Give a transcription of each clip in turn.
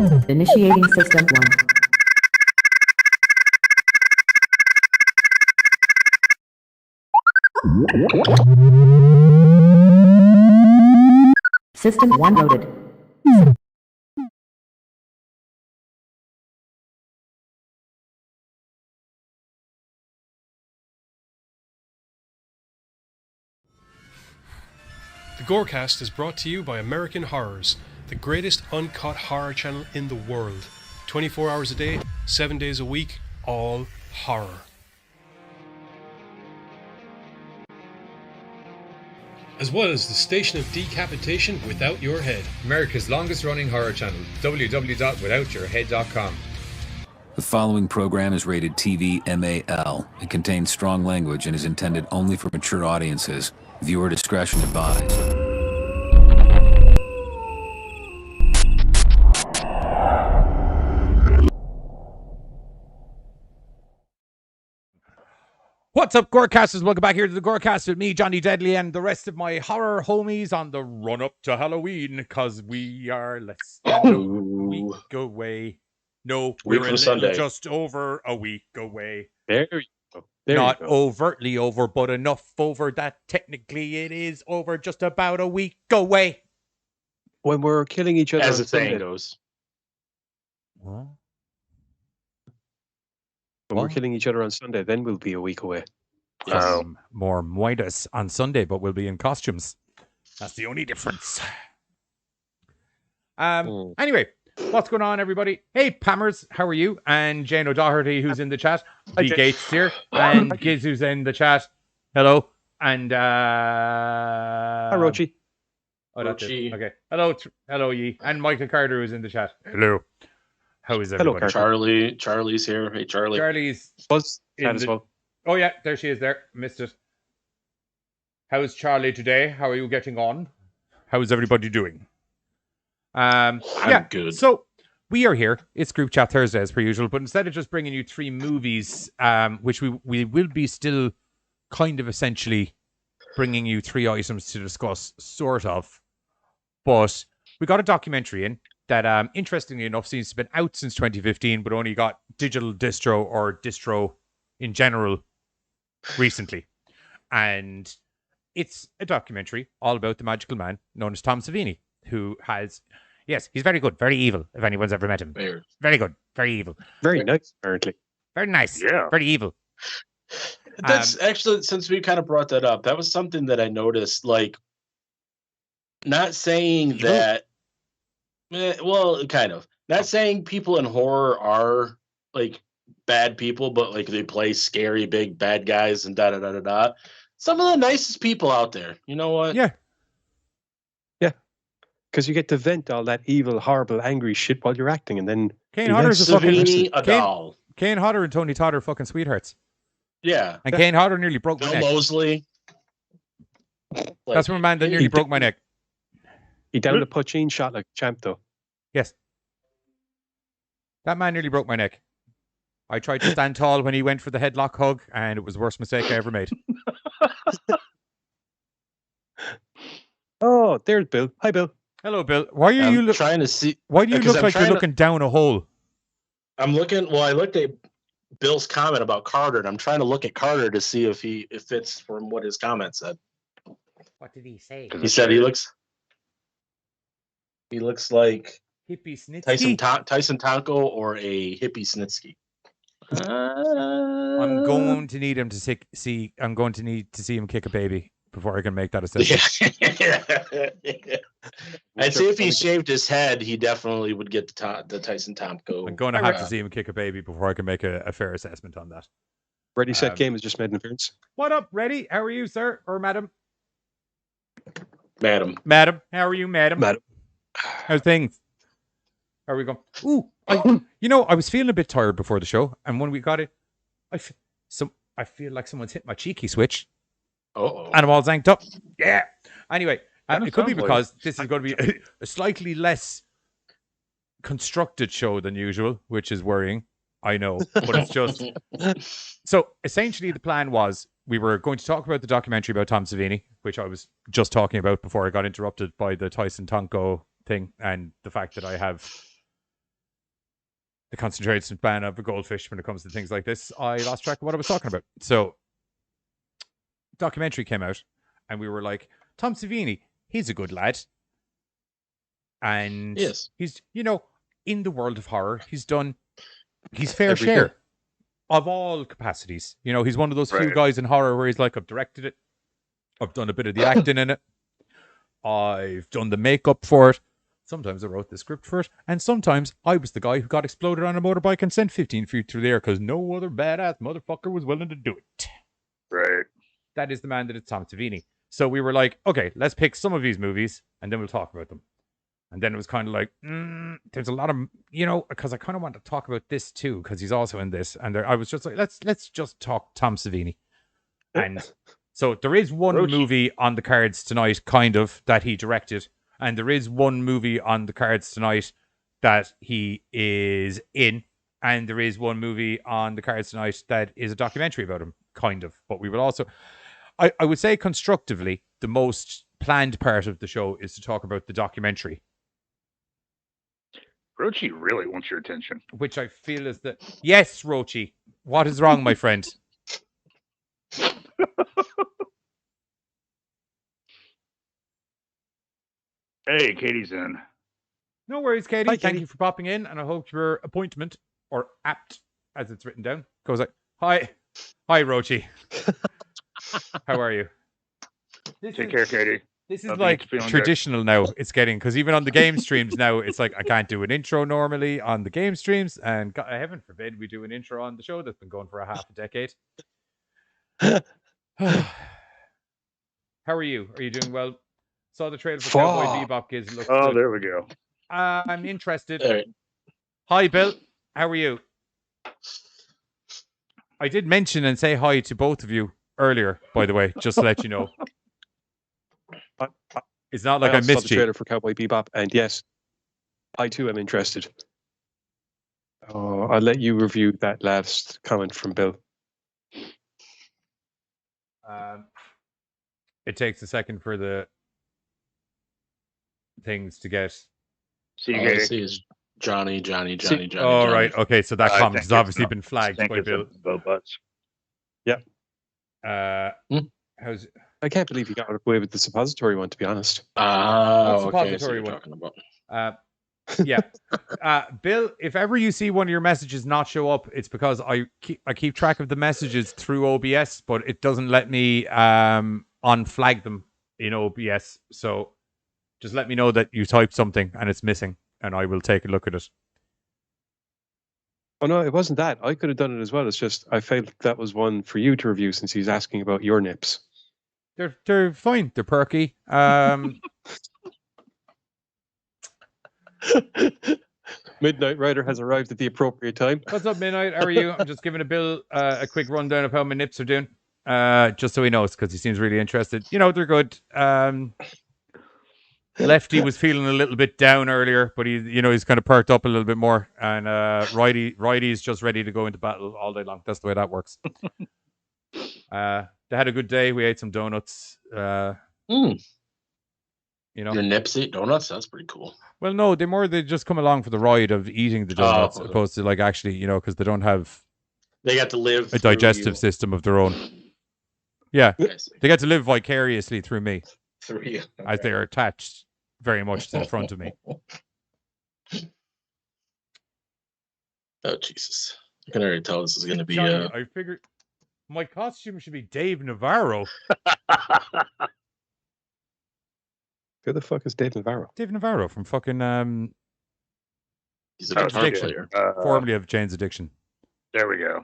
Initiating System 1. System 1 loaded. The GoreCast is brought to you by American Horrors, the greatest uncut horror channel in the world. 24 hours a day, 7 days a week, all horror. As well as the station of decapitation without your head. America's longest running horror channel, www.withoutyourhead.com. The following program is rated TV MAL. It contains strong language and is intended only for mature audiences. Viewer discretion advised. What's up, GoreCasters? Welcome back here to the GoreCast with me, Johnny Deadly, and the rest of my horror homies on the run up to Halloween, because we are less than a week away. No, we're just over a week away. There you go. Not overtly over, but enough over that technically it is over, just about a week away. When we're killing each other, as the saying goes. What? When we're killing each other on Sunday, then we'll be a week away. Yes. More moitas on Sunday, but we'll be in costumes. That's the only difference. Anyway, what's going on, everybody? Hey, Pammers, how are you? And Jane O'Doherty, who's in the chat. Lee Gates here. And Giz, who's in the chat. Hello. And Hi, Rochi. Oh, that's it. Okay. Hello, Yi. And Michael Carter, who's in the chat. Hello. How is everybody? Hello, Charlie's here. Hey, Charlie. Charlie's Buzz as well. Oh yeah, there she is. There, missed it. How's Charlie today? How are you getting on? How's everybody doing? I'm good. So we are here. It's Group Chat Thursday as per usual, but instead of just bringing you three movies, which we will be still kind of essentially bringing you three items to discuss, sort of. But we got a documentary in that, interestingly enough, seems to have been out since 2015, but only got digital distro or distro in general recently. And it's a documentary all about the magical man known as Tom Savini, who has, yes, he's very good, very evil, if anyone's ever met him. Very good, very evil. Very nice, apparently. Very nice, Yeah. very evil. That's actually, since we kind of brought that up, that was something that I noticed, like, not saying Evil? that, well, kind of. Not saying people in horror are, like, bad people, but, like, they play scary, big, bad guys and da-da-da-da-da. Some of the nicest people out there. You know what? Yeah. Because you get to vent all that evil, horrible, angry shit while you're acting, and then Kane Hodder's a fucking... Savini, a doll. Kane Hodder and Tony Todd are fucking sweethearts. Yeah. And Kane Hodder nearly broke my Bill neck. Mosley. That's from a man that nearly broke my neck. he downed a poachine shot like a champ, though. Yes. That man nearly broke my neck. I tried to stand tall when he went for the headlock hug, and it was the worst mistake I ever made. Oh, there's Bill. Hi, Bill. Hello, Bill. Why are you trying to see? Why do you because look I'm like you're trying to- looking down a hole? I'm looking. Well, I looked at Bill's comment about Carter, and I'm trying to look at Carter to see if he fits from what his comment said. What did he say? He said he looks like Hippie Snitsky. Tyson Tonko or a hippie Snitsky. I'm going to need him to see. I'm going to need to see him kick a baby before I can make that assessment. Yeah. I'd say if he shaved his head, he definitely would get the Tyson Tonko. I'm going to have to see him kick a baby before I can make a fair assessment on that. Ready, Set, Game has just made an appearance. What up, Ready? How are you, sir? Or madam? Madam. Madam. How are you, madam? Madam. How's things? How are we going? Ooh, I was feeling a bit tired before the show, and when we got it, I feel like someone's hit my cheeky switch. Oh. And I'm all zanked up. Yeah. Anyway, it could be sounds because this is going to be a slightly less constructed show than usual, which is worrying. I know, but it's just... So, essentially, the plan was we were going to talk about the documentary about Tom Savini, which I was just talking about before I got interrupted by the Tyson Tonko thing and the fact that I have the concentrated span of a goldfish when it comes to things like this, I lost track of what I was talking about. So, documentary came out, and we were like, Tom Savini, he's a good lad. And Yes. he's, in the world of horror, he's done his fair Every share year. of all capacities. He's one of those few Right. guys in horror where he's like, I've directed it, I've done a bit of the acting in it, I've done the makeup for it. Sometimes I wrote the script for it, and sometimes I was the guy who got exploded on a motorbike and sent 15 feet through the air because no other badass motherfucker was willing to do it. Right. That is the man that is Tom Savini. So we were like, okay, let's pick some of these movies, and then we'll talk about them. And then it was kind of like, there's a lot of, because I kind of want to talk about this too, because he's also in this. And I was just like, let's just talk Tom Savini. And so there is one movie on the cards tonight, kind of, that he directed. And there is one movie on the cards tonight that he is in. And there is one movie on the cards tonight that is a documentary about him, kind of. But we will also, I would say constructively, the most planned part of the show is to talk about the documentary. Rochi really wants your attention. Which I feel is that... Yes, Rochi. What is wrong, my friend? Hey, Katie's in. No worries, Katie. Hi, Thank Katie. you for popping in, and I hope your appointment, or apt, as it's written down, goes like, Hi, Rochi. How are you? Take care, Katie. This is Hope like you're feeling traditional now. It's getting, because even on the game streams now, it's like I can't do an intro normally on the game streams, and God, heaven forbid we do an intro on the show that's been going for a half a decade. How are you? Are you doing well? Saw the trailer for Cowboy Bebop, kids. It looks Oh, good. there we go. I'm interested. All right. Hi, Bill. How are you? I did mention and say hi to both of you earlier, by the way, just to let you know. It's not like I also saw missed the you. trailer for Cowboy Bebop, and yes, I too am interested. Oh, I'll let you review that last comment from Bill. It takes a second for the things to get. See you, All I Katie. see is Johnny. Oh, Johnny. right. Okay, so that I comment think has obviously it's been flagged I by think Bill. it's Bill Butts. How's I can't believe you got away with the suppository one, to be honest. Oh, What's okay. I see suppository what you're one? talking about. yeah. Bill, if ever you see one of your messages not show up, it's because I keep track of the messages through OBS, but it doesn't let me unflag them in OBS. So just let me know that you typed something and it's missing, and I will take a look at it. Oh no, it wasn't that. I could have done it as well. It's just I felt that was one for you to review since he's asking about your nips. They're fine. They're perky. Midnight Rider has arrived at the appropriate time. What's up, Midnight? How are you? I'm just giving Bill a quick rundown of how my nips are doing, just so he knows, because he seems really interested. They're good. Lefty was feeling a little bit down earlier, but he's kind of perked up a little bit more, and Righty's just ready to go into battle all day long. That's the way that works. They had a good day. We ate some donuts. Your nips eat donuts? That's pretty cool. Well, no, they just come along for the ride of eating the donuts, okay. opposed to like actually, because they don't have They got to live a through digestive you. system of their own. Yeah, I see. they get to live vicariously through me, Through you. as they are attached very much to the front of me. Oh, Jesus. I can already tell this is going to be... Johnny, I figured my costume should be Dave Navarro. Who the fuck is Dave Navarro? Dave Navarro from fucking he's a guitar Addiction. player. formerly of Jane's Addiction. There we go.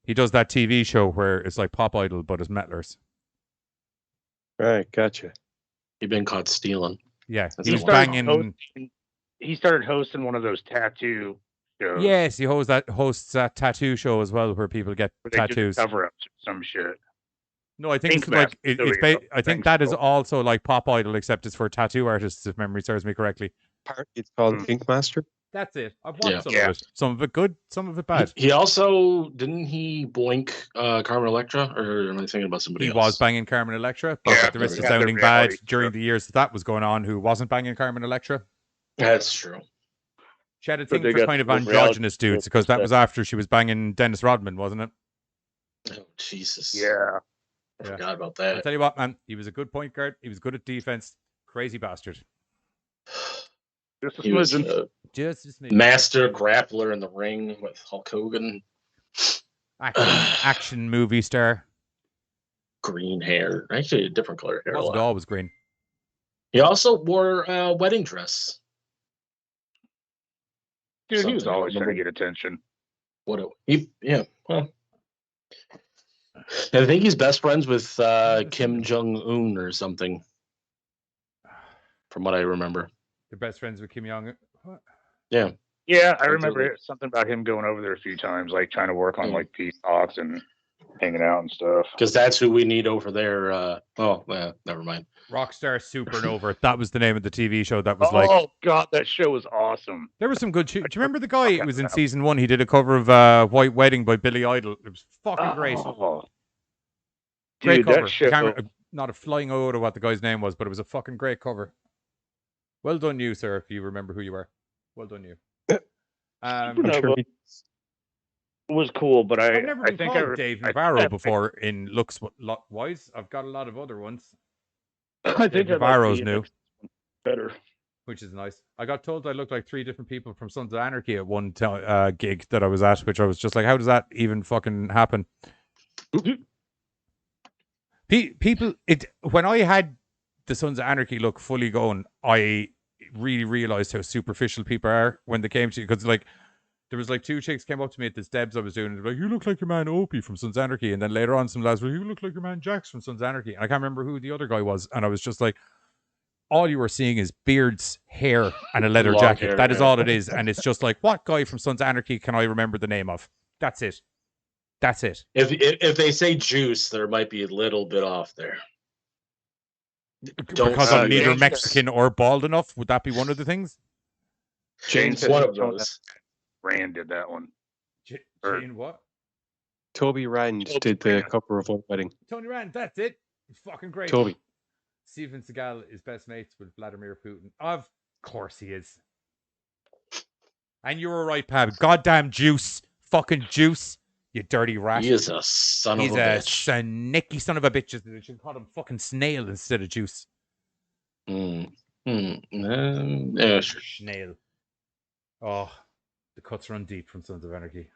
He does that TV show where it's like Pop Idol, but as metalers. Right, gotcha. He's been caught stealing. Yeah, That's he was a while. banging. He started hosting one of those tattoo shows. Yes, he hosts that tattoo show as well, where people get where they do tattoos. cover ups or some shit. No, I think Pink it's like Mask. There we go. I think that is also like Pop Idol, except it's for tattoo artists, if memory serves me correctly. It's called Ink Master. That's it. I've watched Yeah. some Yeah. of it. Some of it good, some of it bad. He also... Didn't he boink Carmen Electra? Or am I thinking about somebody He else? was banging Carmen Electra, but Yeah, at the risk of yeah, the sounding bad reality during show. the years that was going on, who wasn't banging Carmen Electra? That's true. She had a But thing they for got kind of the reality androgynous dudes show because that stuff. was after she was banging Dennis Rodman, wasn't it? Oh, Jesus. Yeah. I forgot about I'll that. tell you what, man. He was a good point guard. He was good at defense. Crazy bastard. Just a He was smidgen. a Just a smidge. master grappler in the ring with Hulk Hogan. Action movie star. Green hair. Actually, a different color hair. Wasn't always green. He also wore a wedding dress. Dude, he was Something I always don't trying to remember. get attention. Well, I think he's best friends with Kim Jong-un or something, from what I remember. They're best friends with Kim Jong. What? Yeah. Yeah, I Absolutely. remember something about him going over there a few times, like trying to work on like peace talks and hanging out and stuff. Because that's who we need over there. Never mind. Rockstar Supernova. That was the name of the TV show. That was like. Oh god, that show was awesome. There was some good. Do you remember the guy who was in season 1? He did a cover of "White Wedding" by Billy Idol. It was fucking great. Oh. Great Dude, cover. that show. I can't remember, not a flying ode or what the guy's name was, but it was a fucking great cover. Well done, you, sir. If you remember who you are, well done, you. Supernova was cool, but I've never been think called Dave Navarro before in looks wise. I've got a lot of other ones. I think Navarro's new, better, which is nice. I got told I looked like 3 different people from Sons of Anarchy at one gig that I was at, which I was just like, how does that even fucking happen? People, when I had the Sons of Anarchy look fully going, I really realized how superficial people are when they came to you. Because like, there was like 2 chicks came up to me at this Debs I was doing, and they're like, "You look like your man Opie from Sons of Anarchy." And then later on, some lads were, "You look like your man Jax from Sons of Anarchy." And I can't remember who the other guy was, and I was just like, all you were seeing is beards, hair, and a leather Long jacket. hair, That is yeah. all it is. And it's just like, what guy from Sons of Anarchy can I remember the name of? That's it. That's it. If they say juice, there might be a little bit off there. Because I'm neither James Mexican or bald enough. Would that be one of the things? James One of those. Rand did that one. Jane what? Toby Rand did the cover of White Wedding. Tony Rand, that's it. It's fucking great. Toby. Steven Seagal is best mates with Vladimir Putin. Of course he is. And you were right, Pab. Goddamn juice. Fucking juice. You dirty rat. He is a son He's of a a bitch. snicky son of a bitch. They should call him fucking snail instead of juice. Yeah, sure. Snail. Oh, the cuts run deep from Sons of Anarchy.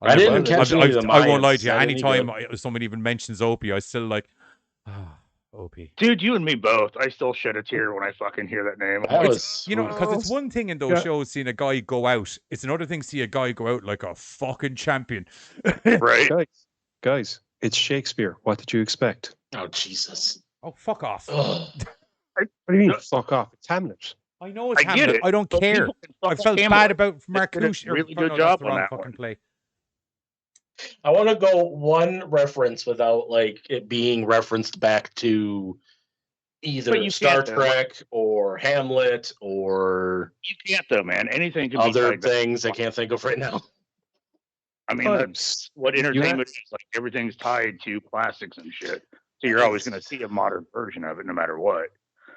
I didn't catch any of the I won't lie to you. Mayans. That any Anytime good? someone even mentions Opie, I still like, Opie. Dude, you and me both. I still shed a tear when I fucking hear that name. That Like, was You know, because it's one thing in those Yeah. shows seeing a guy go out. It's another thing see a guy go out like a fucking champion. right? Guys, it's Shakespeare. What did you expect? oh Jesus. Oh, fuck off. Ugh. What do you mean, fuck off? It's Hamlet. I know it's I get Hamlet. it, I don't but care. people can fuck I felt Hamlet. bad about Mark They did a Lush. really no, good that's job the on wrong that fucking one. play. I want to go one reference without like it being referenced back to But either you Star can't, though. Trek or Hamlet or You can't though, man. Anything can be other tied back. things I can't think of right now. I mean, Times. that's what entertainment is. Like everything's tied to classics and shit. So you're always going to see a modern version of it, no matter what.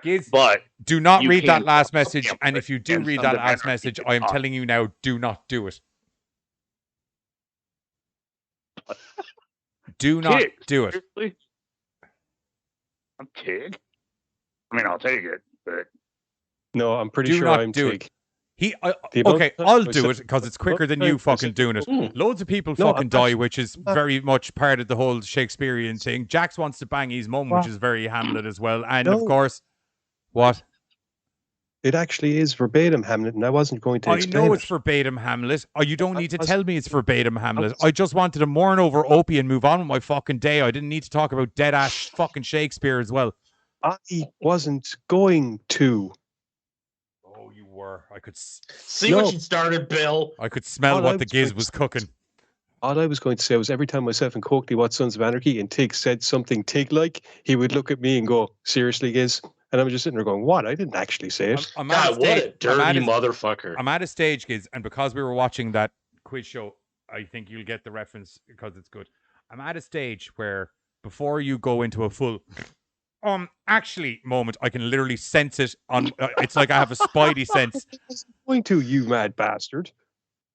Giz, But do not you read that can't last fuck message. Hamlet And if you do and read Sons that of last Anarchy message, is I am awesome. telling you now, do not do it. Do not Tig, do it. seriously? I'm Tig. I mean, I'll take it, but No, I'm pretty Do sure not I'm do it. Tig. Okay, The amount of I'll times I do said- it because it's the amount quicker of than you times I fucking said- doing it. Mm. Loads of people No, fucking I'm die, actually- which is not- very much part of the whole Shakespearean thing. Jax wants to bang his mum, which What? is very Hamlet as well. And of No. course, what? It actually is verbatim Hamlet, and I wasn't going to I explain know it. it's verbatim Hamlet. Oh, you don't I need to was- tell me it's verbatim Hamlet. was- I just wanted to mourn over Opie and move on with my fucking day. I didn't need to talk about dead ass fucking Shakespeare as well. I wasn't going to. Oh, you were. I could See No. what you started, Bill. I could smell All what I the was giz going was to- cooking. All I was going to say was every time myself and Coakley watched Sons of Anarchy and Tig said something Tig-like, he would look at me and go, "Seriously, Giz?" And I was just sitting there going, "What? I didn't actually say it." I'm at God, what a I'm at dirty a- motherfucker. I'm at a stage, kids, and because we were watching that quiz show, I think you'll get the reference because it's good. I'm at a stage where before you go into a full actually, moment. I can literally sense it on. It's like I have a spidey sense. Going to, you mad bastard.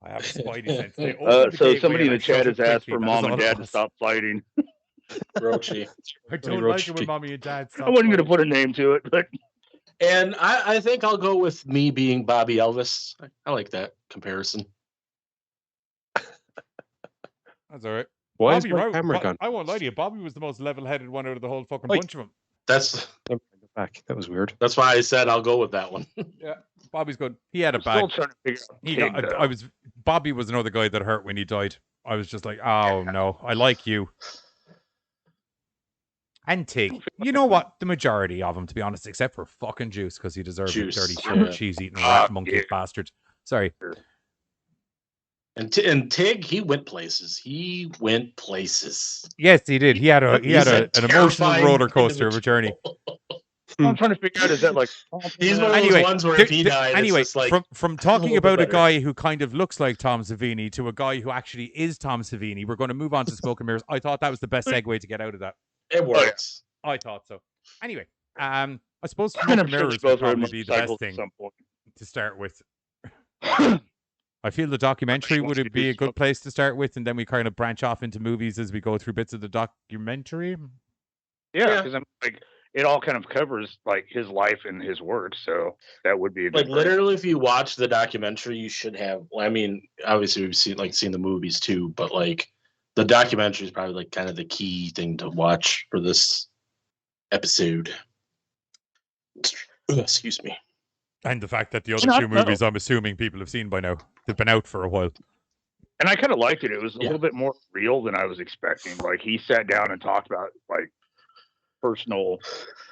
I have a spidey sense. They opened the So gateway somebody in and the I shut chat it has asked quickly. for That was mom and all it dad to was. stop fighting. Rochi. I don't like it when mommy and dad stop. I wasn't going to fighting. put a name to it, but And I think I'll go with me being Bobby Elvis. I like that comparison. That's all right. Why Bobby, is my camera gone? I won't lie to you. Bobby was the most level-headed one out of the whole fucking bunch of them. That's Back. That was weird. why I said I'll go with that one. Yeah, Bobby's good. He had a I'm still bad. trying to figure out. Tig, though. Bobby was another guy that hurt when he died. I was just like, oh no, I like you. And Tig, you know what? The majority of them, to be honest, except for fucking Juice, because he deserved it. Juice, Dirty yeah. cheese-eating rat monkey yeah. bastard. Sorry. And Tig, he went places. Yes, he did. He had an emotional terrifying roller coaster of a journey. I'm trying to figure out, is that like... He's one of those ones where if he died, anyway, it's just like from talking about a better. guy who kind of looks like Tom Savini to a guy who actually is Tom Savini, we're going to move on to Smoke and Mirrors. I thought that was the best segue to get out of that. It works. I thought so. Anyway, I suppose Smoke I'm and sure Mirrors both would are probably be the best motorcycles at thing some point. to start with. I feel the documentary would be a good place to start with, and then we kind of branch off into movies as we go through bits of the documentary. Yeah, because I'm like, it all kind of covers like his life and his work, so that would be a Like good literally, if you watch the documentary, you should have. Well, I mean, obviously we've seen the movies too, but like the documentary is probably like kind of the key thing to watch for this episode. Excuse me. And the fact that the other two movies, I'm assuming people have seen by now. They've been out for a while. And I kind of liked it. It was a little bit more real than I was expecting. Like he sat down and talked about like personal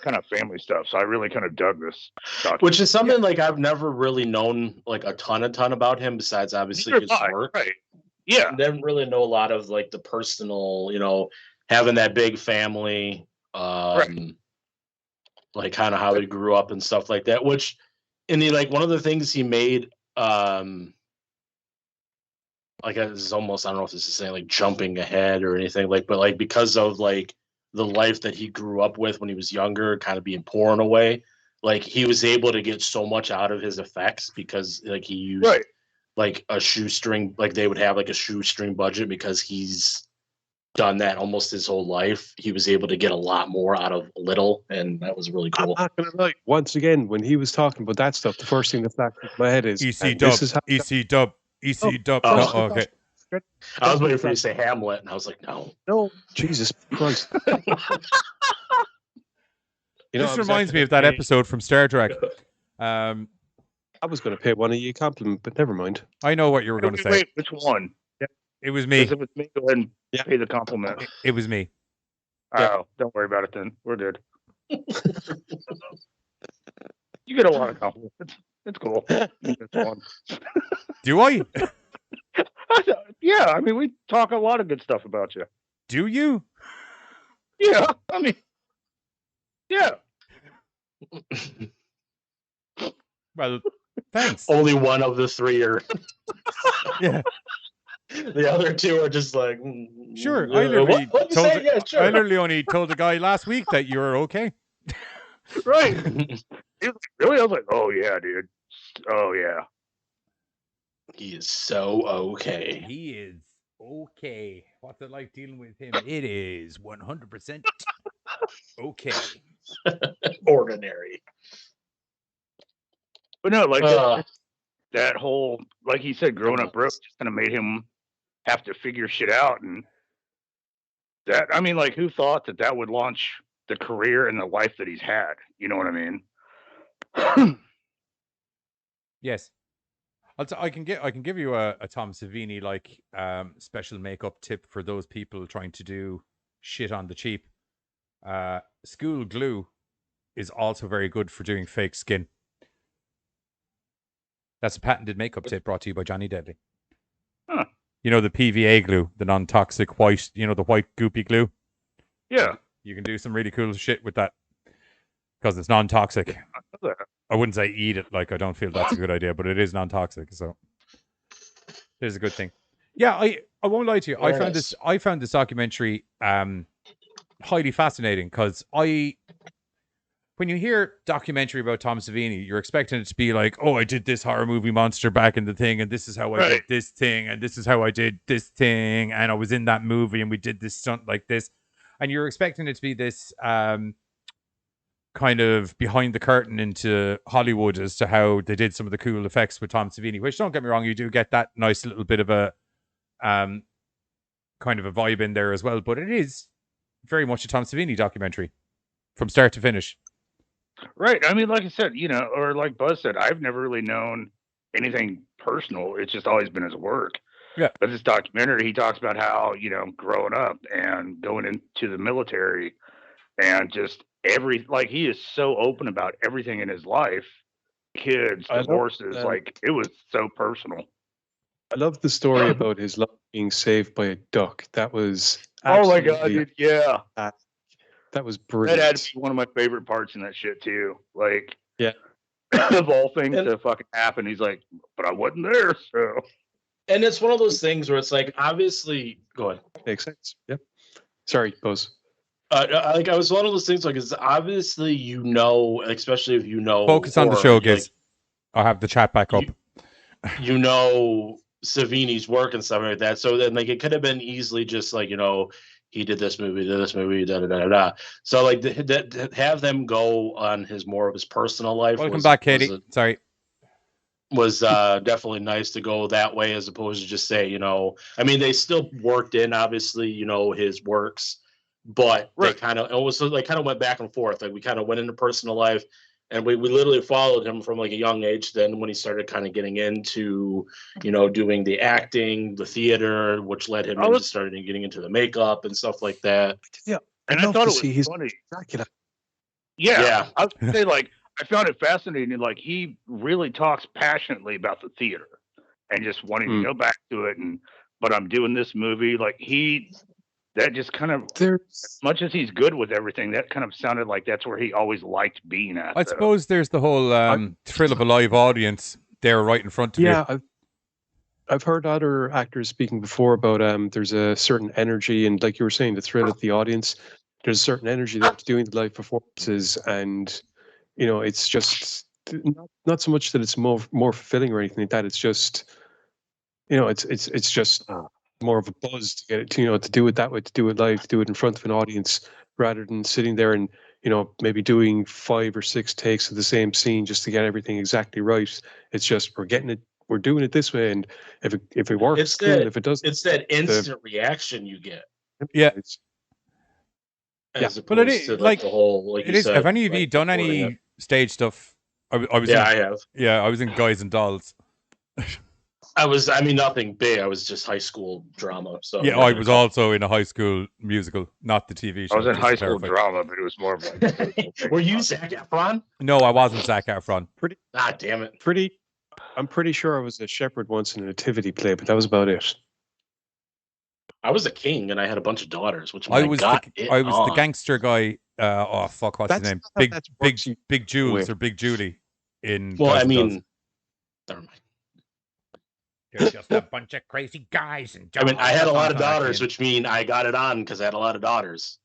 kind of family stuff. So I really kind of dug this documentary. Which is something like I've never really known like a ton about him besides obviously his work. Right. Yeah. I didn't really know a lot of like the personal, having that big family, Right. like kind of how he grew up and stuff like that. Which, and like one of the things he made, like it's almost, I don't know if this is saying like jumping ahead or anything like, but like because of like the life that he grew up with when he was younger, kind of being poor in a way, like he was able to get so much out of his effects because like he used like a shoestring, like they would have like a shoestring budget because he's done that almost his whole life. He was able to get a lot more out of little, and that was really cool. I'm not gonna lie. Once again, when he was talking about that stuff, the first thing that flashed into my head is EC Dub. Oh. Okay. I was waiting for you to say Hamlet, and I was like, no, Jesus Christ. This reminds me of that episode from Star Trek. I was going to pay one of you a compliment, but never mind. I know what you were going to say. Wait, which one? It was me. If it was me, go ahead and pay the compliment. It was me. Oh, don't worry about it then. We're good. You get a lot of compliments. It's cool. It's fun. Do I? Yeah, I mean, we talk a lot of good stuff about you. Do you? Yeah, I mean, yeah. Well, thanks. Only one of the three are. Yeah. The other two are just like. Sure. I literally, sure. I literally only told the guy last week that you were okay. Right. He was like, really? I was like, oh, yeah, dude. Oh, yeah. He is so okay. He is okay. What's it like dealing with him? It is 100% okay. Ordinary. But no, like that whole, like he said, growing up broke just kind of made him have to figure shit out. And that, I mean, like, who thought that that would launch the career and the life that he's had? You know what I mean? Yes. I can give you a Tom Savini like special makeup tip for those people trying to do shit on the cheap. School glue is also very good for doing fake skin. That's a patented makeup tip brought to you by Johnny Deadly. Huh. You know the PVA glue, the non-toxic white, the white goopy glue? Yeah. You can do some really cool shit with that because it's non-toxic. I wouldn't say eat it, like I don't feel that's a good idea, but it is non-toxic, so it is a good thing. Yeah, I won't lie to you. I found this documentary highly fascinating because I when you hear documentary about Tom Savini, you're expecting it to be like, oh, I did this horror movie monster back in the thing, and this is how I did this thing, and this is how I did this thing, and I was in that movie, and we did this stunt like this. And you're expecting it to be this kind of behind the curtain into Hollywood as to how they did some of the cool effects with Tom Savini, which, don't get me wrong, you do get that nice little bit of a kind of a vibe in there as well. But it is very much a Tom Savini documentary from start to finish. Right. I mean, like I said, or like Buzz said, I've never really known anything personal. It's just always been his work. Yeah. But this documentary, he talks about how, growing up and going into the military and just he is so open about everything in his life. Kids, divorces, it was so personal. I love the story about his life being saved by a duck. That was oh my god, dude, yeah. That was brilliant. That had to be one of my favorite parts in that shit too. Like, yeah, of all things to fucking happen, he's like, but I wasn't there, so. And it's one of those things where it's like, obviously, go ahead. Makes sense. Yep. Sorry, Buzz. I was one of those things like, it's obviously, especially if focus on the show, guys. I'll have the chat back up. Savini's work and stuff like that. So then, like, it could have been easily just like, he did this movie, da da da da. So like, have them go on more of his personal life. Welcome back, Katie. Sorry. Was definitely nice to go that way as opposed to just say, I mean, they still worked in obviously, his works, but they kind of went back and forth. Like, we kind of went into personal life, and we literally followed him from like a young age. Then when he started kind of getting into, doing the acting, the theater, which led him into starting getting into the makeup and stuff like that. Yeah. And I thought it was funny. Yeah. I was gonna say, like, I found it fascinating. Like, he really talks passionately about the theater and just wanting to go back to it. But I'm doing this movie. Like, that just kind of, as much as he's good with everything, that kind of sounded like that's where he always liked being at. I suppose there's the whole thrill of a live audience there right in front of you. Yeah, I've heard other actors speaking before about there's a certain energy, and like you were saying, the thrill of the audience. There's a certain energy that's doing the live performances, and it's just not so much that it's more fulfilling or anything like that. It's just it's just more of a buzz to get it to do it that way, to do it live, to do it in front of an audience, rather than sitting there and maybe doing 5 or 6 takes of the same scene just to get everything exactly right. It's just we're doing it this way, and if it works, it's cool. If it doesn't, it's that instant reaction you get. Yeah. But it is like the whole, like, it is. Have any of you done any stage stuff? I have. Yeah, I was in Guys and Dolls. I mean, nothing big. I was just high school drama. So yeah, I was also in a high school musical, not the TV show. I was in high school drama, but it was more of like. Were you Zac Efron? No, I wasn't Zac Efron. Damn it. I'm pretty sure I was a shepherd once in a nativity play, but that was about it. I was a king, and I had a bunch of daughters, which I was the gangster guy. What's his name? Big Jules or Big Julie in. Well, I mean, never mind. You're just a bunch of crazy guys. And I mean, I had a lot of daughters, which mean I got it on because I had a lot of daughters.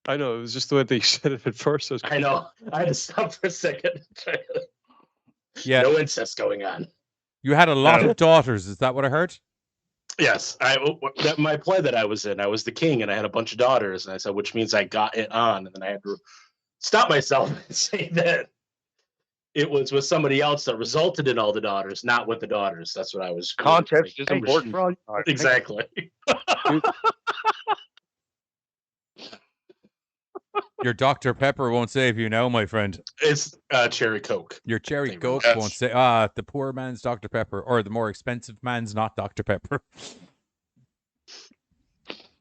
I know, it was just the way they said it at first. I know. I had to stop for a second. Yeah. No incest going on. You had a lot of daughters. Is that what I heard? Yes. My play that I was in, I was the king, and I had a bunch of daughters. And I said, which means I got it on. And then I had to stop myself and say that it was with somebody else that resulted in all the daughters, not with the daughters. That's what I was. Context is important for all. Exactly. Your Dr. Pepper won't save you now, my friend. It's Cherry Coke. Your Cherry Coke won't save. The poor man's Dr. Pepper, or the more expensive man's not Dr. Pepper.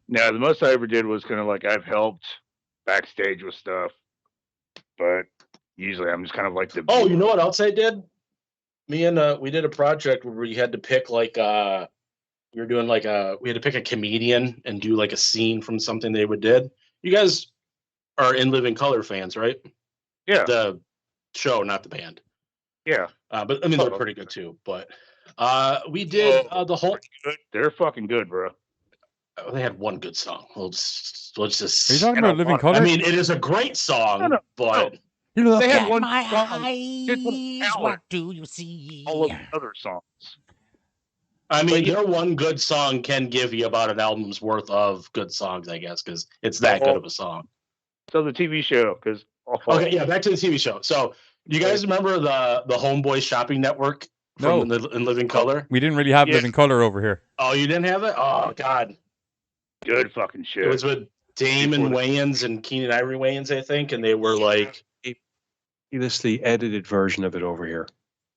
No, the most I ever did was kind of like I've helped backstage with stuff, but usually I'm just kind of like the. Oh, you know what else I did? Me and we did a project where we had to pick we had to pick a comedian and do like a scene from something they did. You guys are In Living Color fans, right? Yeah. The show, not the band. Yeah. But I mean, they're pretty good too. But we did the whole. They're fucking good, bro. They had one good song. Let's just. Are you talking about Living Color? I mean, it is a great song, but Look They had at one my song, just with eyes, talent. what do you see? All of the other songs. I mean, But their one good song can give you about an album's worth of good songs, I guess, because it's that good of a song. So the TV show, because Okay, yeah, back to the TV show. So, you guys remember the Homeboy Shopping Network from in Living Color? We didn't really have Living Color over here. Oh, you didn't have it? Oh, God. good fucking shit. It was with Damon Wayans and Keenan Ivory Wayans, I think, and they were like... This the edited version of it over here.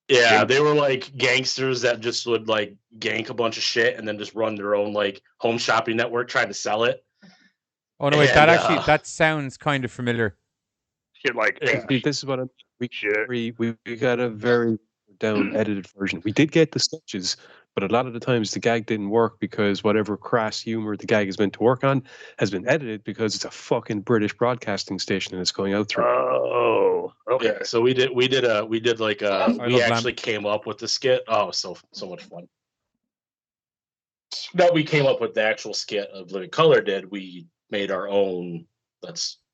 Yeah, they were like gangsters that just would like gank a bunch of shit and then just run their own like home shopping network trying to sell it. Oh no, wait, that sounds kind of familiar. Shit like See, this is what we got a very down edited version. We did get the sketches, but a lot of the times the gag didn't work because whatever crass humor the gag is meant to work on has been edited because it's a fucking British broadcasting station and it's going out through. Oh, okay. Yeah, so we actually came up with the skit. Oh, so much fun. That we came up with the actual skit of Living Color did. We made our own.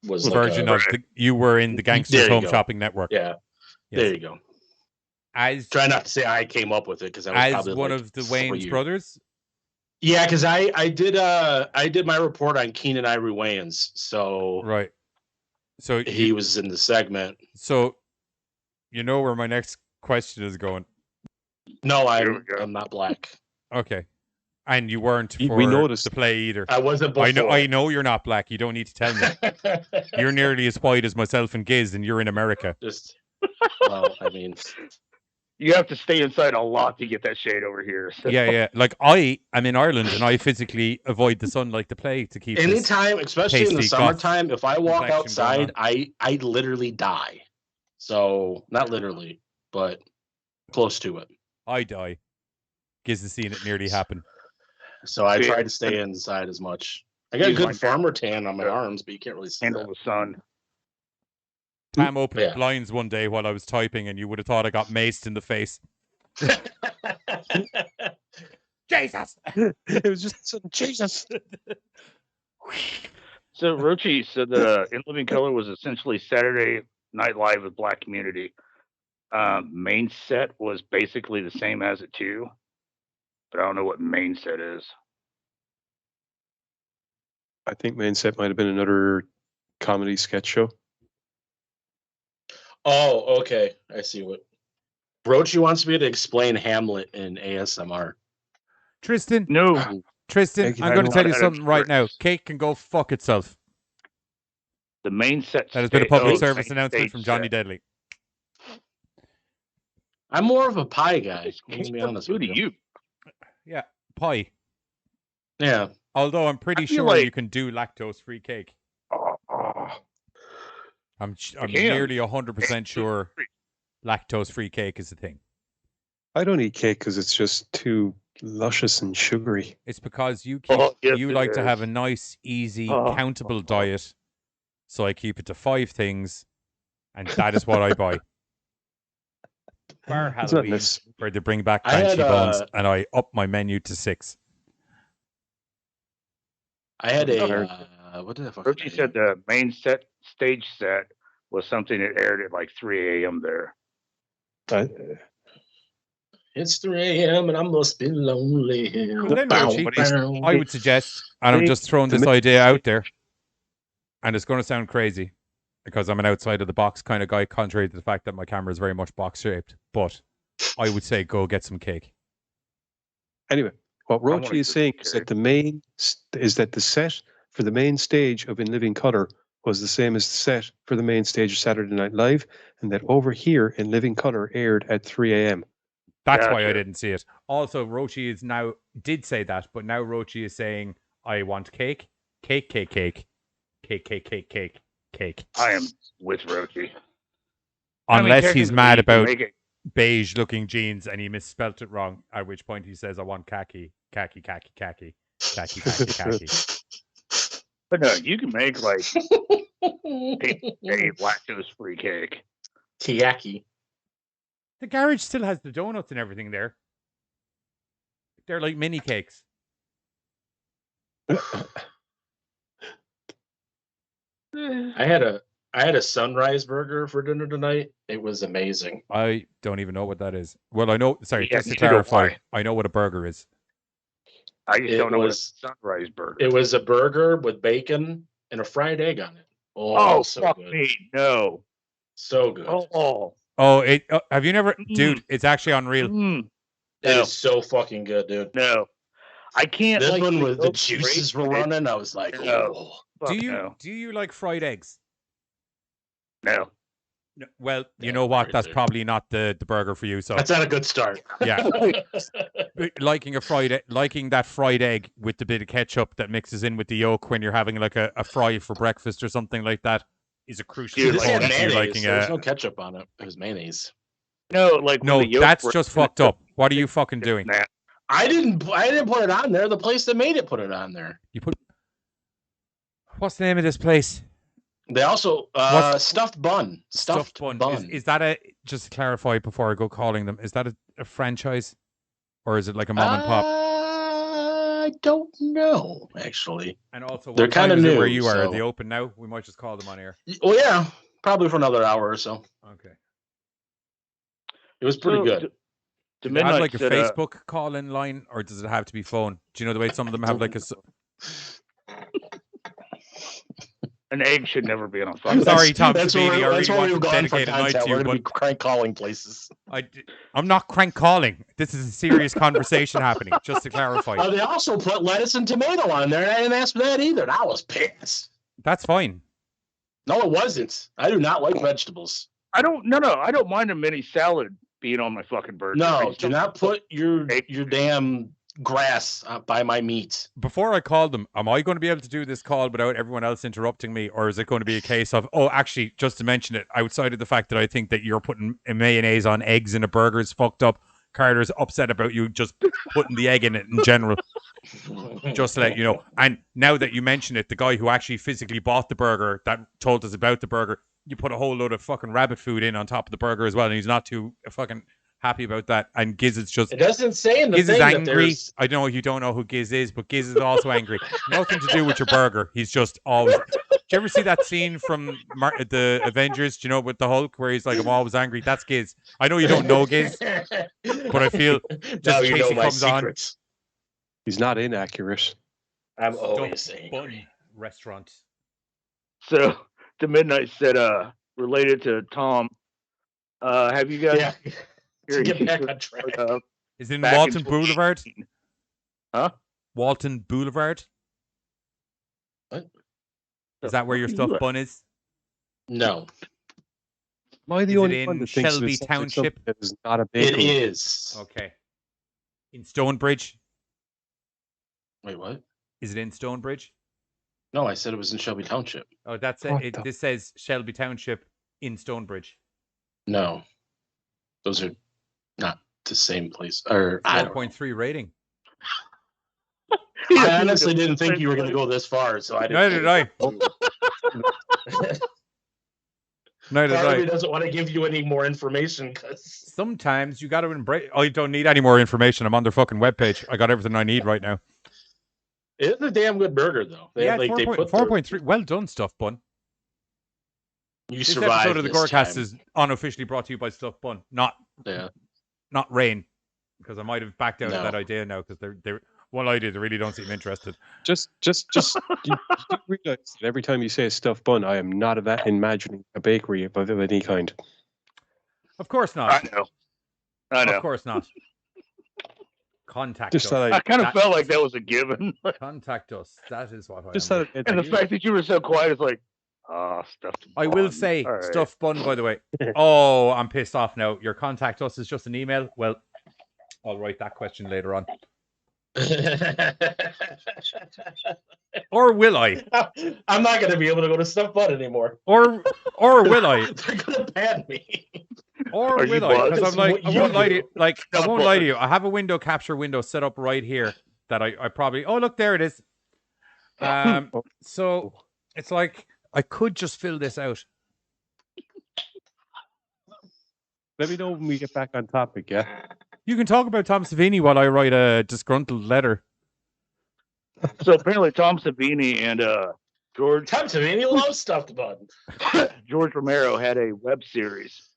Was version of you were in the Gangsters Home Shopping Network. Yeah, yes. There you go. Try not to say I came up with it because I was probably one of the Wayans brothers. Yeah, because I did my report on Keenan Ivory Wayans. So right. So he was in the segment. So you know where my next question is going. No, I'm not black. Okay. And you weren't for we noticed the play either. I wasn't before. I know you're not black. You don't need to tell me. You're nearly as white as myself and Giz, and you're in America. Well, I mean, you have to stay inside a lot to get that shade over here. So. Yeah. Like I'm in Ireland, and I physically avoid the sun like the plague to keep. Anytime, especially in the summertime, if I walk outside, I literally die. So not literally, but close to it. I die. Giz has seen it nearly happen. So I try to stay inside as much. I got a good farmer tan on my arms, but you can't really see handle the sun. Pam opened blinds one day while I was typing, and you would have thought I got maced in the face. Jesus! It was just sudden Jesus. So Rochi said that In Living Color was essentially Saturday Night Live with black community. Main set was basically the same as it too. But I don't know what main set is. I think main set might have been another comedy sketch show. Oh, okay. I see what. Brochi wants me to explain Hamlet in ASMR. Tristan? No. Tristan, I'm going to tell you something right now. Cake can go fuck itself. The main set. That has been a public service announcement from Johnny Deadly. I'm more of a pie guy. To be honest with you. Yeah, pie. Yeah. Although I'm pretty sure you can do lactose-free cake. I'm nearly 100% sure lactose-free cake is a thing. I don't eat cake because it's just too luscious and sugary. It's because you like to have a nice, easy, countable diet. So I keep it to 5 things, and that is what I buy. Bar Halloween, where they bring back Banshee buns, and I up my menu to 6. I had what did I fucking Rochi said the main stage set was something that aired at like 3 a.m. there. It's 3 a.m. and I must be lonely. Then, Rochi, I would suggest, and I'm just throwing this idea out there, and it's going to sound crazy, because I'm an outside of the box kind of guy, contrary to the fact that my camera is very much box shaped. But I would say go get some cake. Anyway, what Rochi is saying is that the set for the main stage of In Living Color was the same as the set for the main stage of Saturday Night Live, and that over here In Living Color aired at 3 a.m. That's why I didn't see it. Also, Rochi did say that, but now Rochi is saying, I want cake, cake, cake, cake, cake, cake, cake, cake. Cake. I am with Rochi. Unless he's mad about beige looking jeans and he misspelt it wrong, at which point he says, I want khaki, khaki, khaki, khaki, khaki, khaki, khaki. But no, you can make like a lactose-free cake. Kiyaki. The garage still has the donuts and everything there. They're like mini cakes. I had a I had a sunrise burger for dinner tonight. It was amazing. I don't even know what that is. Well, I know. Sorry, Yeah, just to neither do clarify, I. I know what a burger is. I just It don't know what a was- sunrise burger. It was a burger with bacon and a fried egg on it. Oh, so fuck good. me, no. So good. Oh, Oh, have you never, dude? It's actually unreal. mm, It no. is so fucking good, dude. no. I can't. This like, one with the yolk juices were grape, but running. I was like, No. oh. fuck Do no. you like fried eggs? No. No, well, you Yeah, know what? right That's there. probably not the burger for you. So That's not a good start. yeah, liking that fried egg with the bit of ketchup that mixes in with the yolk when you're having like a fry for breakfast or something like that is a crucial Dude, This had component to you mayonnaise. liking There was a. no ketchup on it. It was mayonnaise. No, like No, when the yolk that's breaks just in the fucked up. What are you fucking doing? Nah. I didn't put it on there. The place that made it put it on there. You put. What's the name of this place? They also What's- stuffed bun. Stuffed bun. Is that a, just to clarify before I go calling them, is that a franchise? Or is it like a mom and pop? I don't know, actually. And also, they're what time kinda is it new, where you are? Are so- they open now? We might just call them on air. Well, yeah, probably for another hour or so. Okay. It was pretty So, good. The Do they have midnight like a said, Facebook call-in line, or does it have to be phone? Do you know the way some of them have like a... an egg should never be on a I'm fucking. sorry, Tom That's Savini, where, I that's really where want we've to gone for dedicate a night content. to We're you, going to but be crank calling places. I'm not crank calling. This is a serious conversation happening, just to clarify. They also put lettuce and tomato on there, and I didn't ask for that either. And I was pissed. That's fine. No, it wasn't. I do not like vegetables. I don't. No. I don't mind a mini salad being on my fucking burger. I No, just do don't- not put your damn grass by my meat. Before I call them, am I going to be able to do this call without everyone else interrupting me, or is it going to be a case of, oh, actually, just to mention it, outside of the fact that I think that you're putting mayonnaise on eggs in a burger is fucked up, Carter's upset about you just putting the egg in it in general, just to let you know. And now that you mention it, the guy who actually physically bought the burger that told us about the burger, you put a whole load of fucking rabbit food in on top of the burger as well, and he's not too fucking happy about that. And Giz is just... It doesn't say in the Giz thing is that angry. there's... I know you don't know who Giz is, but Giz is also angry. Nothing to do with your burger. He's just always... Do you ever see that scene from the Avengers, do you know, with the Hulk, where he's like, I'm always angry? That's Giz. I know you don't know Giz, but I feel just now in you case know he my comes on... secrets. He's not inaccurate. I'm always Stuffed saying. bun restaurant. So the midnight said, related to Tom. Have you guys? Yeah. To get back on track. Is it in Back in Walton Boulevard? 2018. Huh? Walton Boulevard? What? Is that where your stuffed bun is? No, Am I the Is it only one in that thinks Shelby it sounds like something Township? that is not a it bakery? is. Okay. In Stonebridge? Wait, what? Is it in Stonebridge? No, I said it was in Shelby Township. Oh, that's What it. the- This says Shelby Township in Stonebridge. No, those are not the same place. Or I don't know. 4.3 rating. I honestly didn't think you were going to go this far, so I didn't. Neither did I. Neither Part of me did I. doesn't want to give you any more information because Sometimes you got to embrace. I don't need any more information. I'm on their fucking webpage. I got everything I need right now. it's a damn good burger, though. They, Yeah, like, they put 4.3. Well done, Stuff Bun. You This survived episode of the this GoreCast time. is unofficially brought to you by Stuff Bun, not Yeah. Rain, because I might have backed out of No. that idea now because they're well, I did. They really don't seem interested. Just you realize that every time you say a stuffed bun, I am not imagining a bakery of any kind. Of course not. I know. Of course not. Contact Just us. thought I kind of That- felt like that was a given. Contact us. That is what I Just am. thought it, And the fact that you were so quiet is like, stuff. I will say, All right. Stuff Bun, by the way. Oh, I'm pissed off now. Your contact us is just an email. Well, I'll write that question later on. Or will I? I'm not going to be able to go to Stuff Bud anymore. Or will I? They're going to ban me. Or Are you will I? buzzed? Because I'm like, What I you won't lie to do. you. Like, I Stop won't lie to buzzing. you. I have a window capture window set up right here that I probably. Oh, look, there it is. So it's like I could just fill this out. let me know when we get back on topic. Yeah. You can talk about Tom Savini while I write a disgruntled letter. So apparently, Tom Savini and George Tom Savini loves stuffed buns. George Romero had a web series,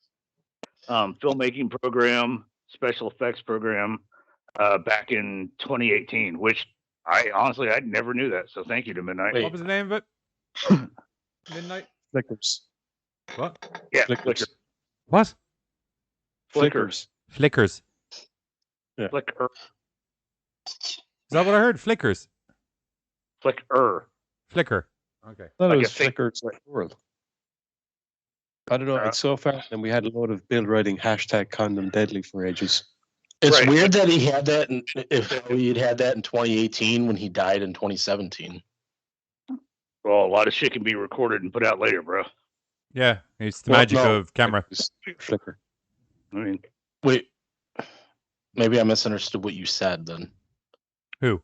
filmmaking program, special effects program, back in 2018, which I never knew that. So thank you to Midnight. Wait. What was the name of it? Midnight. Flickers. What? Yeah, Flickers. What? Flickers. Flickers. Flicker. Is that what I heard? Flickers. Flicker. Flicker. Okay. I thought Like it a was fake- Flickers like world. I don't know. It's so far, and we had a load of Bill writing #CondomDeadly for ages. It's Right. weird that he had that. If he'd had that in 2018 when he died in 2017. Well, a lot of shit can be recorded and put out later, bro. Yeah, it's the Well, magic no. of camera. Just Flicker. I mean, Wait, maybe I misunderstood what you said then. Who?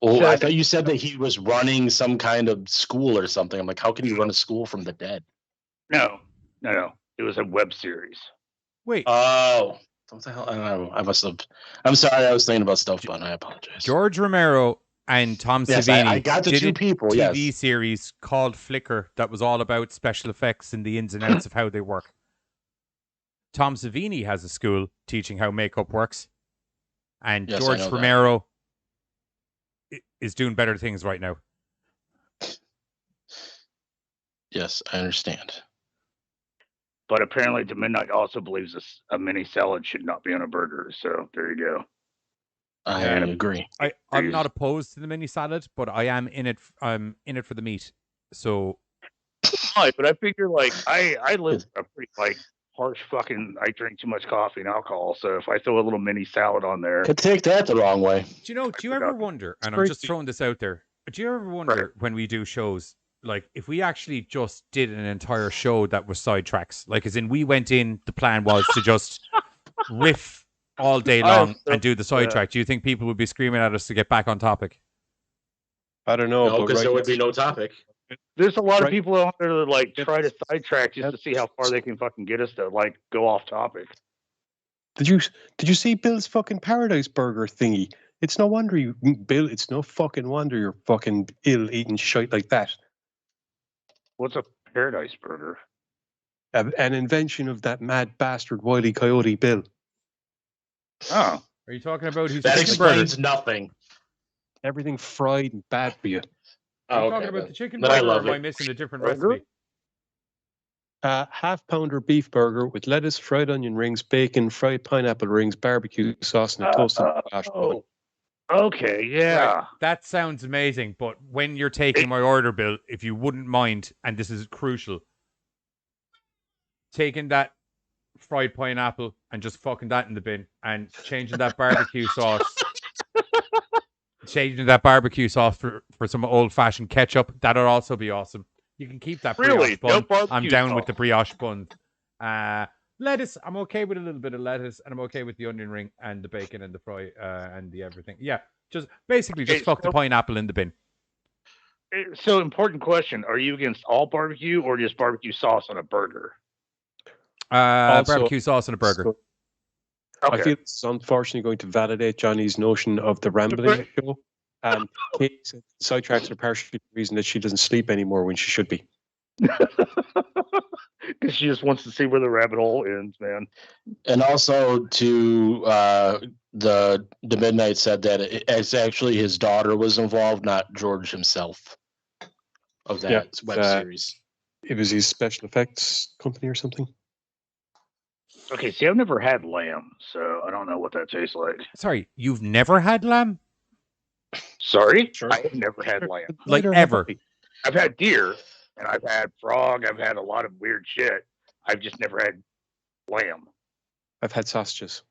Oh, I thought you said that he was running some kind of school or something. I'm like, how can you run a school from the dead? no. It was a web series. Wait. Oh, what the hell? I don't know. I must have. I'm sorry. I was thinking about Stuff Bun. I apologize. George Romero and Tom Yes, Savini I got the did two a people. TV Yes. series called Flicker that was all about special effects and the ins and outs of how they work. Tom Savini has a school teaching how makeup works, and Yes, I George know that. Romero is doing better things right now. Yes, I understand. But apparently, the Midnight also believes a mini salad should not be on a burger. So there you go. I Yeah. agree. I'm not opposed to the mini salad, but I am in it. I'm in it for the meat. So Right, but I figure I live a pretty harsh fucking. I drink too much coffee and alcohol. So if I throw a little mini salad on there, Could take that the wrong way. do you ever wonder? And I'm very just throwing this out there. Do you ever wonder when we do shows? Like, if we actually just did an entire show that was sidetracks, like, as in we went in, the plan was to just riff all day long and do the sidetrack. Do you think people would be screaming at us to get back on topic? I don't know. No, but because there right would be no topic. there's a lot of Right. people out there that try to sidetrack just to see how far they can fucking get us to go off topic. Did you see Bill's fucking Paradise Burger thingy? It's no wonder Bill. It's no fucking wonder you're fucking ill eating shit like that. What's a paradise burger? An invention of that mad bastard Wile E. Coyote Bill. Oh, Are you talking about who's That chicken burger? explains nothing. Everything fried and bad for you. Are you Oh, talking okay, about then. the chicken Then I burger, or love am I it. missing a different Burger? recipe? Half-pounder beef burger with lettuce, fried onion rings, bacon, fried pineapple rings, barbecue sauce, and a toasted brioche bun. Okay, yeah. Right. That sounds amazing, but when you're taking my order, Bill, if you wouldn't mind, and this is crucial, taking that fried pineapple and just fucking that in the bin and changing that barbecue sauce. Changing that barbecue sauce for some old-fashioned ketchup, that'd also be awesome. You can keep that Really? brioche bun. No barbecue I'm down sauce? with the brioche bun. Lettuce, I'm okay with a little bit of lettuce, and I'm okay with the onion ring and the bacon and the fry and the everything. Yeah, just basically just Hey, fuck the so- pineapple in the bin. So, important question: are you against all barbecue or just barbecue sauce on a burger? Also- Barbecue sauce on a burger. So Okay. I feel this is unfortunately going to validate Johnny's notion of the rambling show. Kate said sidetracks are partially the reason that she doesn't sleep anymore when she should be. Because she just wants to see where the rabbit hole ends, man. And also to the Midnight said that it's actually his daughter was involved, not George himself. Of that Yeah, web uh, series. It was his special effects company or something. Okay, see, I've never had lamb, so I don't know what that tastes like. Sorry, you've never had lamb? Sorry, Sure. I have never had lamb. Like Neither have ever? I. I've had deer, and I've had frog. I've had a lot of weird shit. I've just never had lamb. I've had sausages.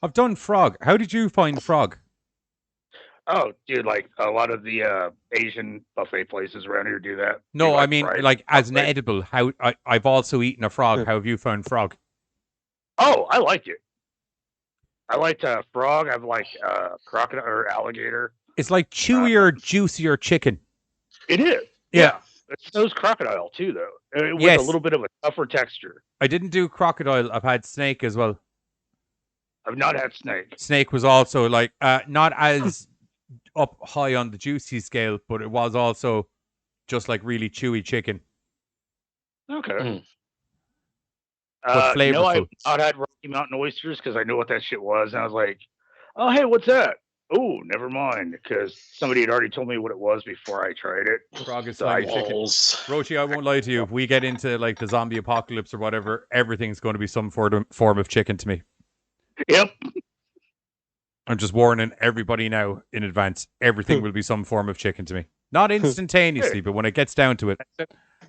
I've done frog. How did you find frog? Oh, dude, like a lot of the Asian buffet places around here do that. No, Do, I mean, fried like, as an buffet. edible. How I've also eaten a frog. Yeah. How have you found frog? Oh, I like it. I liked frog. I've liked crocodile or alligator. It's like chewier, juicier chicken. It is. Yeah. It's those crocodile too, though. With Yes. a little bit of a tougher texture. I didn't do crocodile. I've had snake as well. I've not had snake. Snake was also like not as up high on the juicy scale, but it was also just like really chewy chicken, Okay. Mm. but You know, flavorful. I'd had Rocky Mountain oysters because I knew what that shit was, and I was like, "Oh, hey, what's that?" Oh, never mind, because somebody had already told me what it was before I tried it. Frog and So I slimy chicken. Balls. Rochi, I won't lie to you. If we get into like the zombie apocalypse or whatever, everything's going to be some form of chicken to me. Yep. I'm just warning everybody now in advance. Everything will be some form of chicken to me. Not instantaneously, but when it gets down to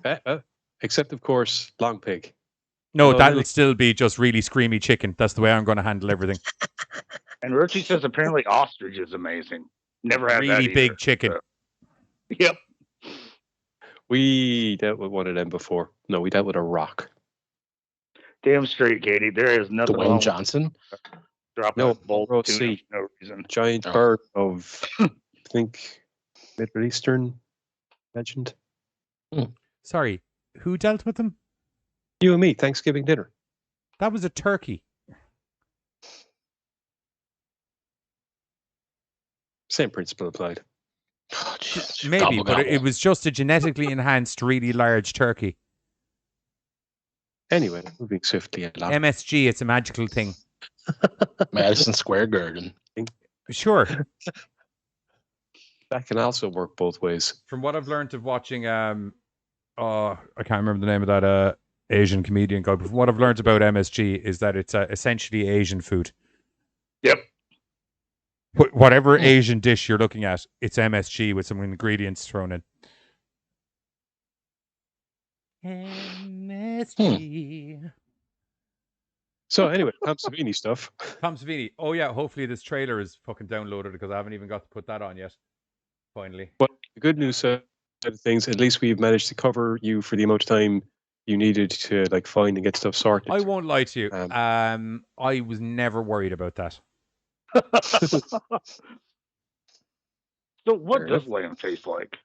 it. Except of course, long pig. No, Oh, that'll really? still be just really screamy chicken. That's the way I'm going to handle everything. And Rochi says apparently ostrich is amazing. Never had that Really either. big chicken. Yep. We dealt with one of them before. No, we dealt with a rock. Damn straight, Katie. There is nothing wrong Dwayne with Johnson. dropping No, a bowl Road of tuna Sea. for no reason. Giant Oh. bird of, I think, Middle Eastern legend. Sorry, who dealt with them? You and me, Thanksgiving dinner. That was a turkey. Same principle applied. Oh, jeez. Maybe, Gobble, but it gobble. was just a genetically enhanced, really large turkey. Anyway, moving swiftly along. MSG, it's a magical thing. Madison Square Garden. Sure. That can also work both ways. From what I've learned of watching, I can't remember the name of that Asian comedian guy, but from what I've learned about MSG is that it's essentially Asian food. Yep. Whatever Asian dish you're looking at, it's MSG with some ingredients thrown in. MSG. So anyway, Tom Savini stuff. Tom Savini. Oh yeah, hopefully this trailer is fucking downloaded because I haven't even got to put that on yet. Finally. But the good news side of things, at least we've managed to cover you for the amount of time you needed to like find and get stuff sorted. I won't lie to you. Um, I was never worried about that. So what Fair does enough. lamb taste like?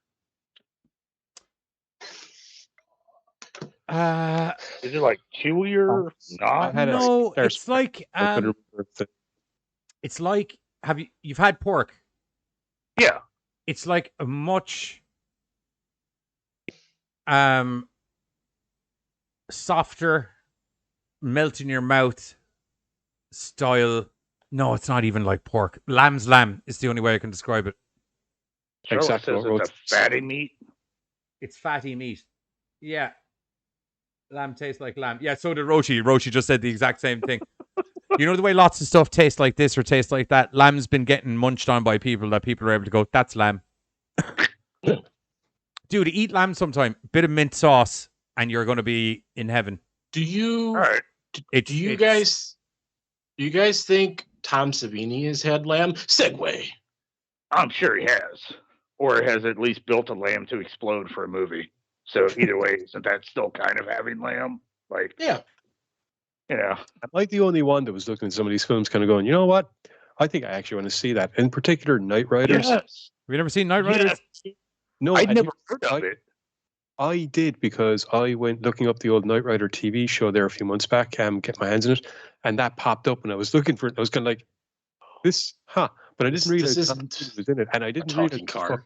Is it like chewier? I Not? had a- No, there's- it's like I couldn't remember if it's like you've had pork? Yeah. It's like a much softer, melt in your mouth style. No, it's not even like pork. Lamb's lamb is the only way I can describe it. Charlotte Exactly says what it's a Roach- fatty meat. It's fatty meat. Yeah. Lamb tastes like lamb. Yeah, so did Roshi. Roshi just said the exact same thing. You know the way lots of stuff tastes like this or tastes like that? Lamb's been getting munched on by people that people are able to go, that's lamb. Dude, eat lamb sometime. Bit of mint sauce and you're going to be in heaven. Do you All right. do you guys think Tom Savini has had lamb? Segway. I'm sure he has. Or has at least built a lamb to explode for a movie. So either way, isn't that still kind of having lamb? Like, Yeah. you know. Am I the only one that was looking at some of these films kind of going, you know what? I think I actually want to see that. In particular, Knight Riders. Yes. Have you never seen Knight Riders? Yes. No, I'd I never heard of I- it. I did because I went looking up the old Knight Rider TV show there a few months back, get my hands in it, and that popped up and I was looking for it. I was kind of like, this, but I didn't realize This Tom isn't Savini was in it, and I didn't talking realize. car.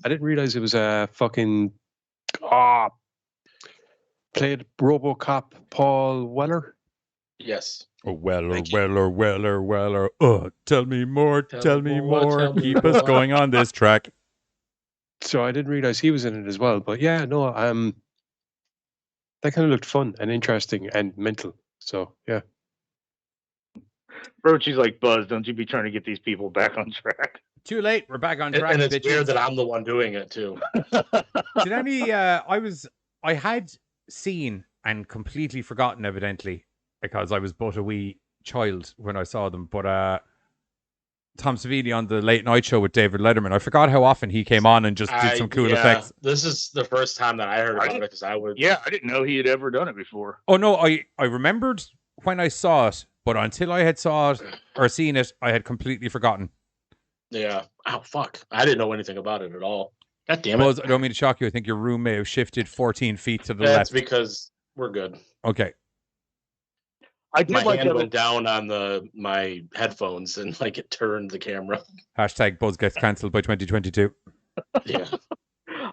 I didn't realize it was a fucking played RoboCop Paul Weller. Yes. Oh, Weller, Thank you. Weller. Tell me more, Tell me me more, more. tell me Keep us more. going on this track. So I didn't realize he was in it as well. But yeah, no, that kind of looked fun and interesting and mental. So yeah. Rochi's like, Buzz, don't you be trying to get these people back on track. Too late. We're back on And, track. and it's bitches. weird that I'm the one doing it too. Did any? I had seen and completely forgotten, evidently, because I was but a wee child when I saw them. But Tom Savini on the Late Night Show with David Letterman. I forgot how often he came on and just did some cool effects. This is the first time that I heard about it because I would. Yeah, I didn't know he had ever done it before. Oh no, I remembered when I saw it, but until I had saw it or seen it, I had completely forgotten. Yeah. Oh fuck! I didn't know anything about it at all. God damn it! Buzz, I don't mean to shock you. I think your room may have shifted 14 feet to the That's left. because we're good. Okay. I did My like hand that. went down on my headphones and like it turned the camera. Hashtag Buzz gets cancelled by 2022. Yeah.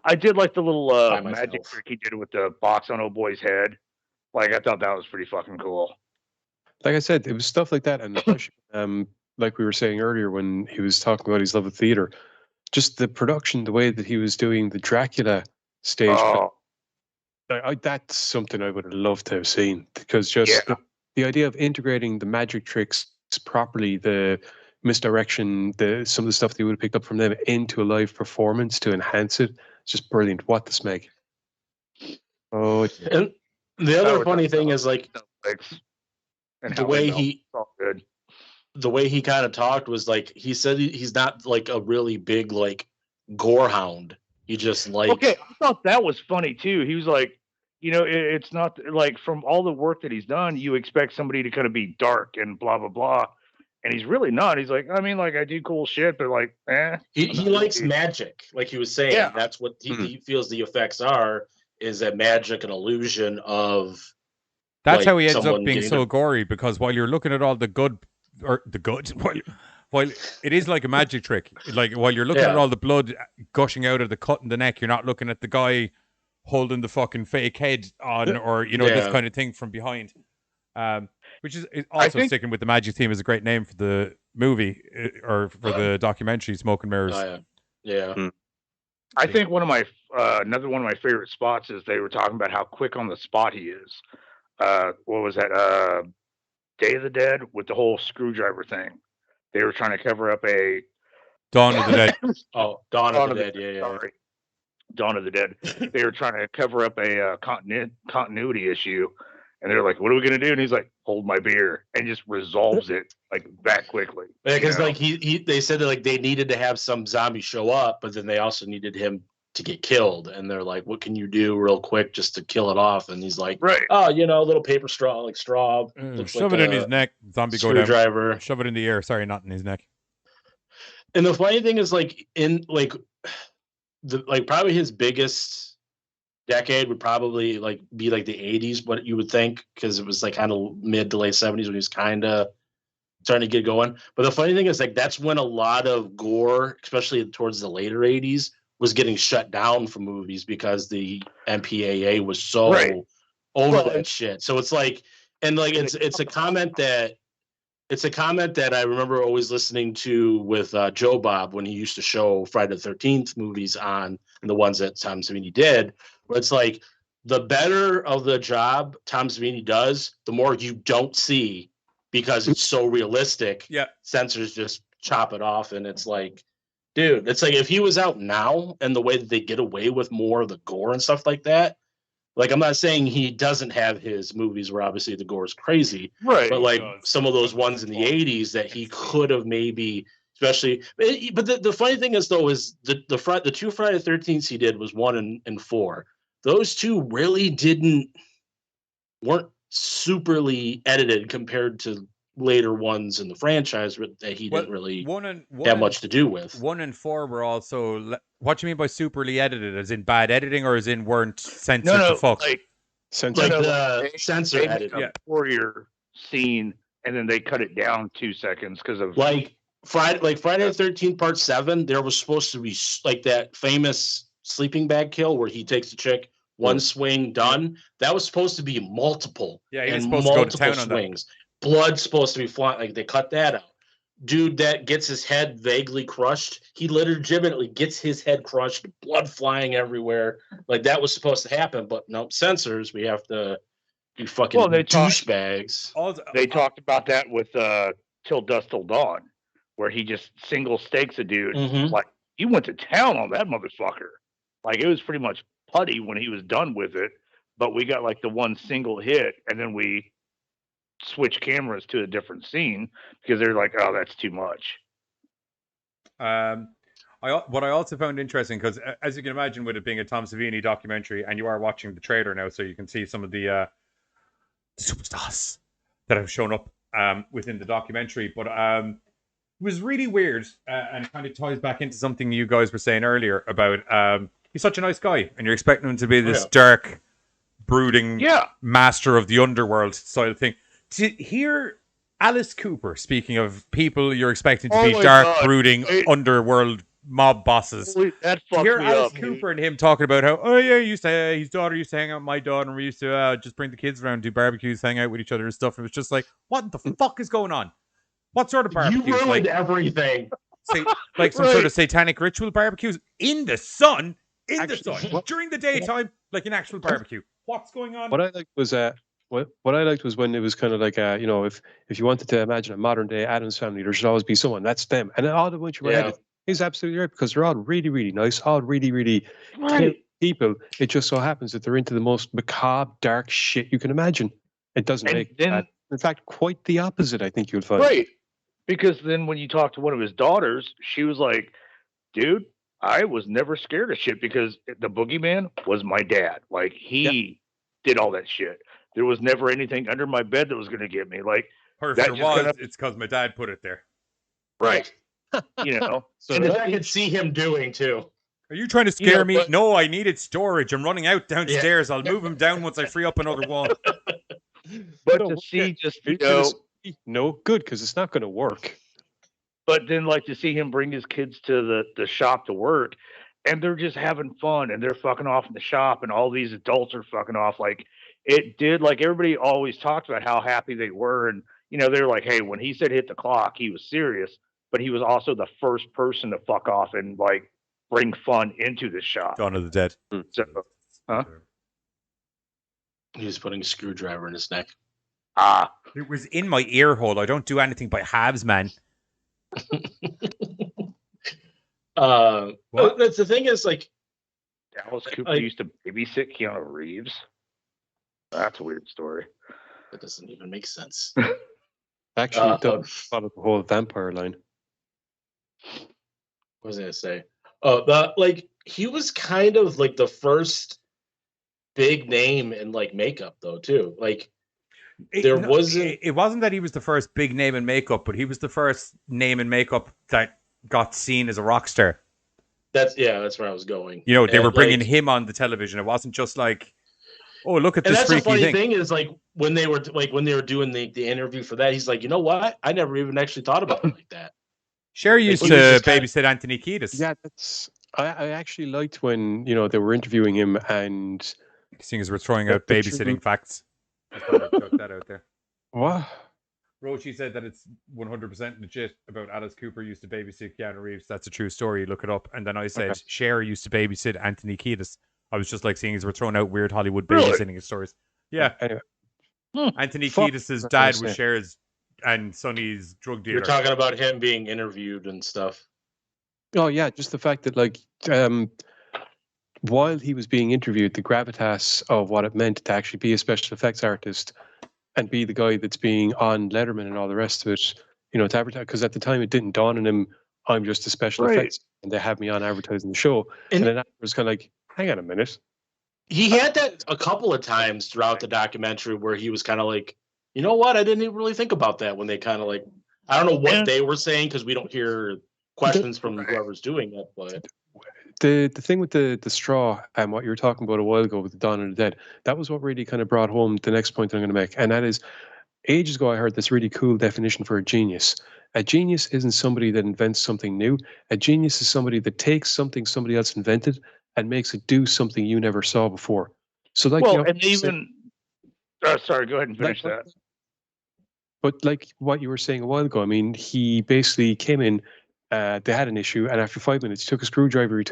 I did like the little By magic myself. trick he did with the box on old boy's head. Like I thought that was pretty fucking cool. Like I said, it was stuff like that, and especially, like we were saying earlier when he was talking about his love of theater, just the production, the way that he was doing the Dracula stage play, Oh, that's something I would have loved to have seen, because just Yeah. the idea of integrating the magic tricks properly, the misdirection, some of the stuff that you would have picked up from them into a live performance to enhance it, it's just brilliant. What the smeg? Oh, And the other funny thing is like and the how way they melt. he It's all good. the way he kind of talked was like he said he's not like a really big like gore hound. He just like Okay, I thought that was funny too. He was like, it's not like from all the work that he's done, you expect somebody to kind of be dark and blah blah blah, and he's really not. He's like, I mean, like I do cool shit, but like, he likes magic, like he was saying. Yeah. That's what he feels the effects are, is a magic and illusion of. That's like, how he ends up someone being getting so their- gory, because while you're looking at all the good, while it is like a magic trick, like while you're looking at Yeah. all the blood gushing out of the cut in the neck, you're not looking at the guy holding the fucking fake head on, or this Yeah. kind of thing from behind. Which is also think- sticking with the magic theme is a great name for the movie or for the documentary Smoke and Mirrors. Oh, yeah. I think one of my another one of my favorite spots is they were talking about how quick on the spot he is. What was that? Day of the Dead with the whole screwdriver thing. They were trying to cover up a Dawn of the Dead. Oh, Dawn of the Dead. Yeah. Sorry. Dawn of the Dead. They were trying to cover up a continuity issue, and they're like, "What are we gonna do?" And he's like, "Hold my beer," and just resolves it like that quickly. Because you know? like they said that like they needed to have some zombie show up, but then they also needed him to get killed, and they're like, "What can you do real quick just to kill it off?" And he's like, right. "Oh, a little paper straw, like straw, looks Shove like it in a his neck. Zombie go down. screwdriver." Shove it in the air. Sorry, not in his neck. And the funny thing is, like in like probably his biggest decade would probably like be like the 80s, what you would think, because it was like kind of mid to late 70s when he was kind of starting to get going. But the funny thing is, like, that's when a lot of gore, especially towards the later 80s, was getting shut down from movies because the MPAA was so Right. over Well, that shit. So it's like, and like it's a comment that I remember always listening to with Joe Bob when he used to show Friday the 13th movies on, and the ones that Tom Savini did. Where it's like, the better of the job Tom Savini does, the more you don't see because it's so realistic. Yeah. Censors just chop it off, and it's like, dude, it's like if he was out now and the way that they get away with more of the gore and stuff like that. Like, I'm not saying he doesn't have his movies where obviously the gore is crazy, Right. but like some of those ones in the 80s that he could have maybe, especially. But the funny thing is, though, is the two Friday the 13th he did was 1 and 4. Those two really weren't superly edited compared to later ones in the franchise that he didn't really have much to do with. 1 and 4 were also. What do you mean by superly edited? As in bad editing, or as in weren't censored No, to fuck? like censored. Like no, the censor they edit. make a warrior scene, and then they cut it down 2 seconds because of Like Friday the 13th Part 7, there was supposed to be like that famous sleeping bag kill where he takes the chick, one swing, done. That was supposed to be multiple. Yeah, he was and supposed to go to multiple town on that. swings. Blood's supposed to be flying. Like, they cut that out. Dude that gets his head vaguely crushed, he legitimately gets his head crushed, blood flying everywhere. Like, that was supposed to happen, but nope, censors, we have to be fucking douchebags. They talked about that with Till Dusk Till Dawn, where he just single stakes a dude. Mhm. Like, he went to town on that motherfucker. Like, it was pretty much putty when he was done with it, but we got like the one single hit, and then we switch cameras to a different scene because they're like, oh, that's too much. What I also found interesting, because as you can imagine, with it being a Tom Savini documentary, and you are watching the trailer now, so you can see some of the superstars that have shown up within the documentary. But it was really weird, and kind of ties back into something you guys were saying earlier about he's such a nice guy, and you're expecting him to be this dark, brooding master of the underworld style thing. to hear Alice Cooper, speaking of people you're expecting to Oh be my dark, God. brooding, underworld mob bosses. That To fucked hear me Alice up. Cooper and him talking about how, oh yeah, his daughter used to hang out with my daughter, and we used to just bring the kids around, do barbecues, hang out with each other and stuff. And it was just like, what the fuck is going on? What sort of You barbecues? ruined Like, everything. like some sort of satanic ritual barbecues in the sun, Actually, during the daytime, like an actual barbecue. What's going on? What I liked was what I liked was when it was kind of like if you wanted to imagine a modern day Addams Family, there should always be someone that's them, and all the ones you were Yeah. added is absolutely right because they're all really really nice, all really really Right. caring people. It just so happens that they're into the most macabre, dark shit you can imagine. It doesn't And make it then- bad. In fact, quite the opposite. I think you'll find. Right. Because then when you talk to one of his daughters, she was like, dude, I was never scared of shit because the boogeyman was my dad. Like, he did all that shit. There was never anything under my bed that was going to get me. Like, Or if that there just was, kinda- it's because my dad put it there. right. You know, So And that I could see him doing too. Are you trying to scare me? but- No, I needed storage. I'm running out downstairs. I'll move him down once I free up another wall. but No, to what- see just, Are you you trying to know, say, no, good because it's not going to work. but then like to see him bring his kids to the shop to work and they're just having fun and they're fucking off in the shop and all these adults are fucking off. Like it did, like everybody always talked about how happy they were. And, you know, they're like, hey, when he said hit the clock, he was serious, but he was also the first person to fuck off and like bring fun into the shop. Dawn of the Dead. So, huh? He was putting a screwdriver in his neck. Ah, It was in my ear hole. I don't do anything by halves, man. But that's the thing is like Alice Cooper Like- used to babysit Keanu Reeves. That's a weird story. that doesn't even make sense. Actually, Uh, don't follow the whole vampire line. What was I gonna say? Like he was kind of like the first big name in like makeup though too. Like There wasn't- It wasn't that he was the first big name in makeup, but he was the first name in makeup that got seen as a rock star. that's where I was going. You know, they And, were bringing like- him on the television. It wasn't just like, oh, look at And this that's the freaky funny thing. thing is like when they were doing the interview for that, he's like, you know what? I never even actually thought about it like that. Sherry used he was to just kinda- babysit Anthony Kiedis. Yeah, that's. I actually liked when they were interviewing him and Seeing as we're throwing out The babysitting true- facts. Just thought I'd chuck that out there. what? Rochi said that it's 100% legit about Alice Cooper used to babysit Keanu Reeves. That's a true story. Look it up. And then I said Okay. Cher used to babysit Anthony Kiedis. I was just like seeing as we're throwing out weird Hollywood Really? babysitting stories. Yeah. Anyway, Anthony Fuck. Kiedis' What dad was was that? Cher's and Sonny's drug dealer. You're talking about him being interviewed and stuff. oh yeah, just the fact that while he was being interviewed, the gravitas of what it meant to actually be a special effects artist and be the guy that's being on Letterman and all the rest of it, to advertise. Because at the time it didn't dawn on him, I'm just a special Right. effects, and they have me on advertising the show. And, And- then afterwards, kind of like, hang on a minute. He had that a couple of times throughout the documentary where he was kind of like, you know what? I didn't even really think about that when they kind of like, I don't know what Yeah. they were saying because we don't hear questions from whoever's doing it, but The thing with the straw and what you were talking about a while ago with the Dawn of the Dead, that was what really kind of brought home the next point I'm going to make, and that is, ages ago I heard this really cool definition for a genius. A genius isn't somebody that invents something new. A genius is somebody that takes something somebody else invented and makes it do something you never saw before. So, like, Well, and even, sorry, go ahead and finish Like- that. But like what you were saying a while ago, I mean, he basically came in. They had an issue, and after 5 minutes, he took a screwdriver. He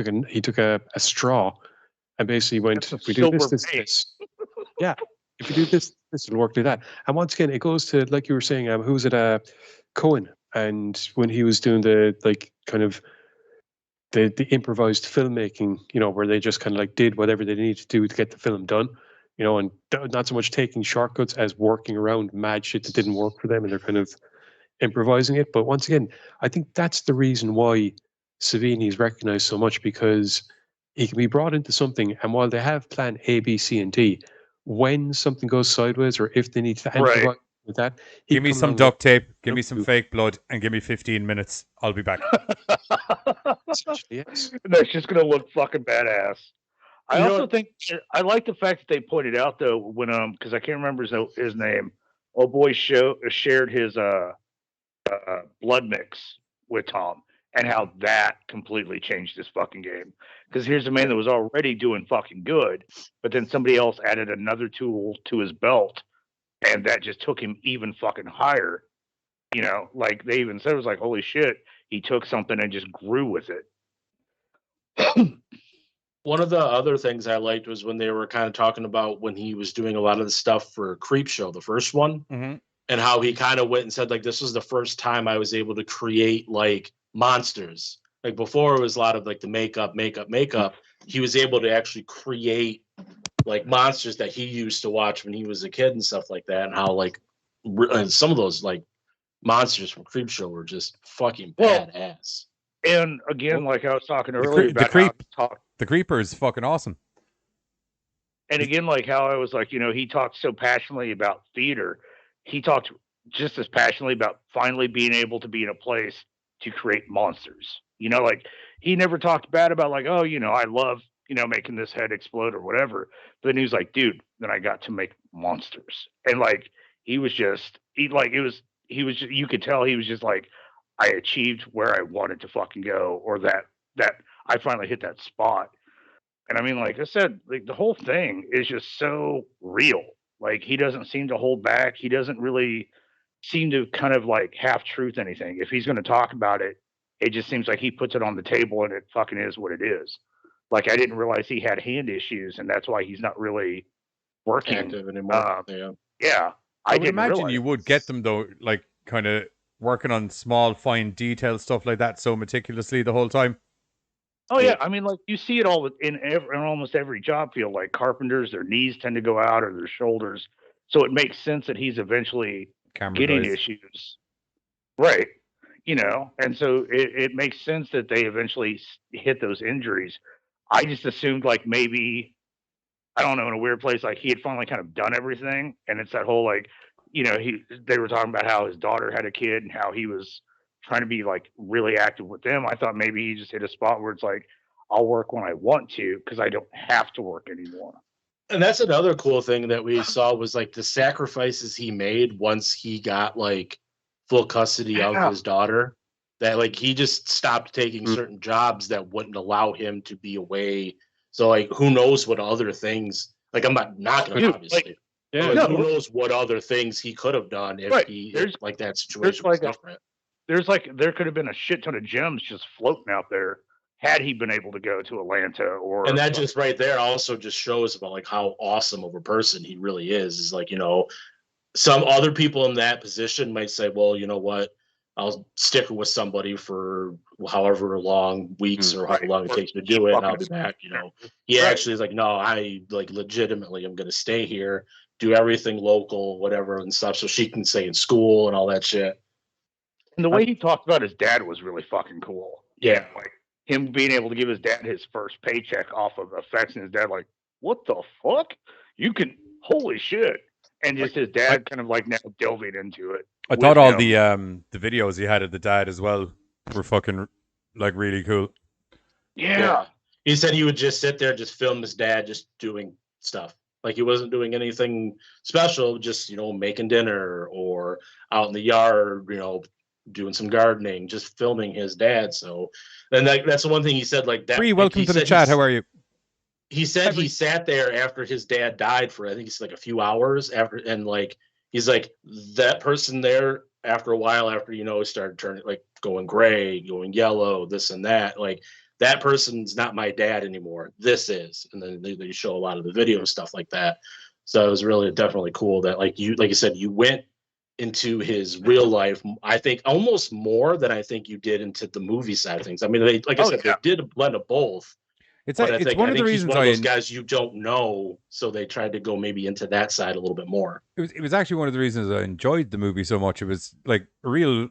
took a straw, and basically went, That's a "If we do this, silver this, bait." this, yeah. If we do this, this will work like that." And once again, it goes to like you were saying. Who was it? Cohen, and when he was doing the kind of the improvised filmmaking, where they just kind of like did whatever they needed to do to get the film done. And not so much taking shortcuts as working around mad shit that didn't work for them, and they're kind of improvising it. But once again, I think that's the reason why Savini is recognized so much, because he can be brought into something, and while they have plan A, B, C, and D, when something goes sideways or if they need to Right. improvise with that, he Give me comes some along duct tape, give Nope. me some fake blood, and give me 15 minutes. I'll be back. with- essentially, yes. That's just gonna look fucking badass. I You know also what- think I like the fact that they pointed out though when because I can't remember his name old boy shared his blood mix with Tom, and how that completely changed his fucking game. Because here's a man that was already doing fucking good, but then somebody else added another tool to his belt, and that just took him even fucking higher. You know, like they even said, it was like, holy shit, he took something and just grew with it. One of the other things I liked was when they were kind of talking about when he was doing a lot of the stuff for Creepshow, the first one, and how he kind of went and said, like, this was the first time I was able to create like monsters. Like before, it was a lot of like the makeup. He was able to actually create like monsters that he used to watch when he was a kid and stuff like that, and how like and some of those like monsters from Creepshow were just fucking badass. And again, like I was talking earlier about the Creeper is fucking awesome. And again, like how I was like, you know, he talked so passionately about theater. He talked just as passionately about finally being able to be in a place to create monsters. You know, like he never talked bad about like, oh, you know, I love, you know, making this head explode or whatever. But then he was like, dude, then I got to make monsters. And like he was just you could tell he was just like, I achieved where I wanted to fucking go, or that I finally hit that spot. And I mean, like I said, like the whole thing is just so real. Like he doesn't seem to hold back. He doesn't really seem to kind of like half truth anything. If he's going to talk about it, it just seems like he puts it on the table and it fucking is what it is. Like I didn't realize he had hand issues, and that's why he's not really working Active anymore. Yeah, I would imagine you would get them though, like kind of working on small, fine detail stuff like that so meticulously the whole time. Oh yeah, I mean, like you see it all in almost every job field. Like carpenters, their knees tend to go out or their shoulders, so it makes sense that he's eventually getting issues, right? You know, and so it makes sense that they eventually hit those injuries. I just assumed like maybe, I don't know, in a weird place, like he had finally kind of done everything, and it's that whole like, you know, they were talking about how his daughter had a kid and how he was trying to be like really active with them. I thought maybe he just hit a spot where it's like, I'll work when I want to because I don't have to work anymore. And that's another cool thing that we saw was like the sacrifices he made once he got like full custody of his daughter. That like he just stopped taking certain jobs that wouldn't allow him to be away. So like who knows what other things, like I'm not knocking him obviously. Like, who knows what other things he could have done if if like that situation was different. There could have been a shit ton of gems just floating out there had he been able to go to Atlanta or. And that just right there also just shows about like how awesome of a person he really is like, you know, some other people in that position might say, well, you know what, I'll stick with somebody for however long, weeks or how long it takes me to do it, and I'll be back. You know, he actually is like, no, I like legitimately am going to stay here, do everything local, whatever and stuff, so she can stay in school and all that shit. And the way he talked about his dad was really fucking cool. Yeah, like him being able to give his dad his first paycheck off of effects, and his dad like, what the fuck? You can, holy shit. And just his dad kind of like now delving into it. I thought all the videos he had of the dad as well were fucking like really cool. Yeah. He said he would just sit there, just film his dad just doing stuff. Like he wasn't doing anything special, just, you know, making dinner or out in the yard, you know, doing some gardening, just filming his dad. So, and that's the one thing he said, like that. Welcome to the chat. How are you? He said he sat there after his dad died for, I think it's like a few hours after. And like, he's like that person there after a while, after, you know, started turning like going gray, going yellow, this and that, like that person's not my dad anymore. This is. And then they show a lot of the video stuff like that. So it was really definitely cool that like you said, you went into his real life, I think almost more than I think you did into the movie side of things. I mean, they, like I said, they did a blend of both. It's one of the reasons one of those guys you don't know, so they tried to go maybe into that side a little bit more. It was actually one of the reasons I enjoyed the movie so much. It was like a real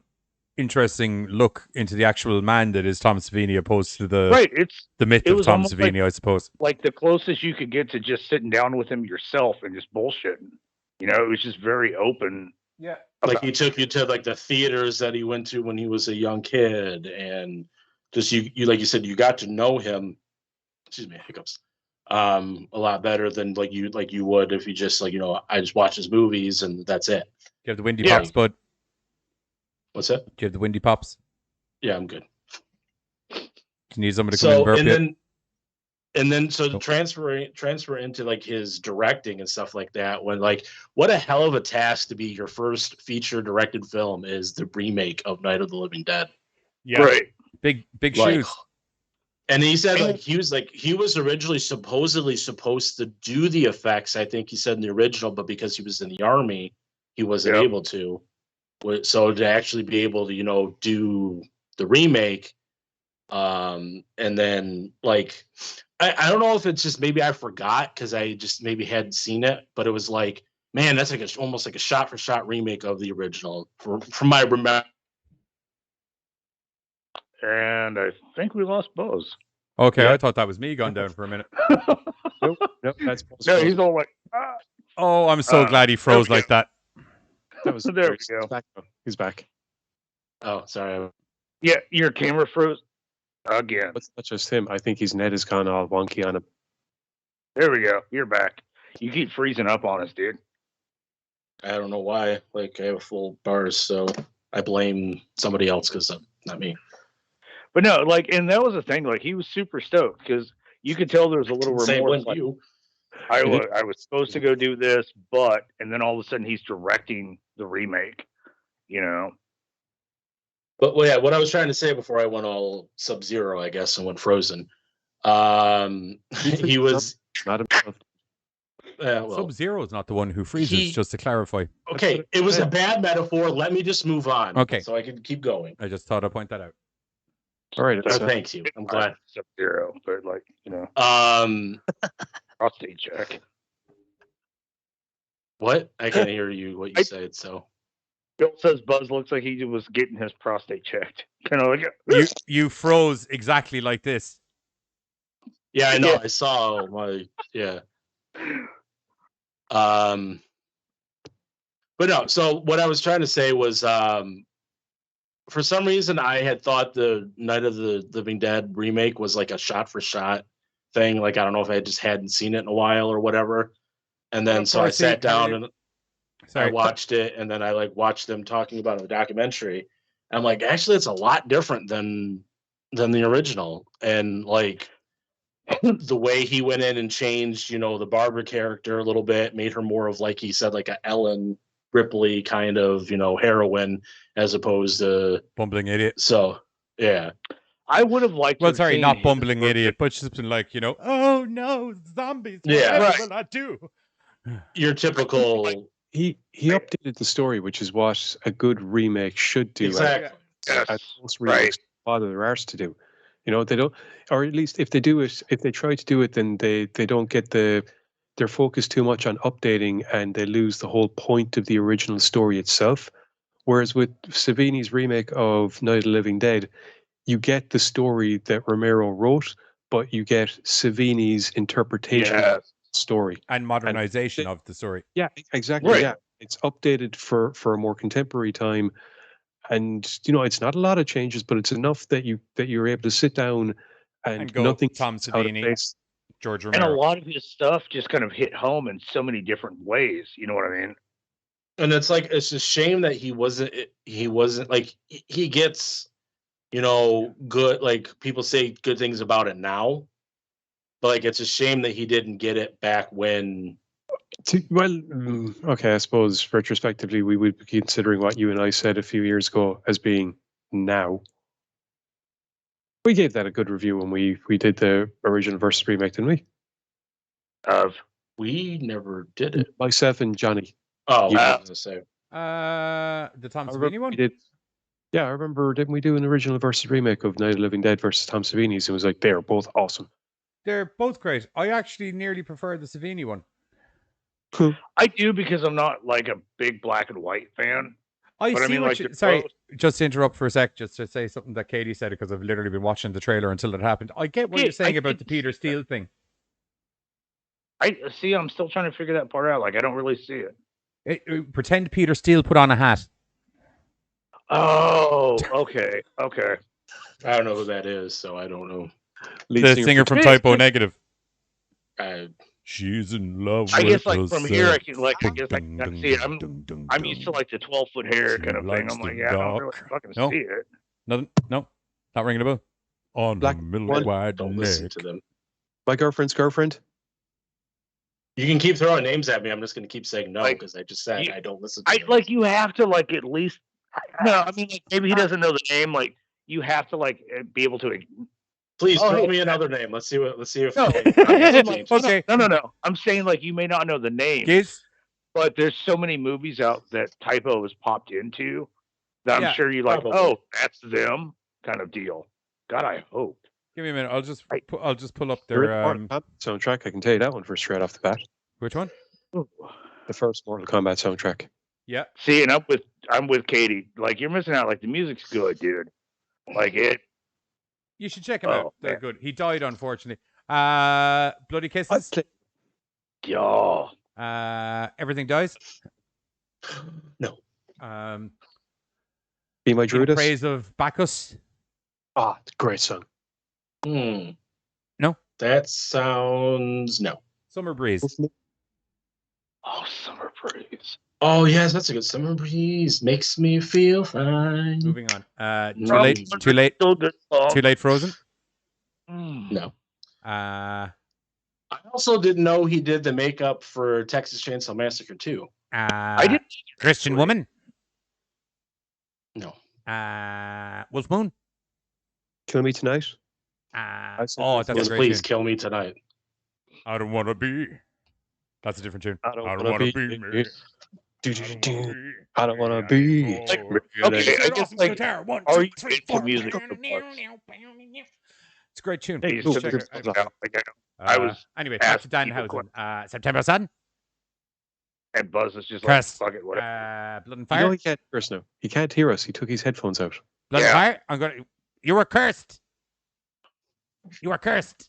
interesting look into the actual man that is Tom Savini, opposed to the myth of Tom Savini, I suppose. Like the closest you could get to just sitting down with him yourself and just bullshitting. You know, it was just very open. Yeah, like he took you to like the theaters that he went to when he was a young kid, and just you like you said, you got to know him. Excuse me, hiccups. A lot better than like you would if you just like, you know, I just watch his movies and that's it. you have the windy Yeah. pops, bud? What's that? Do you have the windy pops? Yeah, I'm good. Do you need somebody to come in and So burp and you? then so Nope. transfer into like his directing and stuff like that. When like what a hell of a task to be your first feature directed film is the remake of Night of the Living Dead. Yeah. Right. Big Like, shoes. and he said he was originally supposedly supposed to do the effects. I think he said in the original, but because he was in the army, he wasn't Yep. able to. So to actually be able to do the remake, and then like I don't know if it's just maybe I forgot because I just maybe hadn't seen it, but it was like, man, that's like almost like a shot for shot remake of the original from my remember. And I think we lost Bose. Okay, Yeah. I thought that was me gone down for a minute. Nope, that's No, he's all like, ah. Oh, I'm so glad he froze there we like that. that was There we He's go. back. He's back. Oh, sorry. Yeah, your camera froze again. But it's not just him. I think his net has gone all wonky on him. There we go. You're back. You keep freezing up on us, dude. I don't know why. Like I have full bars, so I blame somebody else because not me. But no, like, and that was the thing. Like, he was super stoked because you could tell there was a little Say remorse. when Like, you. I was supposed to go do this, and then all of a sudden he's directing the remake. You know. But well, yeah, what I was trying to say before I went all Sub-Zero, I guess, and went frozen. He was Not himself. well, Sub-Zero is not the one who freezes, just to clarify. okay. It was a bad metaphor. Let me just move on. Okay. So I can keep going. I just thought I'd point that out. All right. Oh, thanks you. I'm glad. Sub-Zero, but like, you know, prostate check. What? I can't hear you. What you said. So Bill says Buzz looks like he was getting his prostate checked. Kind of like You froze exactly like this. yeah, I know. Yeah. I saw my But no. So what I was trying to say was, for some reason, I had thought the Night of the Living Dead remake was like a shot for shot thing. Like I don't know if I just hadn't seen it in a while or whatever. And then so I sat down and I watched it, and then I like watched them talking about it in the documentary. I'm like, actually, it's a lot different than the original, and like the way he went in and changed, the Barbara character a little bit, made her more of like he said, like a Ellen Ripley kind of, heroine as opposed to bumbling idiot. So yeah, I would have liked. Well, sorry, not bumbling idiot, but just been like, oh no, zombies. Yeah, what will I do? Your typical. He updated the story, which is what a good remake should do. Exactly. And most remakes bother their arse to do. They don't, or at least if they do it, if they try to do it, then they don't get they're focused too much on updating, and they lose the whole point of the original story itself. Whereas with Savini's remake of Night of the Living Dead, you get the story that Romero wrote, but you get Savini's interpretation of the story and modernization of the story. Yeah, exactly. Right. Yeah, it's updated for a more contemporary time, and it's not a lot of changes, but it's enough that you're able to sit down and go nothing Tom Savini, George And Romero. a lot of his stuff just kind of hit home in so many different ways. You know what I mean? And it's like, it's a shame that he wasn't like, he gets, good, like people say good things about it now, but like, it's a shame that he didn't get it back when. Okay, I suppose retrospectively we would be considering what you and I said a few years ago as being now. We gave that a good review when we did the original versus remake, didn't we? We never did it. Myself and Johnny. Oh, You- I was gonna say. The Tom I Savini remember one? we did. Yeah, I remember. Didn't we do an original versus remake of Night of the Living Dead versus Tom Savini's? It was like they're both awesome. They're both great. I actually nearly prefer the Savini one. I do, because I'm not like a big black and white fan. I But I see mean, what like, you, they're sorry, both- just to interrupt for a sec, just to say something that Katie said, because I've literally been watching the trailer until it happened. I get what Yeah, you're saying I about did the Peter see Steele thing. I see. I'm still trying to figure that part out. Like, I don't really see it. Pretend Peter Steele put on a hat. Oh, okay, okay. I don't know who that is, so I don't know. The singer from Typo Negative. She's in love. I guess with like from here, I can like I herself. guess I Dun, can dun, see it. dun, I'm used to like the 12-foot hair She kind of thing. likes I'm like, the yeah, I don't really dark. fucking No. see it. Nothing. No, not ringing a bell. On Black the milk one. white Don't neck. listen to them. My girlfriend's girlfriend. You can keep throwing names at me. I'm just going to keep saying no Like, because I just said you- I don't listen to I them. like you have to like at least. No, I mean like, maybe he doesn't know the name. Like you have to like be able to. Please Oh, throw hey. me another name. Let's see what. Let's see if. No. Change. Okay. No. I'm saying like you may not know the name, Giz? but there's so many movies out that typo has popped into that Yeah, I'm sure you like. probably. Oh, that's them kind of deal. God, I hope. Give me a minute. I'll just pull up There is their Mortal Kombat soundtrack. I can tell you that one for straight off the bat. which one? The first Mortal Kombat soundtrack. Yeah. See, and I'm with Katie. Like you're missing out. Like the music's good, dude. Like it. You should check him out. Oh, They're man. good. He died, unfortunately. Bloody Kisses. Yo. Everything Dies. No. Be My In Druidess. Praise of Bacchus. Ah, great song. No. That sounds no. Summer Breeze. Oh, Summer Breeze. Oh yes, that's a good Summer Breeze. Makes me feel fine. Moving on. Too No. late. Too late. Still good song. Too late. Frozen. No. Uh, I also didn't know he did the makeup for Texas Chainsaw Massacre 2. I did. Christian Woman. No. Wolf Moon. Kill Me Tonight. Oh, that's a Yes, great please tune. kill me tonight. I don't want to be. That's a different tune. I don't wanna wanna be me. I don't want to be. Like, okay, I guess like, One, are two, you three, into four. music? It's a great tune. Hey, Go so check there's it. stuff out. Like, I was Anyway, back to asked people Danhausen. September Sun. and Buzz is just like, Curse. fuck it, whatever. Blood and You Fire. know he can't hear us now. He can't hear us. He took his headphones out. Blood Yeah. and Fire. I'm gonna. You were cursed. You are cursed.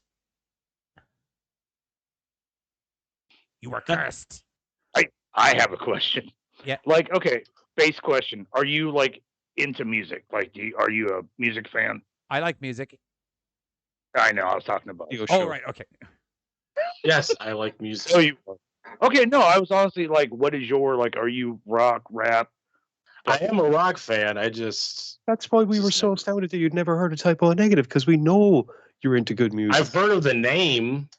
You are cursed. I have a question. Yeah. Like, okay, base question. Are you like into music? Like, are you a music fan? I like music. I know. I was talking about. He goes, Oh "Show." right. Okay. Yes, I like music. Oh, you. Okay, no. I was honestly like, what is your like? Are you rock, rap? I am a rock fan. I just That's why we were Just so never- astounded that you'd never heard a Typo Negative, because we know you're into good music. I've heard of the name,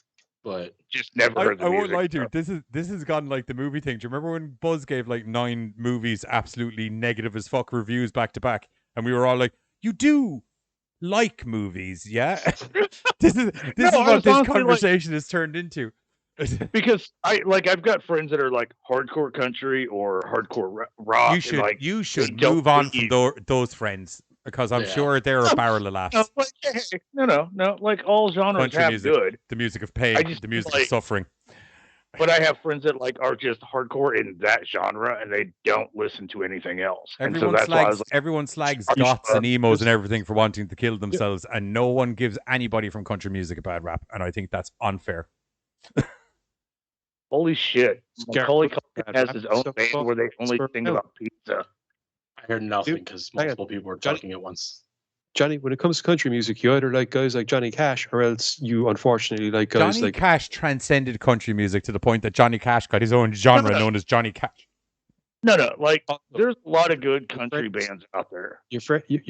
but Just never heard the I won't music. lie to you. This has gotten like the movie thing. Do you remember when Buzz gave like 9 movies absolutely negative as fuck reviews back to back, and we were all like, "You do like movies, yeah?" this is I what was this honestly, like- conversation has turned into. Because I've got friends that are like hardcore country or hardcore rock. You and, should like, you should don't move on leave. from those friends, because I'm Yeah. sure they're a barrel of laughs. no, like, hey, no. Like all genres Country have music. good, The music of pain, I just the music like- of suffering. but I have friends that like are just hardcore in that genre and they don't listen to anything else. And so that's why I was like, Everyone slags Are you goths sure? and emos and everything for wanting to kill themselves, and no one gives anybody from country music a bad rap, and I think that's unfair. holy shit. Macaulay Culkin Bad has rap his own stuff band off where they only Pittsburgh. sing No. about pizza. I heard nothing Dude, because hang on. multiple people were Johnny- talking at once. Johnny, when it comes to country music, you either like guys like Johnny Cash, or else you unfortunately like guys Johnny like Cash transcended country music to the point that Johnny Cash got his own genre No. known as Johnny Cash. No, like Oh, there's a lot of good country friends. bands out there. your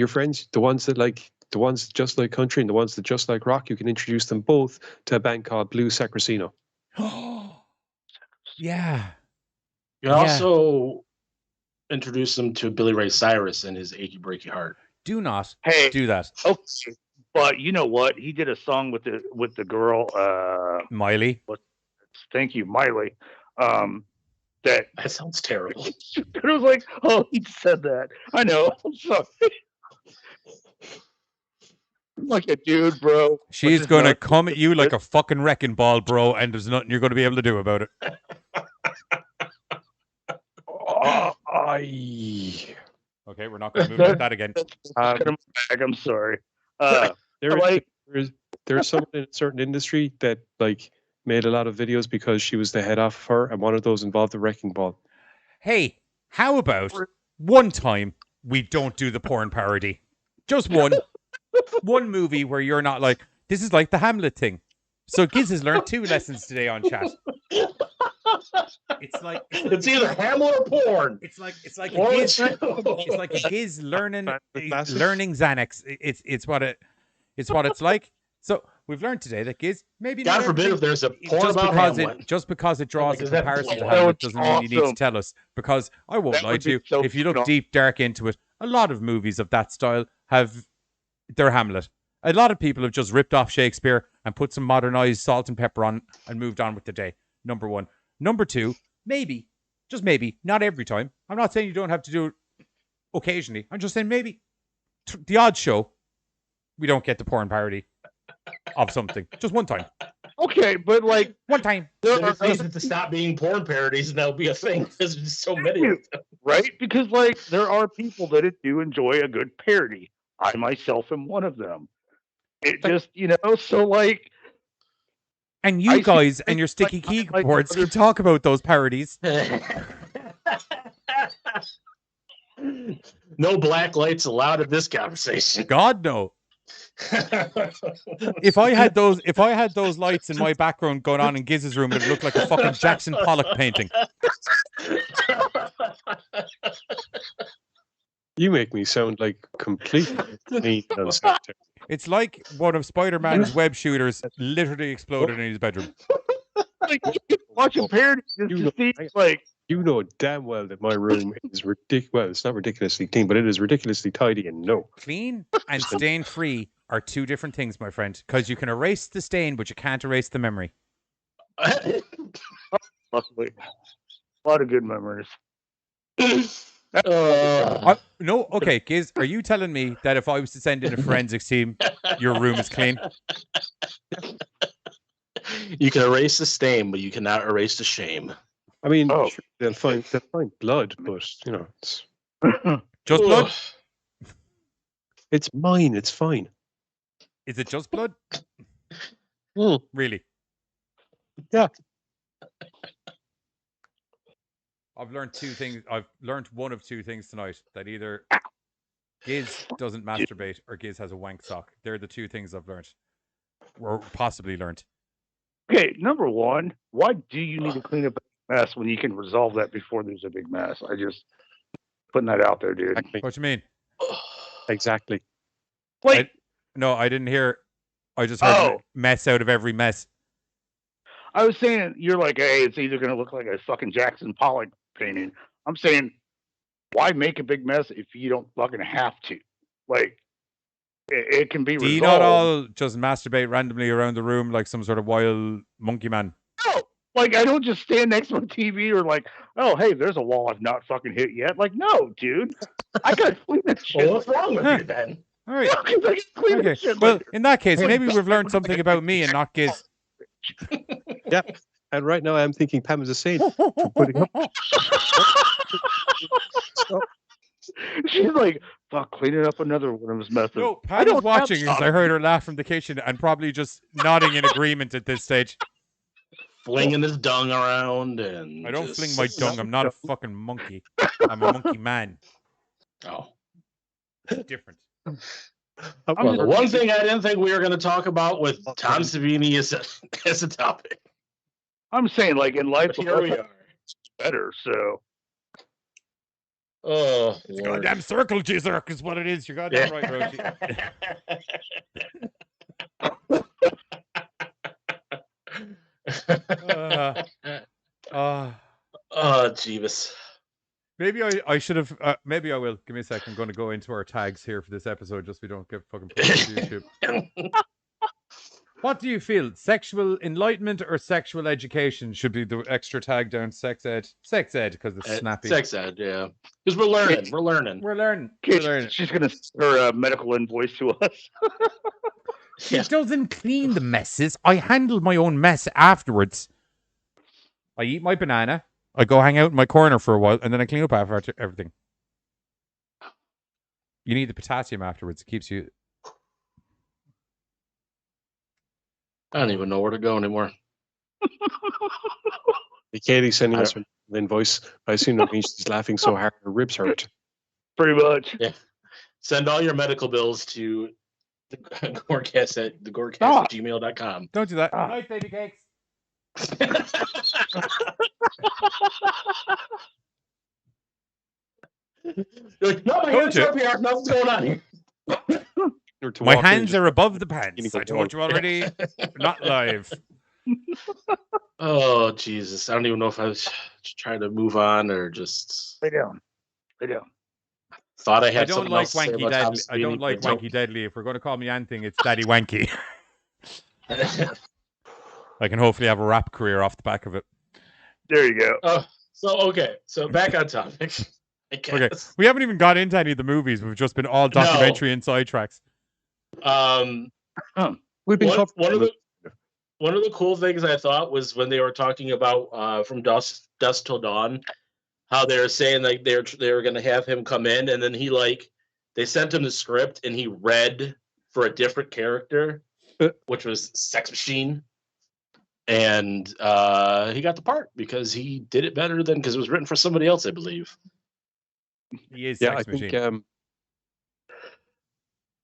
friends, the ones that just like country and the ones that just like rock. You can introduce them both to a band called Blue Sacrosino. Yeah. You can also introduce them to Billy Ray Cyrus and his Achy Breaky Heart. Do not Hey, do that. okay, but you know what? He did a song with the girl. Miley. Thank you, Miley. That That sounds terrible. it was like, oh, he said that. I know. I'm sorry. I'm like a dude, bro. She's Which is going to not- come at you like a fucking wrecking ball, bro, and there's nothing you're going to be able to do about it. Okay, we're not going to move like that again. That's kind of my bag. I'm sorry. There's someone in a certain industry that like made a lot of videos because she was the head off of her, and one of those involved the wrecking ball. Hey, how about one time we don't do the porn parody? Just one. One movie where you're not like, this is like the Hamlet thing. So Giz has learned 2 lessons today on chat. It's either ham or porn. It's like a Or Giz. it's- It's like a Giz learning Fantastic. Xanax. It's what it's like. So we've learned today that Giz maybe God not forbid if everything- there's a porn just about because Hamlet. just because it draws a Because that- comparison to that Hamlet would doesn't be mean you need to awesome. tell us. Because I won't That lie would to you. be so If you look phenomenal. deep dark into it, a lot of movies of that style have their Hamlet. A lot of people have just ripped off Shakespeare and put some modernized salt and pepper on and moved on with the day. Number 1. Number 2, maybe, just maybe, not every time. I'm not saying you don't have to do it occasionally. I'm just saying maybe the odd show, we don't get the porn parody of something. Just one time. Okay, but like One time. there They're are saying to stop being porn parodies, and that'll be a thing because there's so many of them. right? Because like there are people that do enjoy a good parody. I myself am one of them. It just, so like And you I see guys and things your sticky like keyboards other- can talk about those parodies. No black lights allowed in this conversation. God no. If I had those lights in my background going on in Giz's room, it'd look like a fucking Jackson Pollock painting. You make me sound like completely mean on Saturday. It's like one of Spider-Man's web shooters literally exploded in his bedroom. like watching parodies is You just know, these, like You know damn well that my room is ridiculous. Well, it's not ridiculously clean, but it is ridiculously tidy. And no, Clean and stain-free are 2 different things, my friend. Because you can erase the stain, but you can't erase the memory. luckily a lot of good memories. No, okay, Giz, are you telling me that if I was to send in a forensics team, your room is clean? You can erase the stain, but you cannot erase the shame. I mean, Oh. sure, they'll find blood, but it's Just blood? it's mine. It's fine. Is it just blood? Mm. Really? Yeah. I've learned 2 things. I've learned one of 2 things tonight. That either Giz doesn't masturbate or Giz has a wank sock. They're the 2 things I've learned. Or possibly learned. Okay, number 1, why do you need to clean up a mess when you can resolve that before there's a big mess? I just putting that out there, dude. Exactly. What you mean? Exactly. Like No, I didn't hear. I just heard Oh. mess out of every mess. I was saying, you're like, hey, it's either going to look like a fucking Jackson Pollock painting. I'm saying, why make a big mess if you don't fucking have to? Like, it can be Do you resolved. not all just masturbate randomly around the room like some sort of wild monkey man? No, like I don't just stand next to a TV or like, oh, hey, there's a wall I've not fucking hit yet. Like, no, dude, I gotta clean that shit. Well, what's wrong with you then? All right. I gotta clean that Okay. shit. Well, later. in that case, Hey, maybe don't- we've learned something about me and not Giz. Yep. And right now, I'm thinking Pam is a saint for putting up. She's like, fuck, cleaning up another one of his messes. No, I Pam don't was watching have as I heard her laugh from the kitchen and probably just nodding in agreement at this stage. Flinging his dung around and I don't just- fling my dung. I'm not a fucking monkey. I'm a monkey man. Oh. Different. Well, the one thing I didn't think we were going to talk about with Tom Savini is as a topic. I'm saying, like, in life, Here we are. better. So, Oh, It's a Lord. goddamn circle jizzer is what it is. You're goddamn right, Rosie. Uh, Oh, Jeebus. maybe I should have. Maybe I will. Give me a second. I'm going to go into our tags here for this episode, just so we don't get fucking put on YouTube. What do you feel? Sexual enlightenment or sexual education should be the extra tag down. Sex ed. Sex ed because it's snappy. Sex ed, yeah. Because we're learning. We're learning. We're learning. We're learning. she's gonna send her medical invoice to us. She doesn't clean the messes. I handle my own mess afterwards. I eat my banana. I go hang out in my corner for a while, and then I clean up after everything. You need the potassium afterwards. It keeps you. I don't even know where to go anymore. Katie's sending us an invoice. I assume that means she's laughing so hard her ribs hurt. Pretty much. Yeah. Send all your medical bills to The GoreCast at Stop. GoreCast@gmail.com. Don't do that. Ah. Night, baby cakes. You're like, no, my Told hands you. are up here. Nothing's going on here. Or to My walk in hands just- are above the You pants. need to I told you already. Not live. Oh, Jesus. I don't even know if I was trying to move on or just Lay down. Lay down. thought I I had don't something like else to say Wanky about Tom Deadly. I don't Savini, like but Wanky Deadly. If we're going to call me anything, it's Daddy Wanky. nope. I can hopefully have a rap career off the back of it. There you go. Oh, so back on topic. I guess. Okay. We haven't even got into any of the movies. We've just been all documentary and sidetracks. We've been covering One of the cool things I thought was when they were talking about From Dusk Till Dawn, how they were saying like they were going to have him come in, and then they sent him the script and he read for a different character, which was Sex Machine, and he got the part because he did it better because it was written for somebody else, I believe. He is Yeah, Sex I Machine. think.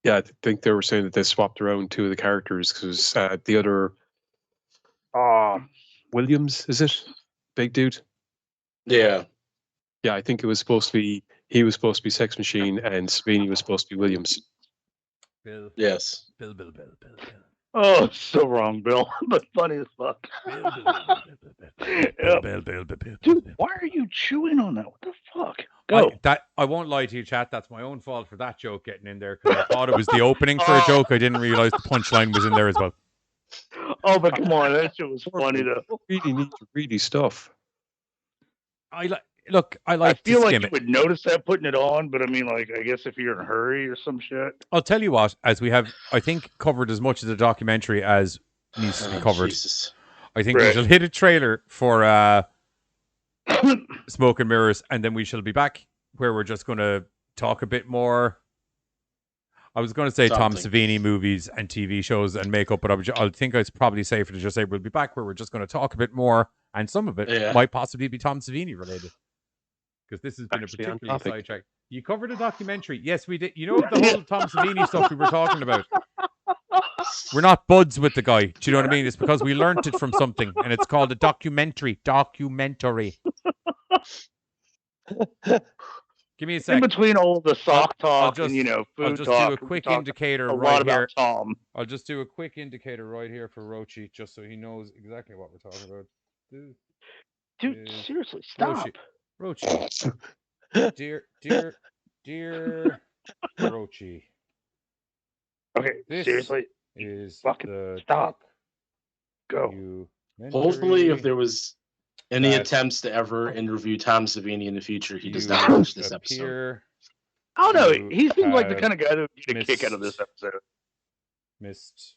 Yeah, I think they were saying that they swapped around two of the characters because the other Williams, is it? Big dude. Yeah. Yeah, I think it was supposed to be. He was supposed to be Sex Machine, and Savini was supposed to be Williams. Bill. Yes. Bill. Oh, it's so wrong, Bill. But funny as fuck. Dude, why are you chewing on that? What the fuck? Go. I won't lie to you, chat. That's my own fault for that joke getting in there because I thought it was the opening for a joke. I didn't realize the punchline was in there as well. Oh, but come on, that shit was funny though. Really need to read his stuff. I like I feel to like skim you it. would notice that putting it on, but I mean, like, I guess if you're in a hurry or some shit. I'll tell you what, as we have, I think, covered as much of the documentary as needs to be covered. Jesus. I think we Right. shall hit a trailer for Smoke and Mirrors, and then we shall be back where we're just going to talk a bit more. I was going to say Tom Something. Savini movies and TV shows and makeup, but I think it's probably safer to just say we'll be back where we're just going to talk a bit more, and some of it might possibly be Tom Savini related. Because this has been Actually, a on particularly topic. sidetrack. You covered a documentary. Yes, we did. You know the whole Tom Savini stuff we were talking about? We're not buds with the guy. Do you know what I mean? It's because we learnt it from something, and it's called a documentary. Documentary. Give me a In sec. between all the sock talk just- and, you know, I'll food just talk, do a we quick talked indicator a right lot here. about Tom. I'll just do a quick indicator right here for Rochi, just so he knows exactly what we're talking about. Dude, Yeah. seriously, stop. Rochi. Dear Rochi. Okay, This seriously, is fucking the stop. Go. Hopefully, if there was any that attempts to ever interview Tom Savini in the future, he does you not watch this episode. appear I don't know. You He seems like the have kind of guy that would get a kick out of this missed- episode. missed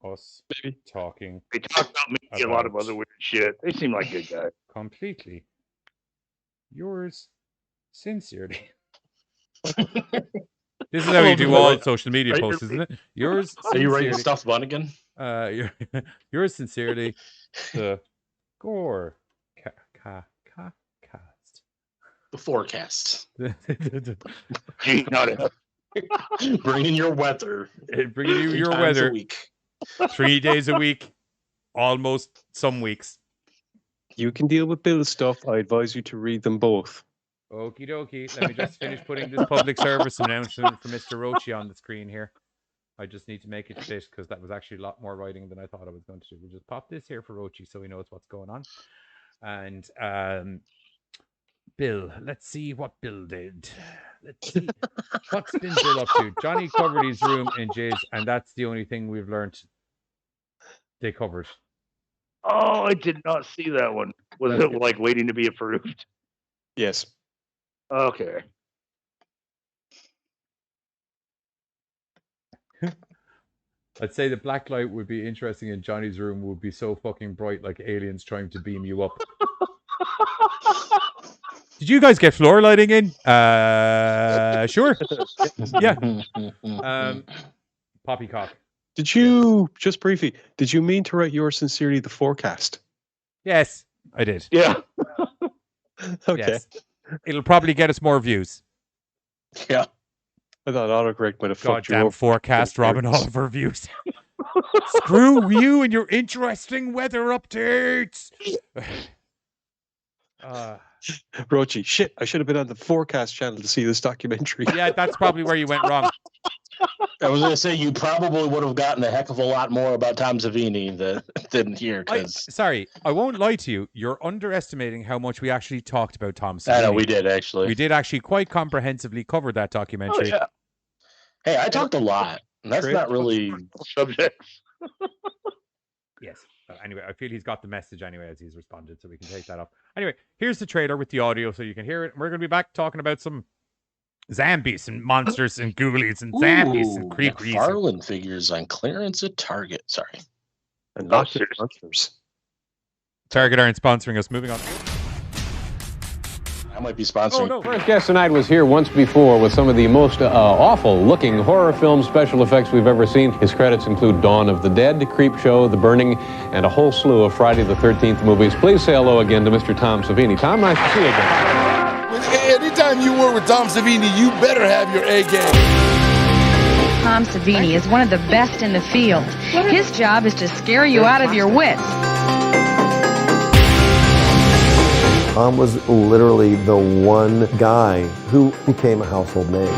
us Maybe. talking They talk about me a lot of other weird shit. They seem like good guys. completely. Yours sincerely. This is how you do all social media Are you- posts, isn't it? Yours Are you writing sincerely. stuff bun again? Yours sincerely, the Gore Cast. The forecast. Gee, not it. Bringing your weather. Bringing you 3 your times weather a week. 3 days a week, almost some weeks. You can deal with Bill's stuff. I advise you to read them both. Okie dokie. Let me just finish putting this public service announcement for Mr. Rochi on the screen here. I just need to make it fit because that was actually a lot more writing than I thought I was going to do. We'll just pop this here for Rochi so he knows what's going on. And Bill, let's see what Bill did. Let's see. What's been Bill up to? Johnny covered his room in jizz, and that's the only thing we've learned they covered. Oh, I did not see that one. Was it like waiting to be approved? Yes. Okay. I'd say the black light would be interesting in Johnny's room would be so fucking bright like aliens trying to beam you up. Did you guys get floor lighting in? Sure. Yeah. Poppycock. Did you, just briefly, did you mean to write yours sincerely the forecast? Yes, I did. Yeah. Okay. Yes. It'll probably get us more views. Yeah. I thought autocorrect might have fucked you Goddamn over. forecast, Robin Oliver views. Screw you and your interesting weather updates. Rochi, shit, I should have been on the forecast channel to see this documentary. Yeah, that's probably where you went wrong. I was going to say you probably would have gotten a heck of a lot more about Tom Savini than here. Sorry, I won't lie to you. You're underestimating how much we actually talked about Tom Savini. I know we did actually. We did actually quite comprehensively cover that documentary. Oh, yeah. Hey, I talked a lot. And that's not really subjects. Yes. But anyway, I feel he's got the message anyway as he's responded, so we can take that off. Anyway, here's the trailer with the audio so you can hear it. And we're going to be back talking about some zombies and monsters and ghoulies and zombies and creepies. McFarlane figures on clearance at Target. Sorry. And lots of monsters. Target aren't sponsoring us. Moving on. I might be sponsoring. First guest tonight was here once before with some of the most awful-looking horror film special effects we've ever seen. His credits include Dawn of the Dead, Creepshow, The Burning, and a whole slew of Friday the 13th movies. Please say hello again to Mr. Tom Savini. Tom, nice to see you again. Anytime you work with Tom Savini, you better have your A game. Tom Savini is one of the best in the field. His job is to scare you out of your wits. Tom was literally the one guy who became a household name. You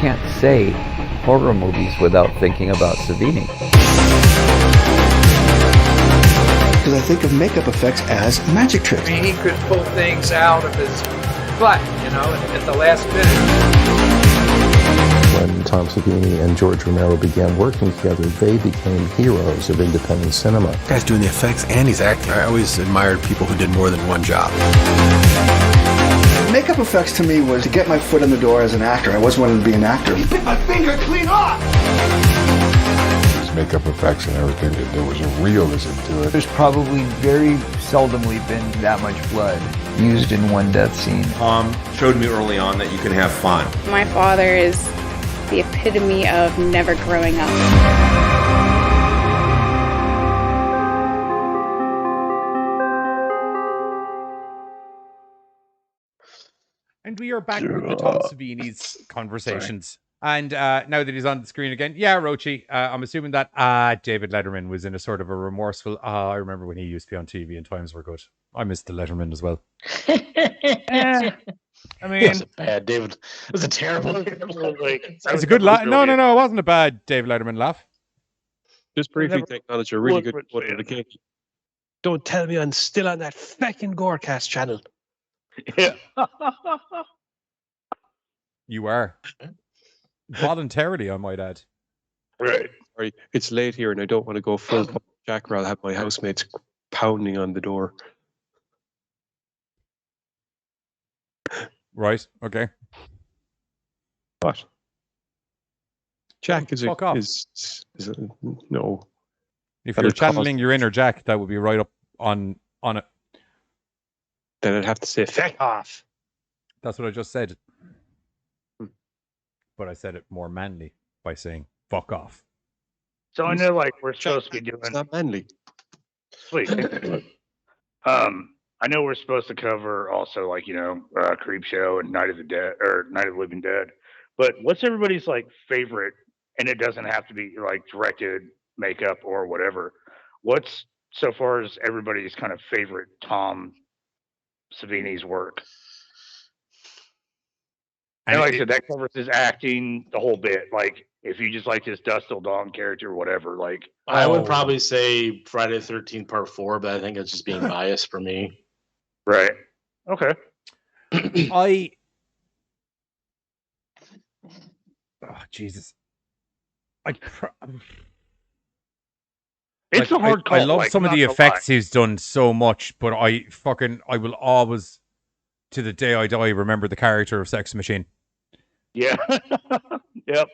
can't say horror movies without thinking about Savini. Because I think of makeup effects as magic tricks. I mean, he could pull things out of his butt, at the last minute. When Tom Savini and George Romero began working together, they became heroes of independent cinema. The guy's doing the effects and he's acting. I always admired people who did more than one job. Makeup effects to me was to get my foot in the door as an actor. I always wanted to be an actor. He bit my finger clean off! Makeup effects and everything, there was a realism to it. There's probably very seldomly been that much blood used in one death scene. Tom showed me early on that you can have fun. My father is the epitome of never growing up. And we are back with the Tom Savini's conversations. And now that he's on the screen again, yeah, Rochi, I'm assuming that David Letterman was in a sort of a remorseful, I remember when he used to be on TV and times were good. I missed the Letterman as well. I mean, it wasn't bad, David. It was a terrible. It's a good laugh. No, it wasn't a bad David Letterman laugh. Just briefly to acknowledge a really good quote of the king. Don't tell me I'm still on that fucking GoreCast channel. Yeah. You are. Voluntarily, I might add. Right. Sorry, it's late here and I don't want to go full Jack or I'll have my housemates pounding on the door. Right, okay. What? Jack is Fuck off. No. If you're channeling your inner Jack, that would be right up on it. Then I'd have to say, fuck off. That's what I just said. But I said it more manly by saying, fuck off. So I know, we're supposed to be doing... It's not manly. Sweet. I know we're supposed to cover also, Creepshow and Night of the Dead, or Night of the Living Dead. But what's everybody's, favorite, and it doesn't have to be, directed makeup or whatever. What's, so far as everybody's kind of favorite Tom Savini's work? And like I said, that covers his acting, the whole bit. If you just like his Dust Till Dawn character or whatever, I would probably say Friday the 13th Part 4, but I think it's just being biased for me. Right. Okay. Oh, Jesus. It's a hard call. I love some of the effects he's done so much, but I will always, to the day I die, remember the character of Sex Machine. Yeah. Yep.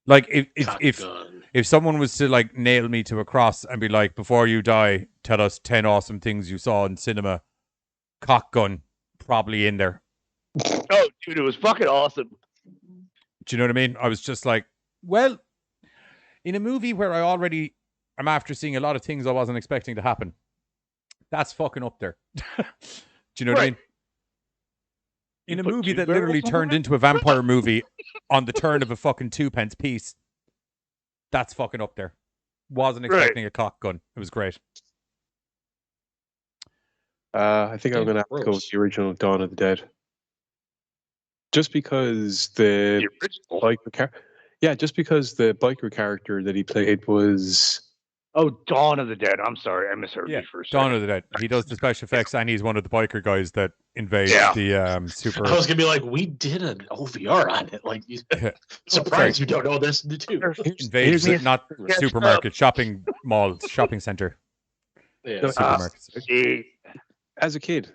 If someone was to nail me to a cross and be like, before you die, tell us 10 awesome things you saw in cinema, cock gun probably in there. Oh, dude, it was fucking awesome. Do you know what I mean? I was just like, well, in a movie where I already am after seeing a lot of things I wasn't expecting to happen, that's fucking up there. Do you know what I mean? In a put movie 2 that barrels literally on turned it? into a vampire movie on the turn of a fucking 2p piece. That's fucking up there. Wasn't expecting a cock gun. It was great. I think I'm going to have to go with the original Dawn of the Dead. Just because the biker character that he played was. Oh, Dawn of the Dead. I'm sorry, I misheard you for a second. Dawn of the Dead. He does the special effects, and he's one of the biker guys that invade the super. I was gonna be like, we did an OVR on it. Like, surprised you don't know this too. Invades not supermarket, shopping mall, shopping center. Yeah, supermarkets. As a kid,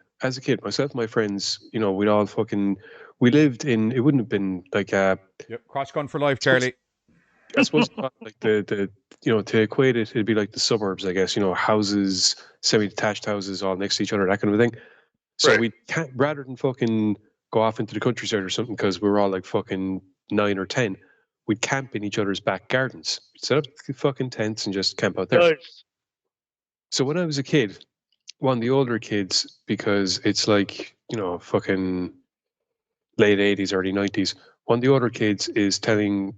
myself and my friends, we'd all we lived in. It wouldn't have been like crotch gun for life, Charlie. I suppose like the to equate it, it'd be like the suburbs, I guess. Houses, semi-detached houses, all next to each other, that kind of a thing. So we can't, rather than fucking go off into the countryside or something, because we were all like fucking 9 or 10, we'd camp in each other's back gardens. Set up fucking tents and just camp out there. Nice. So when I was a kid, one of the older kids, because it's like fucking late 80s, early 90s. One of the older kids is telling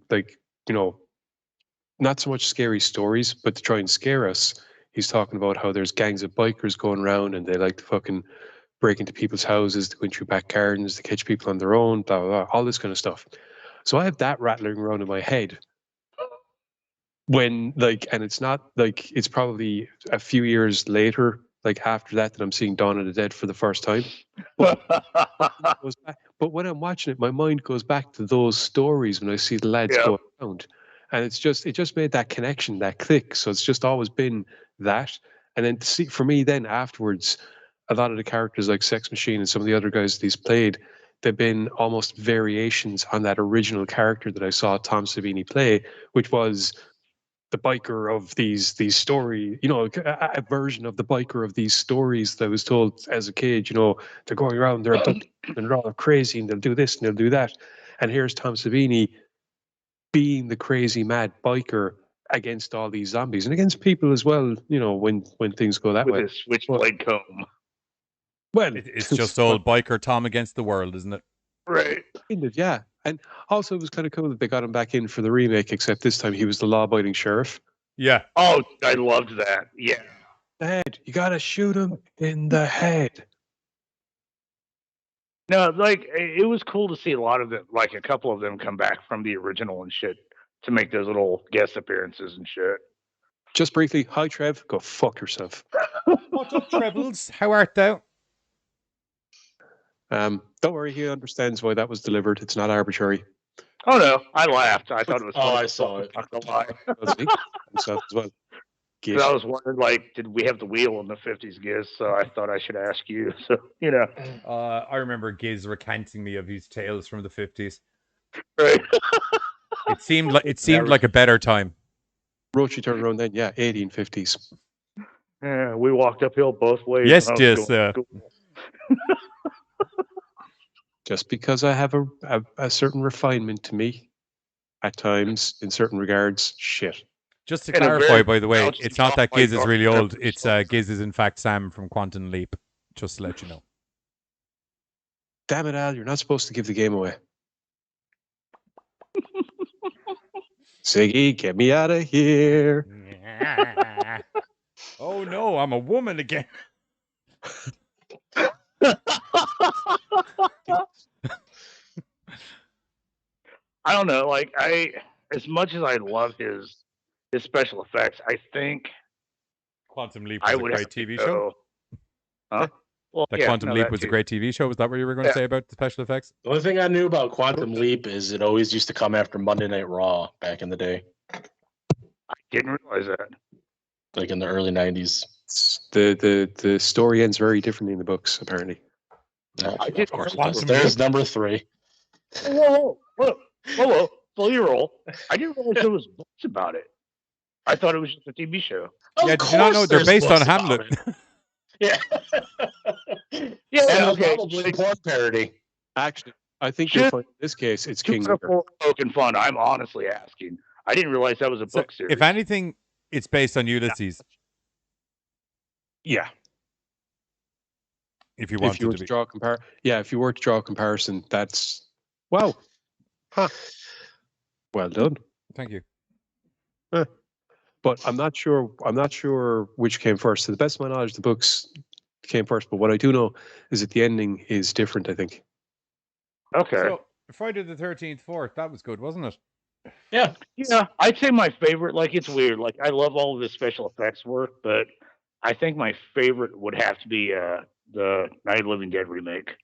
not so much scary stories, but to try and scare us, he's talking about how there's gangs of bikers going around and they like to fucking break into people's houses, to go into back gardens, to catch people on their own, blah, blah, blah, all this kind of stuff. So I have that rattling around in my head when, and it's not it's probably a few years later, after that I'm seeing Dawn of the Dead for the first time. But when I'm watching it, my mind goes back to those stories when I see the lads going around. And it just made that connection, that click. So it's just always been that. And then to see, for me then afterwards, a lot of the characters like Sex Machine and some of the other guys that he's played, they've been almost variations on that original character that I saw Tom Savini play, which was the biker of these stories, a version of the biker of these stories that I was told as a kid. They're going around, they're and they're all crazy, and they'll do this and they'll do that. And here's Tom Savini being the crazy mad biker against all these zombies and against people as well. When things go that way. With his switchblade comb. Well, it's just old biker Tom against the world, isn't it? Right. Yeah. And also, it was kind of cool that they got him back in for the remake, except this time he was the law-abiding sheriff. Yeah. Oh, I loved that. Yeah. The head. You got to shoot him in the head. No, it was cool to see a lot of them, a couple of them come back from the original and shit to make those little guest appearances and shit. Just briefly, hi Trev, go fuck yourself. What up, Trebles? How art thou? Don't worry, he understands why that was delivered. It's not arbitrary. Oh no, I laughed. I thought it was funny. I saw it. Not gonna lie. As well. I was wondering, did we have the wheel in the 50s, Giz? So I thought I should ask you. So, I remember Giz recanting me of his tales from the 50s. Right. It seemed like a better time. Roachy turned around then, 1850s. Yeah, we walked uphill both ways. Yes, dear. Just because I have a certain refinement to me, at times, in certain regards, shit. Just to clarify, by the way, it's not that Giz is really old. It's Giz is in fact Sam from Quantum Leap. Just to let you know. Damn it, Al! You're not supposed to give the game away. Siggy, get me out of here! Oh no, I'm a woman again. I don't know. As much as I love his special effects, I think Quantum Leap was a great TV show. Huh? Well, Quantum Leap was a great TV show. Was that what you were going to say about the special effects? The only thing I knew about Quantum Leap is it always used to come after Monday Night Raw back in the day. I didn't realize that. Like in the early 90s. The story ends very differently in the books, apparently. Of course. There's number 3. Whoa. Slow your roll. I didn't realize there was books about it. I thought it was just a TV show. Did you not know they're based on Hamlet? Yeah. Yeah, okay. Probably a porn parody. Actually, I think you'll find in this case it's King Lear. Poking fun. I'm honestly asking. I didn't realize that was a book series. If anything, it's based on Ulysses. Yeah. If you If wanted you were to to be. draw if you were to draw a comparison, that's wow. Huh. Well done. Thank you. Huh. But I'm not sure. I'm not sure which came first. To the best of my knowledge, the books came first. But what I do know is that the ending is different. I think. Okay. So Friday the 13th, 4th, that was good, wasn't it? Yeah. Yeah, I'd say my favorite. Like, it's weird. Like, I love all of the special effects work, but I think my favorite would have to be the Night of the Living Dead remake.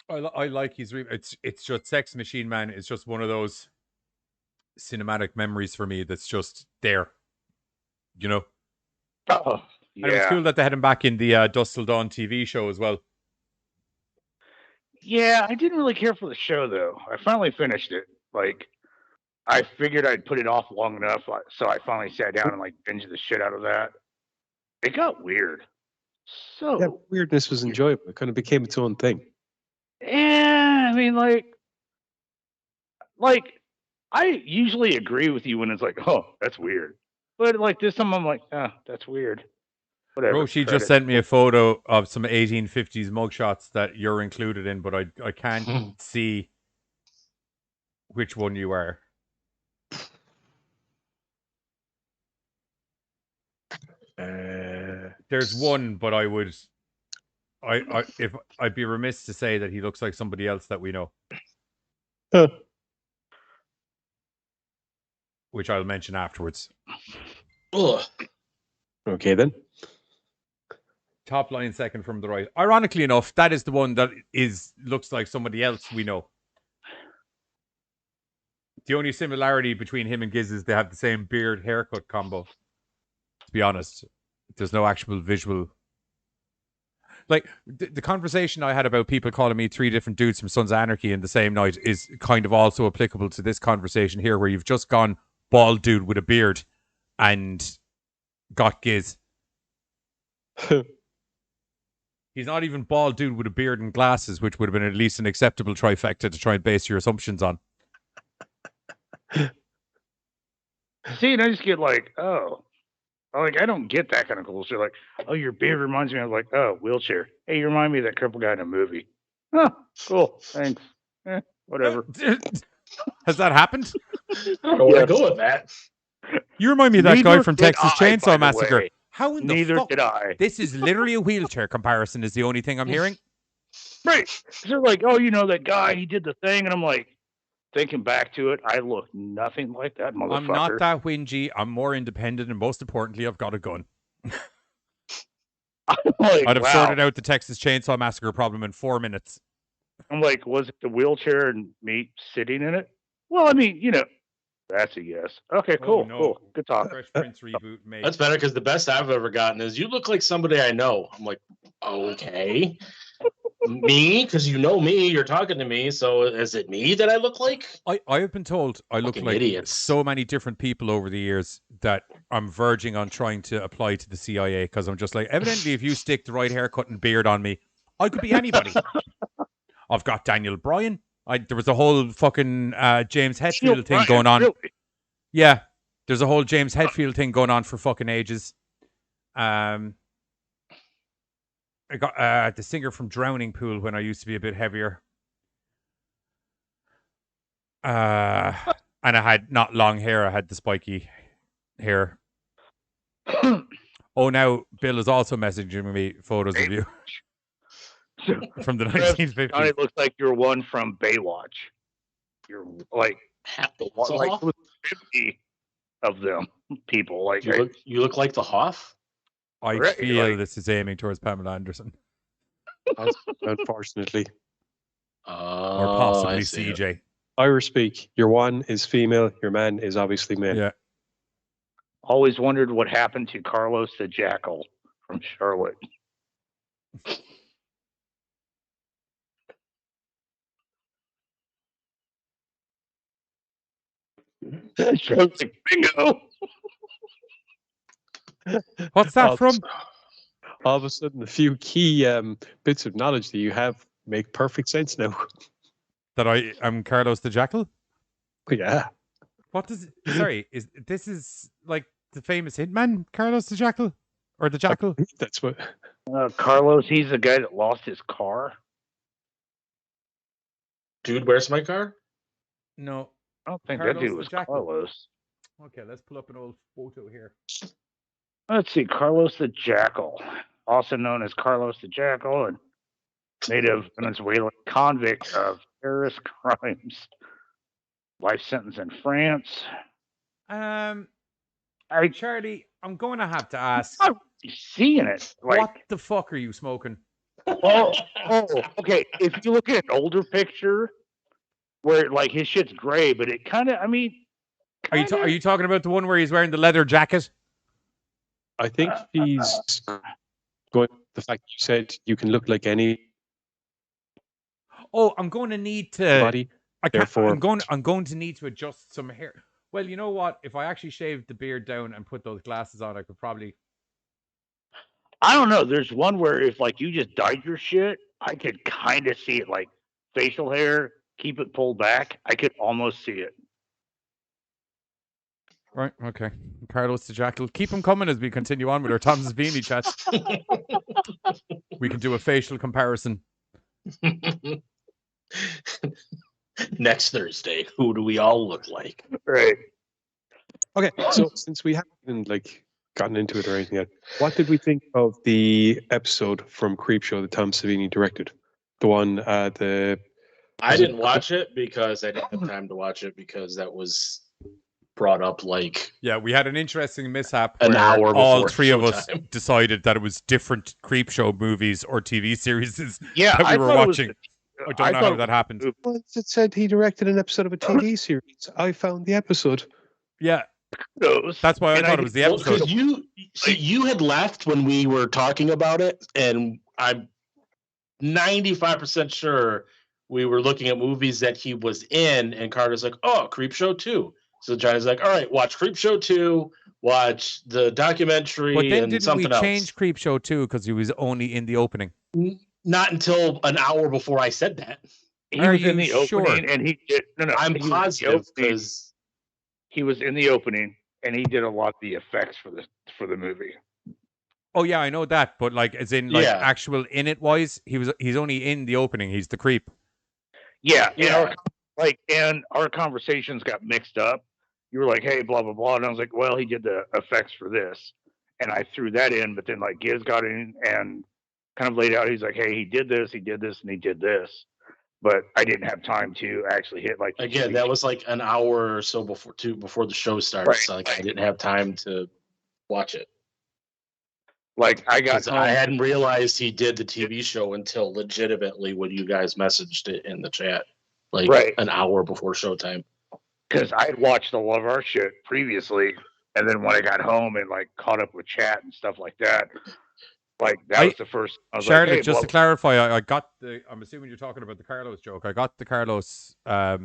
I like his it's just Sex Machine Man is just one of those cinematic memories for me that's just there. You know? Oh, And it was yeah. cool that they had him back in the Dusk Till Dawn TV show as well. Yeah, I didn't really care for the show though. I finally finished it. Like, I figured I'd put it off long enough, so I finally sat down and like binged the shit out of that. It got weird. So Yeah, weirdness was enjoyable. It kind of became its own thing. yeah, I mean, like I usually agree with you when it's like, oh, that's weird. But like this time, I'm like, ah, that's weird. Whatever. Roshi credit. just sent me a photo of some 1850s mugshots that you're included in, but I can't see which one you are. There's one, but if I'd be remiss to say that he looks like somebody else that we know. Huh. Which I'll mention afterwards. Ugh. Okay then. Top line second from the right. Ironically enough, that is the one that looks like somebody else we know. The only similarity between him and Giz is they have the same beard haircut combo. To be honest, there's no actual visual. Like the conversation I had about people calling me three different dudes from Sons of Anarchy in the same night is kind of also applicable to this conversation here, where you've just gone bald dude with a beard and got Giz. He's not even bald dude with a beard and glasses, which would have been at least an acceptable trifecta to try and base your assumptions on. See, and I just get like, oh, like I don't get that kind of cool shit. Like, oh, your beard reminds me of like, oh, wheelchair. Hey, you remind me of that crippled guy in a movie. Oh, cool, thanks. Whatever. Has that happened? I don't know where to go with that. You remind me of that guy Neither from did Texas I, Chainsaw by the Massacre. way. How in the Neither fuck? did I. This is literally a wheelchair comparison is the only thing I'm hearing. Right. So like, oh, you know that guy, he did the thing, and I'm like, thinking back to it, I look nothing like that motherfucker. I'm not that whingy. I'm more independent, and most importantly, I've got a gun. Like, I'd have wow. sorted out the Texas Chainsaw Massacre problem in 4 minutes. I'm like, was it the wheelchair and me sitting in it? Well, I mean, you know, that's a yes. Okay, cool, no. cool. Good talk. Fresh Prince reboot, mate. That's better because the best I've ever gotten is you look like somebody I know. I'm like, okay. Me? Because you know me, you're talking to me, so is it me that I look like? I have been told I look Fucking like idiots. so many different people over the years that I'm verging on trying to apply to the CIA because I'm just like, evidently, if you stick the right haircut and beard on me, I could be anybody. I've got Daniel Bryan. There was a whole fucking James Hetfield thing going on. Really? Yeah, there's a whole James Hetfield thing going on for fucking ages. I got the singer from Drowning Pool when I used to be a bit heavier. And I had not long hair. I had the spiky hair. Oh, now Bill is also messaging me photos of you from the 1950s. It looks like you're one from Baywatch. You're like, like 50 of them people. Like you look like the Hoff. I Right, feel like- this is aiming towards Pamela Anderson. Unfortunately. Or possibly CJ. Irish speak. Your one is female. Your man is obviously male. Yeah. Always wondered what happened to Carlos the Jackal from Charlotte. Bingo. What's that from? All of a sudden, a few key bits of knowledge that you have make perfect sense now. That I am Carlos the Jackal? Yeah. What does? Sorry, this is like the famous hitman Carlos the Jackal? Or the jackal? That's what. Carlos, he's the guy that lost his car. Dude, where's my car? No. I don't think Carlos that dude the was Jackal. Carlos. Okay, let's pull up an old photo here. Let's see, Carlos the Jackal, also known as Carlos the Jackal, and native Venezuelan convict of terrorist crimes. Life sentence in France. Charlie, I'm going to have to ask. I'm seeing it. Like, what the fuck are you smoking? Oh, okay. If you look at an older picture where like his shit's gray, but it kind of, I mean, Are you talking about the one where he's wearing the leather jacket? I think he's going. The fact you said you can look like any. Oh, I'm going to need to. Body. I'm going to need to adjust some hair. Well, you know what? If I actually shaved the beard down and put those glasses on, I could probably. I don't know. There's one where if like you just dyed your shit, I could kind of see it. Like facial hair, keep it pulled back. I could almost see it. Right. Okay. Carlos the Jackal. Keep them coming as we continue on with our Tom Savini chat. We can do a facial comparison. Next Thursday, who do we all look like? Right. Okay, so since we haven't like gotten into it or anything yet, what did we think of the episode from Creepshow that Tom Savini directed? The one I didn't watch it because I didn't have time to watch it because that was brought up like we had an interesting mishap an where hour all before three of us showtime. decided that it was different Creepshow movies or TV series Yeah, that we I were thought it was watching. I don't know how that happened. Well, it said he directed an episode of a TV series. I found the episode. Yeah. That's why I thought it was the episode. Because you had left when we were talking about it, and I'm 95% sure we were looking at movies that he was in, and Carter's like, "Oh, Creepshow 2." So Johnny's like, "All right, watch Creepshow 2, watch the documentary, But then and didn't something we else." change Creepshow too because he was only in the opening? Not until an hour before I said that. He was in the opening, and he did. No, I'm he was in the positive opening. because He was in the opening, and he did a lot of the effects for the movie. Oh yeah, I know that, but like as in like actual in it wise, he's only in the opening. He's the creep. Yeah, and our conversations got mixed up. You were like, "Hey, blah blah blah," and I was like, "Well, he did the effects for this," and I threw that in. But then like Giz got in and kind of laid out. He's like, "Hey, he did this, and he did this," but I didn't have time to actually hit like again that was like an hour or so before the show starts. Right. So like I didn't have time to watch it. Like I hadn't realized he did the TV show until legitimately when you guys messaged it in the chat, like an hour before showtime. Because I had watched a lot of our shit previously, and then when I got home and like caught up with chat and stuff like that, like that was the first. I was Charlotte, like, hey, just to clarify, I got the. I'm assuming you're talking about the Carlos joke. I got the Carlos. I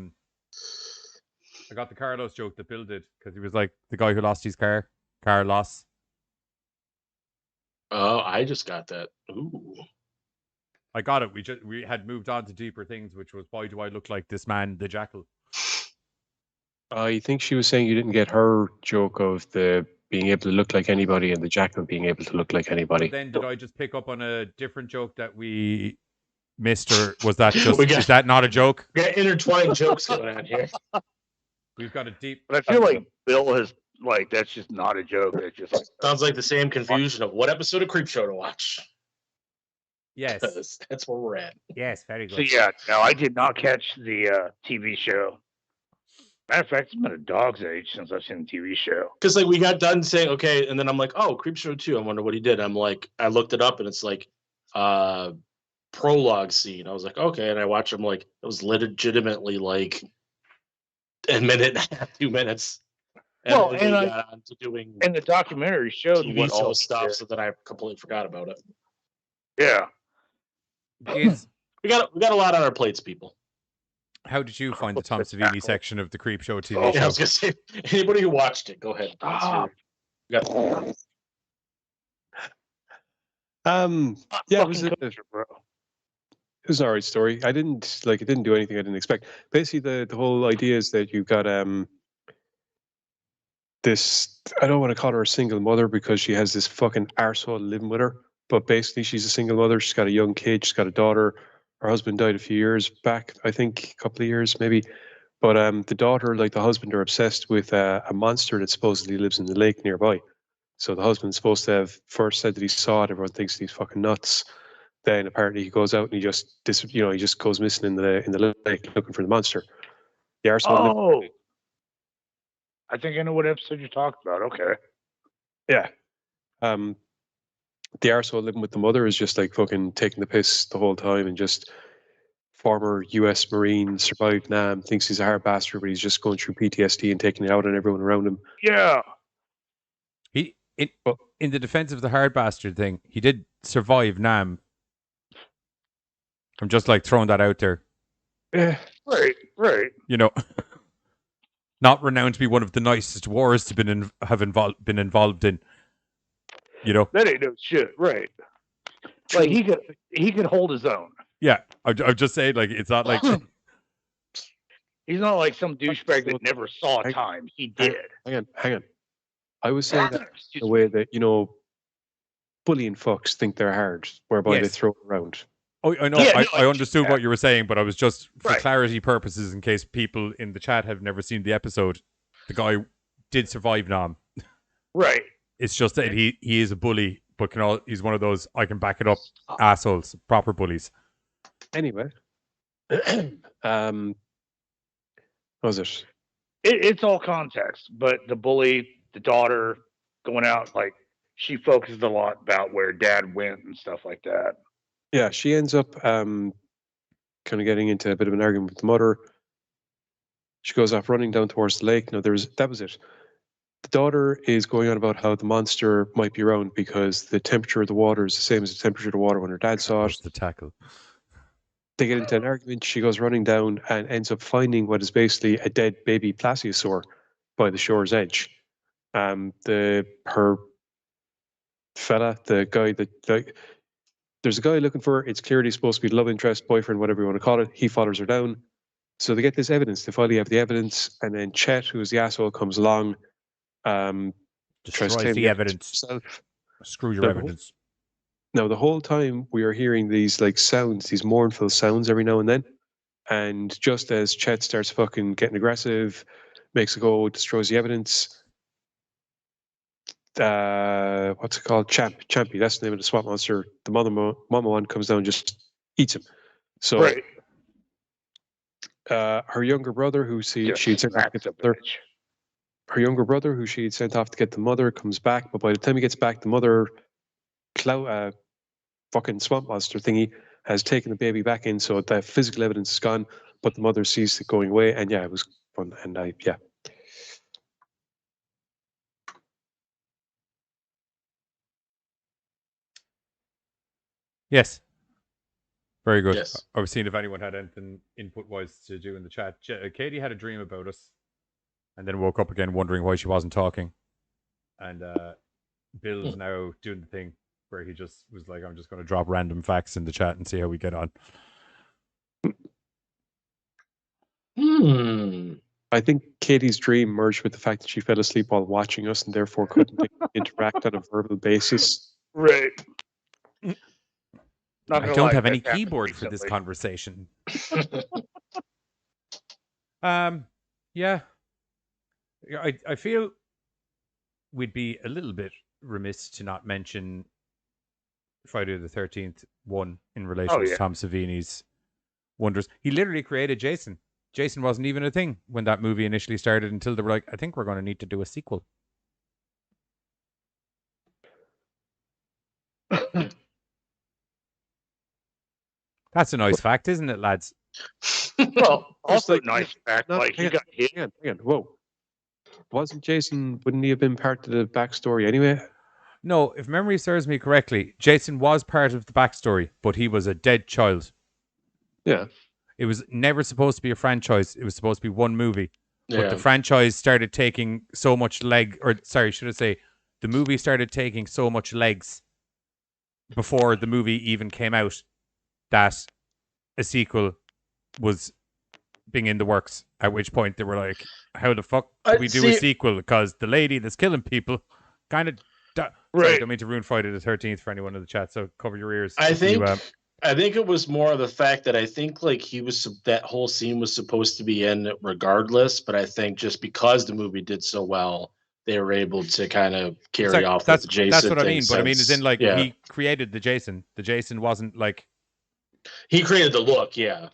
got the Carlos joke that Bill did because he was like the guy who lost his car loss. Oh, I just got that. Ooh. I got it. We had moved on to deeper things, which was why do I look like this man, the Jackal? I think she was saying you didn't get her joke of the being able to look like anybody and the Jackal being able to look like anybody. But then did I just pick up on a different joke that we missed, or was that just is that not a joke? We got intertwined jokes going on here. We've got a deep. But I feel like Bill has like that's just not a joke. It's just like, sounds like the same confusion of what episode of Creepshow to watch. Yes, that's where we're at. Yes, very good. So yeah, no, I did not catch the TV show. Matter of fact, it's been a dog's age since I've seen the TV show. Because like we got done saying okay, and then I'm like, oh, Creepshow 2. I wonder what he did. I'm like, I looked it up, and it's like prologue scene. I was like, okay, and I watched him like it was legitimately like a minute and a half, 2 minutes. Well, and I got on to doing and the documentary showed TV what show all stuff, so that I completely forgot about it. Yeah, we got a lot on our plates, people. How did you find the Tom Savini section of the Creepshow TV show? Yeah, I was gonna say, anybody who watched it, go ahead. Yeah, it was an alright story. It didn't do anything I didn't expect. Basically, the whole idea is that you've got this, I don't want to call her a single mother because she has this fucking arsehole living with her, but basically she's a single mother. She's got a young kid, she's got a daughter. Her husband died a few years back, I think a couple of years maybe. But the daughter, like the husband, are obsessed with a monster that supposedly lives in the lake nearby. So the husband's supposed to have first said that he saw it. Everyone thinks that he's fucking nuts. Then apparently he goes out and he just he just goes missing in the lake looking for the monster. The arsehole Oh, I think I know what episode you're talking about. Okay. Yeah. The arsehole living with the mother is just like fucking taking the piss the whole time, and just former US Marine, survived Nam, thinks he's a hard bastard, but he's just going through PTSD and taking it out on everyone around him. Yeah. In the defense of the hard bastard thing, he did survive Nam. I'm just like throwing that out there. Yeah. Right. You know, not renowned to be one of the nicest wars to been involved in. You know, that ain't no shit, right? Like he could hold his own. Yeah, I'm just saying, like, it's not like he's not like some douchebag that never saw time. He did. Hang on. I was saying that in a way that, bullying fucks think they're hard, whereby they throw it around. Oh, I know. Yeah, I understood what you were saying, but I was just, for clarity purposes, in case people in the chat have never seen the episode, the guy did survive Nam. Right. It's just that he is a bully, but he's one of those, I can back it up, assholes, proper bullies. Anyway, what was it? It's all context, but the bully, the daughter going out, like, she focused a lot about where dad went and stuff like that. Yeah, she ends up kind of getting into a bit of an argument with the mother. She goes off running down towards the lake. No, that was it. The daughter is going on about how the monster might be around because the temperature of the water is the same as the temperature of the water when her dad saw it. The tackle. They get into an argument. She goes running down and ends up finding what is basically a dead baby plesiosaur by the shore's edge. Her fella, the guy there's a guy looking for her. It's clearly supposed to be love interest, boyfriend, whatever you want to call it. He follows her down. So they get this evidence. They finally have the evidence, and then Chet, who's the asshole, comes along. Destroys the evidence. Screw your evidence. Now, the whole time we are hearing these like sounds, these mournful sounds every now and then. And just as Chet starts fucking getting aggressive, makes a go, destroys the evidence. What's it called? Champy, that's the name of the swamp monster. The mama one comes down and just eats him. So her younger brother, who she'd sent off to get the mother, her younger brother, who she'd sent off to get the mother, comes back, but by the time he gets back, the mother fucking swamp monster thingy has taken the baby back in, so the physical evidence is gone, but the mother sees it going away, and it was fun, and Yes. Very good. Yes. I was seeing if anyone had anything input-wise to do in the chat. Katie had a dream about us, and then woke up again wondering why she wasn't talking. And Bill's now doing the thing where he just was like, I'm just going to drop random facts in the chat and see how we get on. I think Katie's dream merged with the fact that she fell asleep while watching us and therefore couldn't interact on a verbal basis. Right. I don't have any keyboard for this conversation. Yeah. I feel we'd be a little bit remiss to not mention Friday the 13th one in relation to Tom Savini's wonders. He literally created Jason. Jason wasn't even a thing when that movie initially started until they were like, I think we're going to need to do a sequel. That's a nice fact, isn't it, lads? Well, also nice fact. Like, he got hit. Hang on. Whoa. Wasn't Jason, wouldn't he have been part of the backstory anyway? No, if memory serves me correctly, Jason was part of the backstory, but he was a dead child. Yeah. It was never supposed to be a franchise. It was supposed to be one movie. But Yeah. the franchise started taking so much the movie started taking so much legs before the movie even came out that a sequel was being in the works. At which point they were like, "How the fuck do we do a sequel?" Because the lady that's killing people kind of. Sorry, I don't mean to ruin Friday the 13th for anyone in the chat. So cover your ears. I think it was more of the fact that I think like that whole scene was supposed to be in regardless, but I think just because the movie did so well, they were able to kind of carry off with the Jason. That's what I thing mean. But I mean, as in like yeah. he created the Jason. The Jason wasn't like he created the look. Yeah.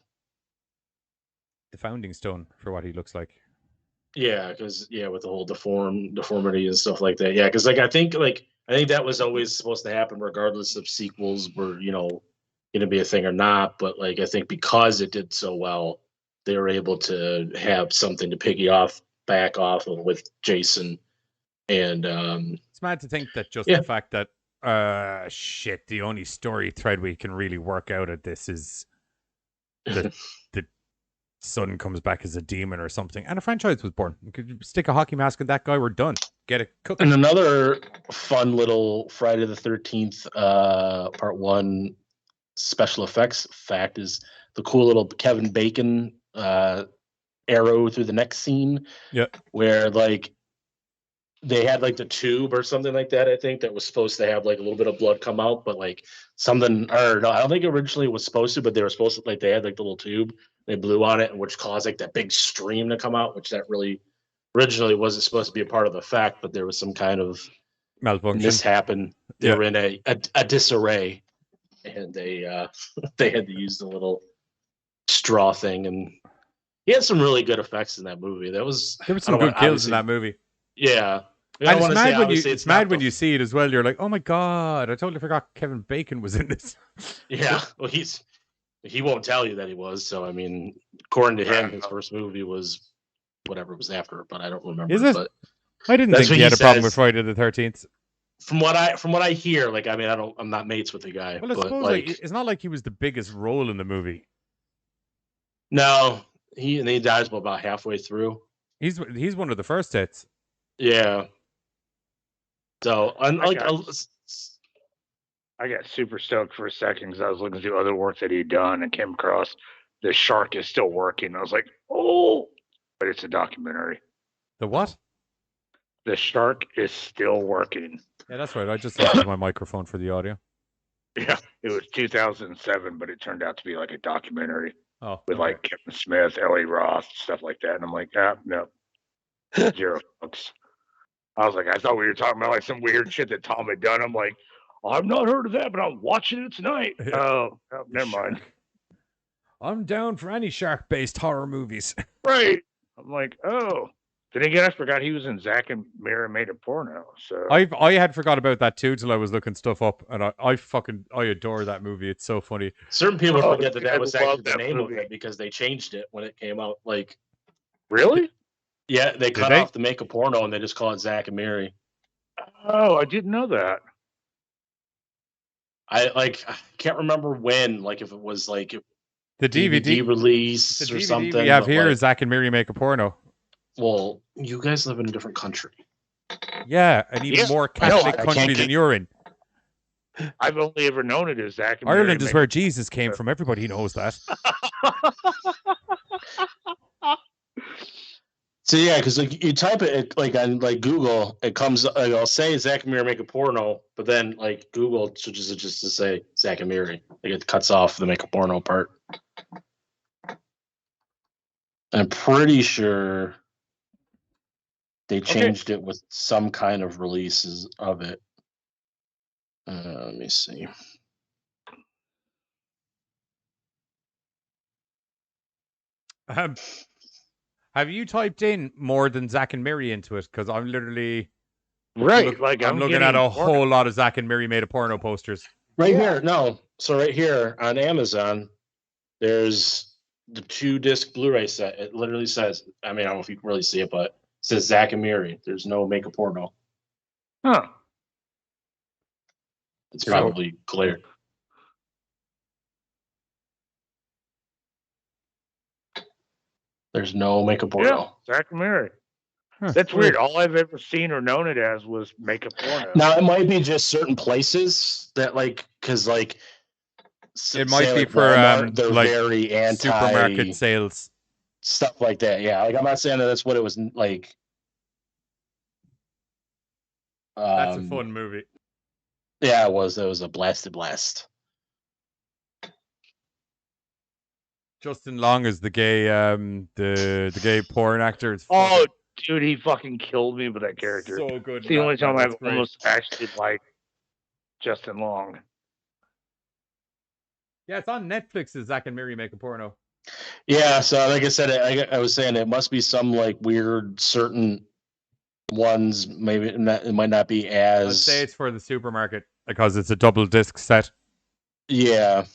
The founding stone for what he looks like. Yeah, because with the whole deformity and stuff like that. Yeah, because I think that was always supposed to happen, regardless of sequels were going to be a thing or not. But like I think because it did so well, they were able to have something to piggy back off of with Jason. And it's mad to think that just the fact that the only story thread we can really work out at this is the son comes back as a demon or something, and a franchise was born. You could stick a hockey mask on that guy, we're done. Get it cooking. And another fun little Friday the 13th part 1 special effects fact is the cool little Kevin Bacon arrow through the neck scene. Yeah. Where like they had like the tube or something like that, I think, that was supposed to have like a little bit of blood come out, but like something, or no, I don't think originally it was supposed to, but they were supposed to, like they had like the little tube, they blew on it, which caused like that big stream to come out, which that really originally wasn't supposed to be a part of the fact, but there was some kind of malfunction. mishap. They were in a disarray, and they had to use the little straw thing, and he had some really good effects in that movie. There were some good kills in that movie. Yeah. And it's mad when you see it as well. You're like, oh my god, I totally forgot Kevin Bacon was in this. Yeah, well, he won't tell you that he was. So I mean, according to him, his first movie was whatever it was after, but I don't remember. Is it? But I didn't think he had a problem with Friday the 13th. From what I hear, like I mean, I'm not mates with the guy. Well, I suppose like it's not like he was the biggest role in the movie. No, he dies about halfway through. He's one of the first hits. Yeah. So I got super stoked for a second because I was looking through other work that he'd done and came across The Shark Is Still Working. I was like, oh, but it's a documentary. The what? The Shark Is Still Working. Yeah, that's right. I just lost my microphone for the audio. Yeah, it was 2007, but it turned out to be like a documentary with like Kevin Smith, Ellie Roth, stuff like that. And I'm like, no, 0 fucks. I was like, I thought we were talking about like some weird shit that Tom had done. I'm like, I've not heard of that, but I'm watching it tonight. Oh, never mind. I'm down for any shark-based horror movies. Right. I'm like, oh. Then again, I forgot he was in Zack and Miri Made a Porno. So I had forgot about that too till I was looking stuff up, and I adore that movie. It's so funny. Certain people forget that was actually the name of it because they changed it when it came out. Like, really? Yeah, they cut off the Make a Porno and they just call it Zack and Miri. Oh, I didn't know that. I can't remember when, like if it was like the DVD release the or DVD something. We have here is Zack and Miri Make a Porno. Well, you guys live in a different country. Yeah, an even more Catholic country than you're in. I've only ever known it as Zack and Miri. Ireland is where Jesus came from. Everybody knows that. So yeah, because like you type it like on like Google, it comes. I'll say Zack and Miri Make a Porno, but then like Google switches it just to say Zack and Miri. Like it cuts off the Make a Porno part. I'm pretty sure they changed it with some kind of releases of it. Let me see. Have you typed in more than Zack and Miri into it? Because I'm literally I'm looking at a whole lot of Zack and Miri Made a Porno posters. Right here, no. So right here on Amazon, there's the 2-disc Blu-ray set. It literally says, I mean, I don't know if you can really see it, but it says Zack and Miri. There's no Make a Porno. Huh. It's probably clear. There's no Make a Porno. Yeah, Zack and Miri. That's weird. All I've ever seen or known it as was Make a Porno. Now, it might be just certain places that, like, because, like, it might be like for Walmart, they're like very anti supermarket sales. stuff like that. Yeah, like I'm not saying that that's what it was like. That's a fun movie. Yeah, it was. It was a blasted blast. Justin Long is the gay, the gay porn actor. It's Oh, dude, he fucking killed me with that character. so good. It's the only time I've great. almost actually liked Justin Long. Yeah, it's on Netflix. Is Zack and Miri Make a Porno? Yeah, so like I said, I was saying it must be some like weird certain ones. Maybe it might not be as. I'd say it's for the supermarket because it's a double disc set. Yeah.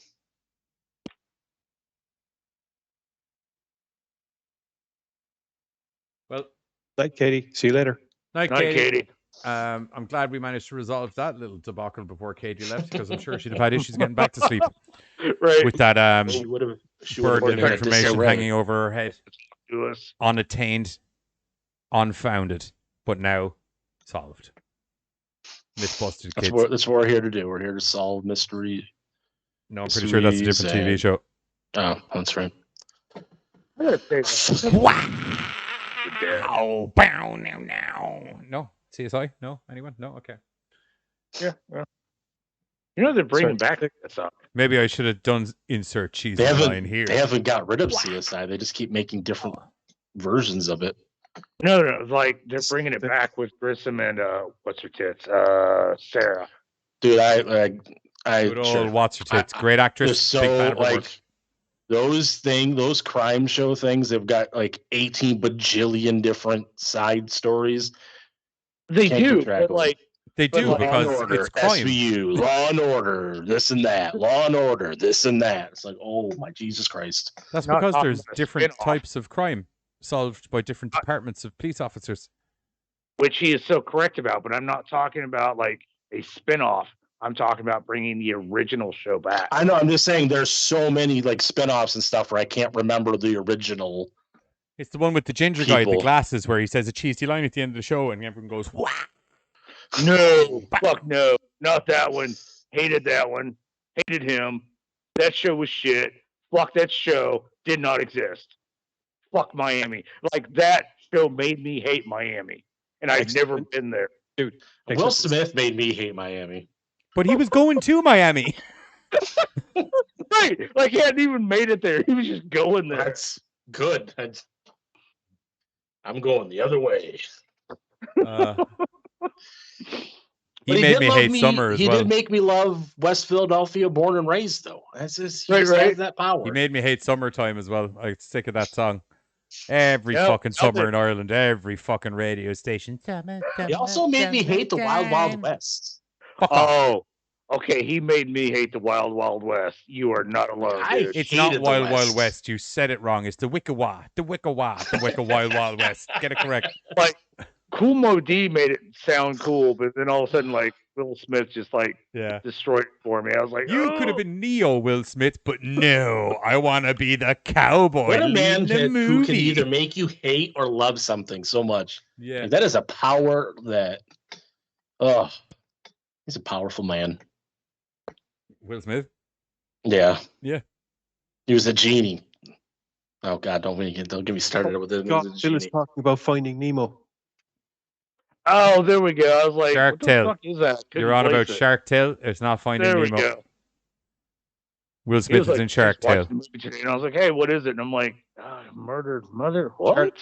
Well, night, Katie. See you later. Night, Night, Katie. I'm glad we managed to resolve that little debacle before Katie left because I'm sure she'd have had issues getting back to sleep. Right. With that she would've burden of been information disarray. hanging over her head. To us. Unattained, unfounded, but now solved. Myth busted, kids. That's what we're here to do. We're here to solve mystery. No, I'm pretty sure that's a different TV show. Oh, that's right. Wow! Bow now. No, CSI? No, anyone? No, okay. Yeah. Well. You know they're bringing back that stuff. Maybe I should have done insert cheese They line here. They haven't got rid of CSI. They just keep making different versions of it. No, like they're bringing it back with Grissom and what's her tits, Sarah. Dude, I Good old sure. what's her tits? Great actress. They're big fan so of her work. like those crime show things. They've got like 18 bajillion different side stories. They Can't do, keep track but of them. like They do Law because and Order, it's crime. SVU, Law and Order, this and that, Law and Order, this and that. It's like, oh my Jesus Christ! That's Not because talking there's about a different spin-off. types of crime solved by different departments of police officers. which he is so correct about. But I'm not talking about like a spinoff. I'm talking about bringing the original show back. I know. I'm just saying, there's so many like spinoffs and stuff where I can't remember the original. It's the one with the ginger guy, with the People. glasses, where he says a cheesy line at the end of the show, and everyone goes, "Wah!" No, fuck no, not that one. Hated that one. Hated him. That show was shit. Fuck that show. Did not exist. Fuck Miami. Like that show made me hate Miami, and I've never been there. Dude, Will Smith made me hate Miami. But he was going to Miami. Right, like he hadn't even made it there. He was just going there. That's good. I'm going the other way. He But made did me love hate summer as He well. did make me love West Philadelphia, born and raised, though. That's just, he Right, just right. has that power. He made me hate summertime as well. I'm sick of that song. Every Yep, fucking love summer it. in Ireland, every fucking radio station. He also made me hate the Wild Wild West. Fuck off. Oh, okay. He made me hate the Wild Wild West. You are not alone, dude. It's hated not the Wild Wild West. West. You said it wrong. It's the Wickawa, the Wickawa, the Wicca Wild Wild West. Get it correct. Like Cool Mo D made it sound cool, but then all of a sudden, like Will Smith just like Yeah. destroyed it for me. I was like, You could have been Neo Will Smith, but no, I want to be the cowboy. What a man leading the who can movie. either make you hate or love something so much. Yeah. Like, that is a power that, oh, he's a powerful man. Will Smith. Yeah. Yeah. He was a genie. Oh God, don't get me started with it. He was a Phil is genie. talking about Finding Nemo. oh, there we go. I was like, Shark what the Tale. fuck is that? Couldn't You're on place about it. Shark Tale. It's not Finding There we Nemo. go. Will He Smith was is like, in Shark just watching Tale. the movie today, and I was like, hey, what is it? And I'm like, murdered mother. What?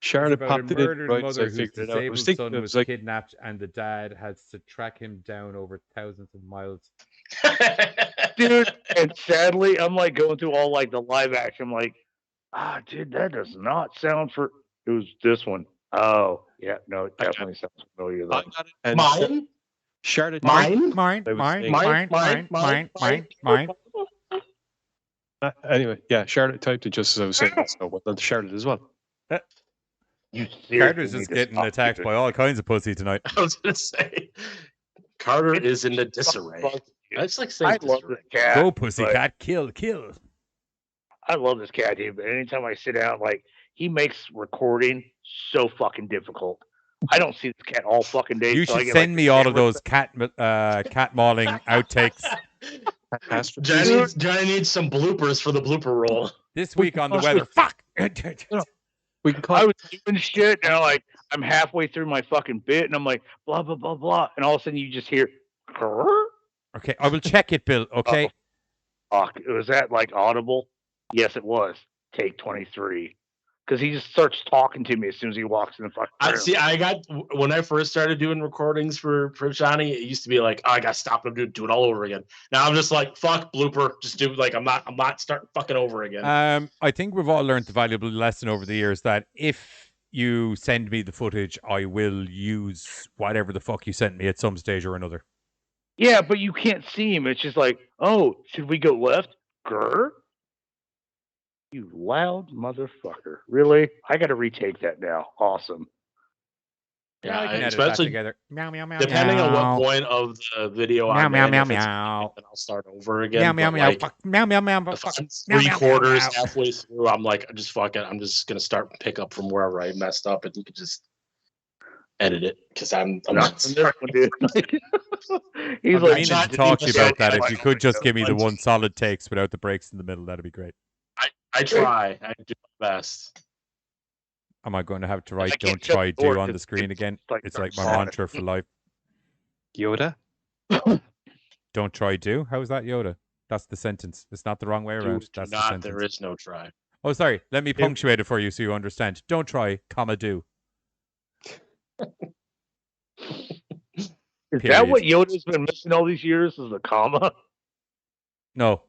Charlotte It's about popped a it in murdered right, so mother I whose figured it out. I disabled was thinking son it was was like, kidnapped, and the dad has to track him down over thousands of miles. Dude, and sadly, I'm like going through all like the live action. I'm like, dude, that does not sound for. It was this one. Oh, yeah, no, it definitely sounds familiar though. and Mine? Charlotte. Mine? Mine. Anyway, yeah, Charlotte typed it just as I was saying, so well done to Charlotte as well. You Carter's seriously just need to getting stop attacked doing by all kinds of pussy tonight. I was gonna say, Carter is in the disarray. I just like saying I love disarray. this cat. Go, but pussycat, kill, kill. I love this cat, dude. But anytime I sit down, like he makes recording so fucking difficult. I don't see this cat all fucking day. You so I should get, send like, me the all of camera- those cat mauling outtakes. Johnny needs some bloopers for the blooper roll. This week on the weather. Fuck! We can call. I was doing shit, and I'm halfway through my fucking bit, and I'm like, blah blah blah blah, and all of a sudden you just hear. Grrr? Okay, I will check it, Bill. Okay. Fuck, was that like audible? Yes, it was. Take 23. Because he just starts talking to me as soon as he walks in the fucking room. I got when I first started doing recordings for Johnny, it used to be like, oh, I got to stop him, do it all over again. Now I'm just like, fuck, blooper, just do like I'm not starting fucking over again. I think we've all learned the valuable lesson over the years that if you send me the footage, I will use whatever the fuck you sent me at some stage or another. Yeah, but you can't see him. It's just like, oh, should we go left? Grr? You loud motherfucker. Really? I got to retake that now. Awesome. Yeah, I can edit especially that together. Meow, meow, meow, depending meow. on what point of the video Meow, I'm meow, in, meow, if it's meow. then I'll start over again. Meow, meow, But, meow, like, fuck. Meow, meow, meow, if fuck. I'm Meow, meow, meow, three-quarters meow. halfway through, I'm like, just fuck it. I'm just gonna start pick up from wherever I messed up, and you can just edit it because I'm not. He's like, I meaning to talk to you about that. If you could just give me the one solid takes without the breaks in the middle, that'd be great. I try. I do my best. Am I going to have to write I can't "Don't shut try the door do" on the 'cause screen again? It's like my solid. mantra for life. Yoda? Don't try do? How is that Yoda? That's the sentence. It's not the wrong way around. That's the sentence. There is no try. Oh, sorry. Let me punctuate it for you so you understand. Don't try, comma, do. Is that what Yoda's been missing all these years? Is the comma? No.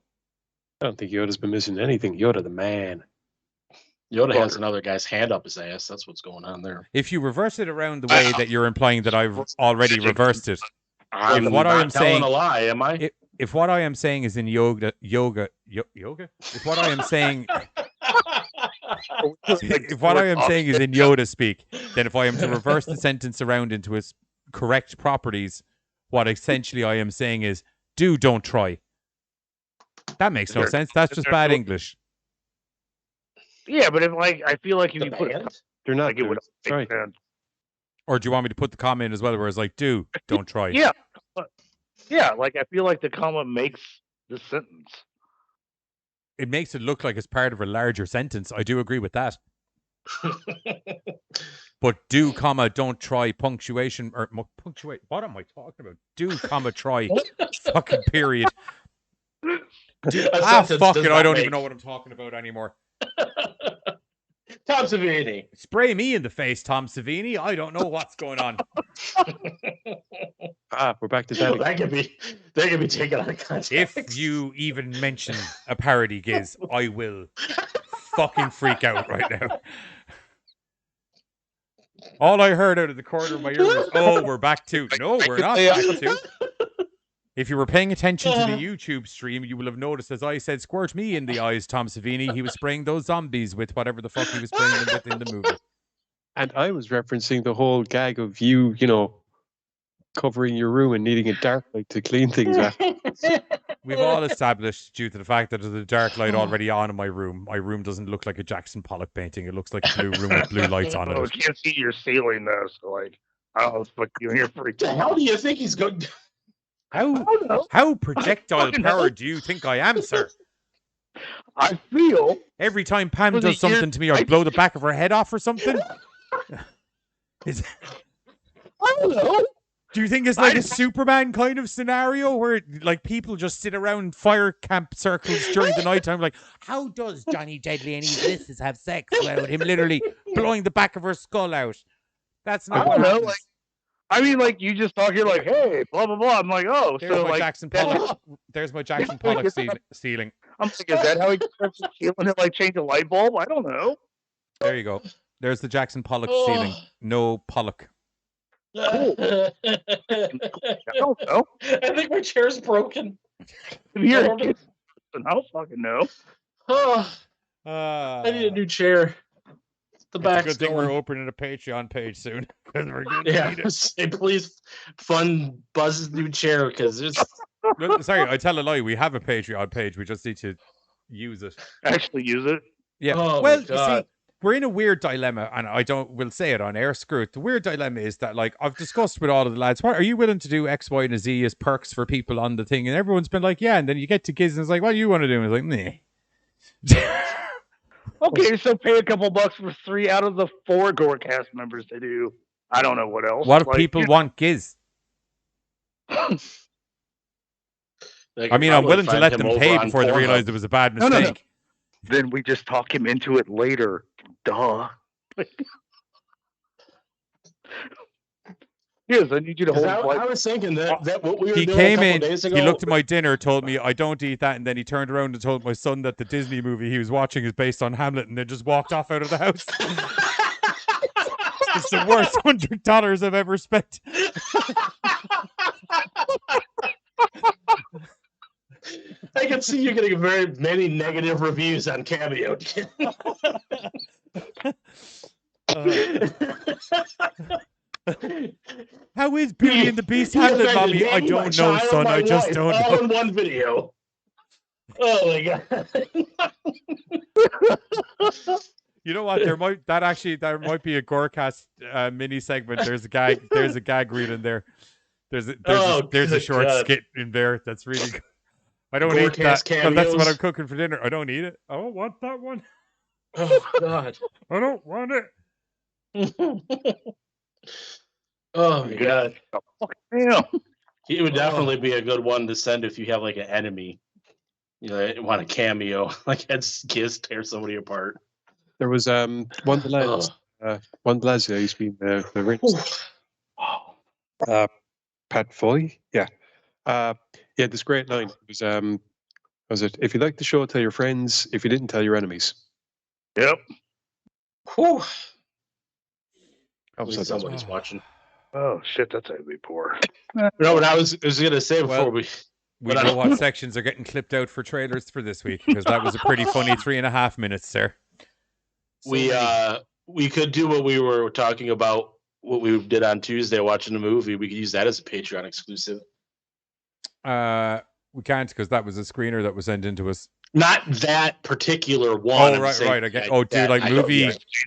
I don't think Yoda's been missing anything. Yoda the man. Yoda has another guy's hand up his ass. That's what's going on there. If you reverse it around the way that you're implying that I've already reversed it, I'm if what I not am telling saying, a lie, am I? If what I am saying is in yoga. If what I am saying, if what I am saying is in Yoda speak, then if I am to reverse the sentence around into its correct properties, what essentially I am saying is do, don't try. That makes no sense. That's just bad English. Yeah, but if I feel like if you put they're not. like it would make sense. Or do you want me to put the comma in as well, where it's like do, don't try? Yeah, yeah. Like I feel like the comma makes the sentence. It makes it look like it's part of a larger sentence. I do agree with that. But do, comma, don't try, punctuation, or punctuate. What am I talking about? Do, comma, try, fucking period. Fuck it. I don't even know what I'm talking about anymore. Tom Savini. Spray me in the face, Tom Savini. I don't know what's going on. We're back to that. That could be taken out of context. If you even mention a parody, Giz, I will fucking freak out right now. All I heard out of the corner of my ear was, "Oh, we're back to." No, we're not back to. If you were paying attention to the YouTube stream, you will have noticed, as I said, "Squirt me in the eyes, Tom Savini." He was spraying those zombies with whatever the fuck he was spraying them with in the movie. And I was referencing the whole gag of you, covering your room and needing a dark light to clean things up. We've all established, due to the fact that there's a dark light already on in my room doesn't look like a Jackson Pollock painting. It looks like a blue room with blue lights on Oh, it. you can't see your ceiling though, so I don't know what the fuck you here freaking. The hell do you think he's going? How projectile power do you think I am, sir? I feel every time Pam does something to me, I blow the back of her head off or something. I don't know. Do you think it's like a Superman kind of scenario where like people just sit around fire camp circles during the night time like, how does Johnny Deadly and his missus have sex without him literally blowing the back of her skull out? That's not what happens. Like you just talk here like, hey, blah blah blah. I'm like, oh, there's so my like Jackson Pollock. There's my Jackson Pollock ceiling. I'm like, is that how he gets the ceiling to like change a light bulb? I don't know. There you go. There's the Jackson Pollock ceiling. No Pollock. Cool. I don't know. I think my chair's broken. I don't fucking know. I need a new chair. The back. Good thing we're opening a Patreon page soon. We're gonna say please fund Buzz's new chair because it's. Sorry, I tell a lie. We have a Patreon page. We just need to use it. Actually, use it. Yeah. Oh, well, you see, we're in a weird dilemma, and we'll say it on air. Screw it. The weird dilemma is that, like, I've discussed with all of the lads, what are you willing to do X, Y, and Z as perks for people on the thing? And everyone's been like, yeah. And then you get to Giz and it's like, what do you want to do? And it's like, Okay, so pay a couple bucks for 3 out of the 4 GoreCast members to do. I don't know what else. What if people want Giz? I mean, I'm willing to let them pay before they realize it was a bad mistake. No. Then we just talk him into it later. Duh. Yes, I need you to hold. I was thinking that what we were He doing came a couple in, days ago. he looked at my dinner, told me I don't eat that, and then he turned around and told my son that the Disney movie he was watching is based on Hamlet, and then just walked off out of the house. It's the worst $100 I've ever spent. I can see you getting very many negative reviews on Cameo. How is Beauty and the Beast Hamlet, Mommy? I don't know, son. I just don't know. All in one video. Oh my god. You know what? There might be a GoreCast mini segment. There's a gag reel in there. There's a short skit in there that's really good. I don't eat that. Well, that's what I'm cooking for dinner. I don't eat it. I don't want that one. Oh god. I don't want it. Oh my god. Damn. He would definitely be a good one to send if you have like an enemy. You know, you want a cameo. Like that's Giz tear somebody apart. There was one of the lads that used to be the Ritz. Pat Foy, yeah. He had this great line. It was if you like the show, tell your friends. If you didn't, tell your enemies. Yep. Whew. At least somebody's watching. Oh shit, that's gonna be poor. No, but I was gonna say before we know what sections are getting clipped out for trailers for this week, because that was a pretty funny 3.5 minutes there. We could do what we were talking about, what we did on Tuesday watching the movie. We could use that as a Patreon exclusive. We can't, because that was a screener that was sent into us. Not that particular one. Oh, right. I get. Oh, do like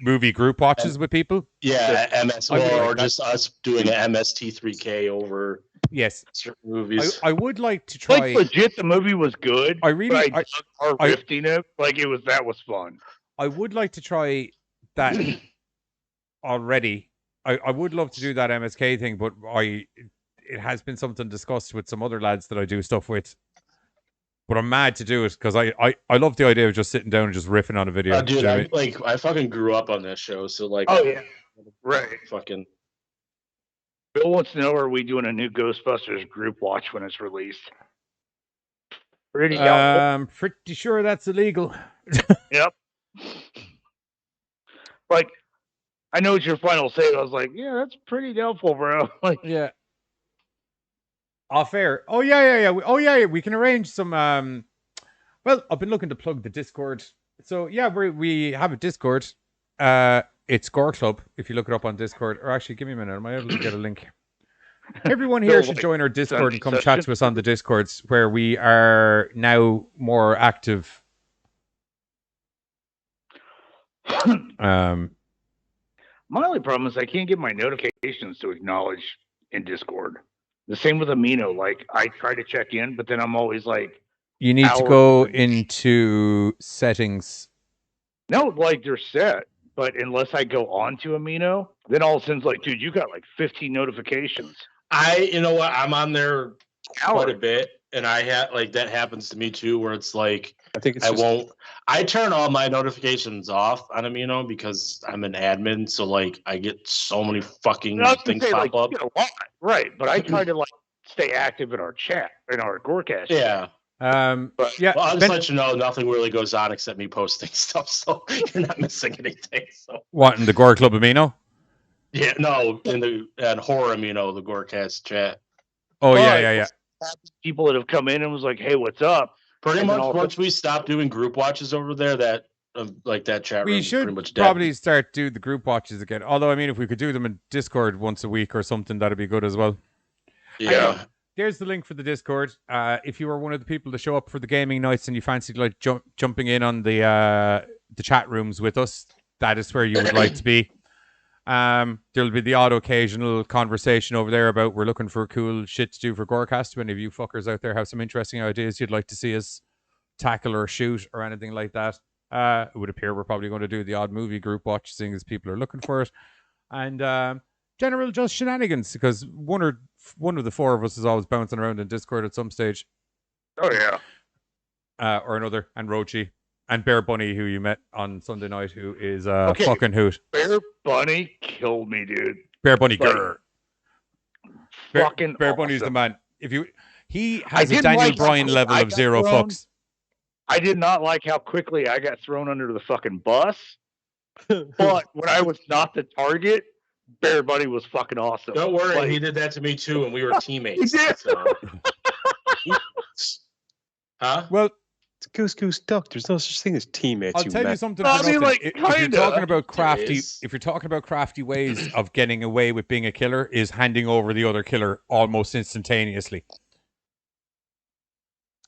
movie group watches with people? Yeah, MS or just us doing an MST3K over. Yes, certain movies. I would like to try. Like legit, the movie was good. I really, our rifting it like that was fun. I would like to try that already. I would love to do that MSK thing, but it has been something discussed with some other lads that I do stuff with. But I'm mad to do it because I love the idea of just sitting down and just riffing on a video. Dude, I fucking grew up on this show, so like. Oh yeah, right. Fucking. Bill wants to know: are we doing a new Ghostbusters group watch when it's released? I'm pretty sure that's illegal. Yep. Like, I know it's your final say. I was like, yeah, that's pretty doubtful, bro. Like, yeah. Off air. Oh yeah. We can arrange some. Well, I've been looking to plug the Discord. So yeah, we have a Discord. It's Gore Club. If you look it up on Discord, or actually, give me a minute. I might able to get a link. Everyone here should join our Discord and come chat to us on the Discords, where we are now more active. My only problem is I can't get my notifications to acknowledge in Discord. The same with Amino. Like, I try to check in, but then I'm always like... You need to go into settings. No, like, they're set. But unless I go on to Amino, then all of a sudden it's like, dude, you got like 15 notifications. You know what? I'm on there quite a bit. And I had like that happens to me too, where it's like I turn all my notifications off on Amino because I'm an admin, so like I get so many fucking things pop up. You get a lot, right? But I try to like stay active in our chat, in our GoreCast. Yeah. But yeah. Well, I'll just let you know nothing really goes on except me posting stuff, so you're not missing anything. So what in the Gore Club Amino? Yeah, no, in Horror Amino, the GoreCast chat. Oh yeah. People that have come in and was like, "Hey, what's up?" Pretty much once we stop doing group watches over there, that like that chat room we is should pretty much dead. probably start do the group watches again. Although I mean, if we could do them in Discord once a week or something, that'd be good as well. Yeah. There's the link for the Discord. If you were one of the people to show up for the gaming nights and you fancied like jumping in on the chat rooms with us, that is where you would like to be. There'll be the odd occasional conversation over there about we're looking for cool shit to do for GoreCast. Any of you fuckers out there have some interesting ideas you'd like to see us tackle or shoot or anything like that, It would appear we're probably going to do the odd movie group watch, seeing as people are looking for it. And general just shenanigans, because one of the four of us is always bouncing around in Discord at some stage. Oh, yeah. Or another, and Rochi, and Bear Bunny, who you met on Sunday night, who is a fucking hoot. Bear Bunny killed me, dude. Bear Bunny, Like, grr. Fucking Bear Bunny's the awesome. man. He has a Daniel Bryan level of zero fucks. I did not like how quickly I got thrown under the fucking bus. But when I was not the target, Bear Bunny was fucking awesome. Don't worry, Like, he did that to me too, and we were teammates. He did. So. Huh? Well, Goose Goose Duck. There's no such thing as teammates. I'll tell you mad. something. For nothing. If you're talking about crafty ways of getting away with being a killer, is handing over the other killer almost instantaneously.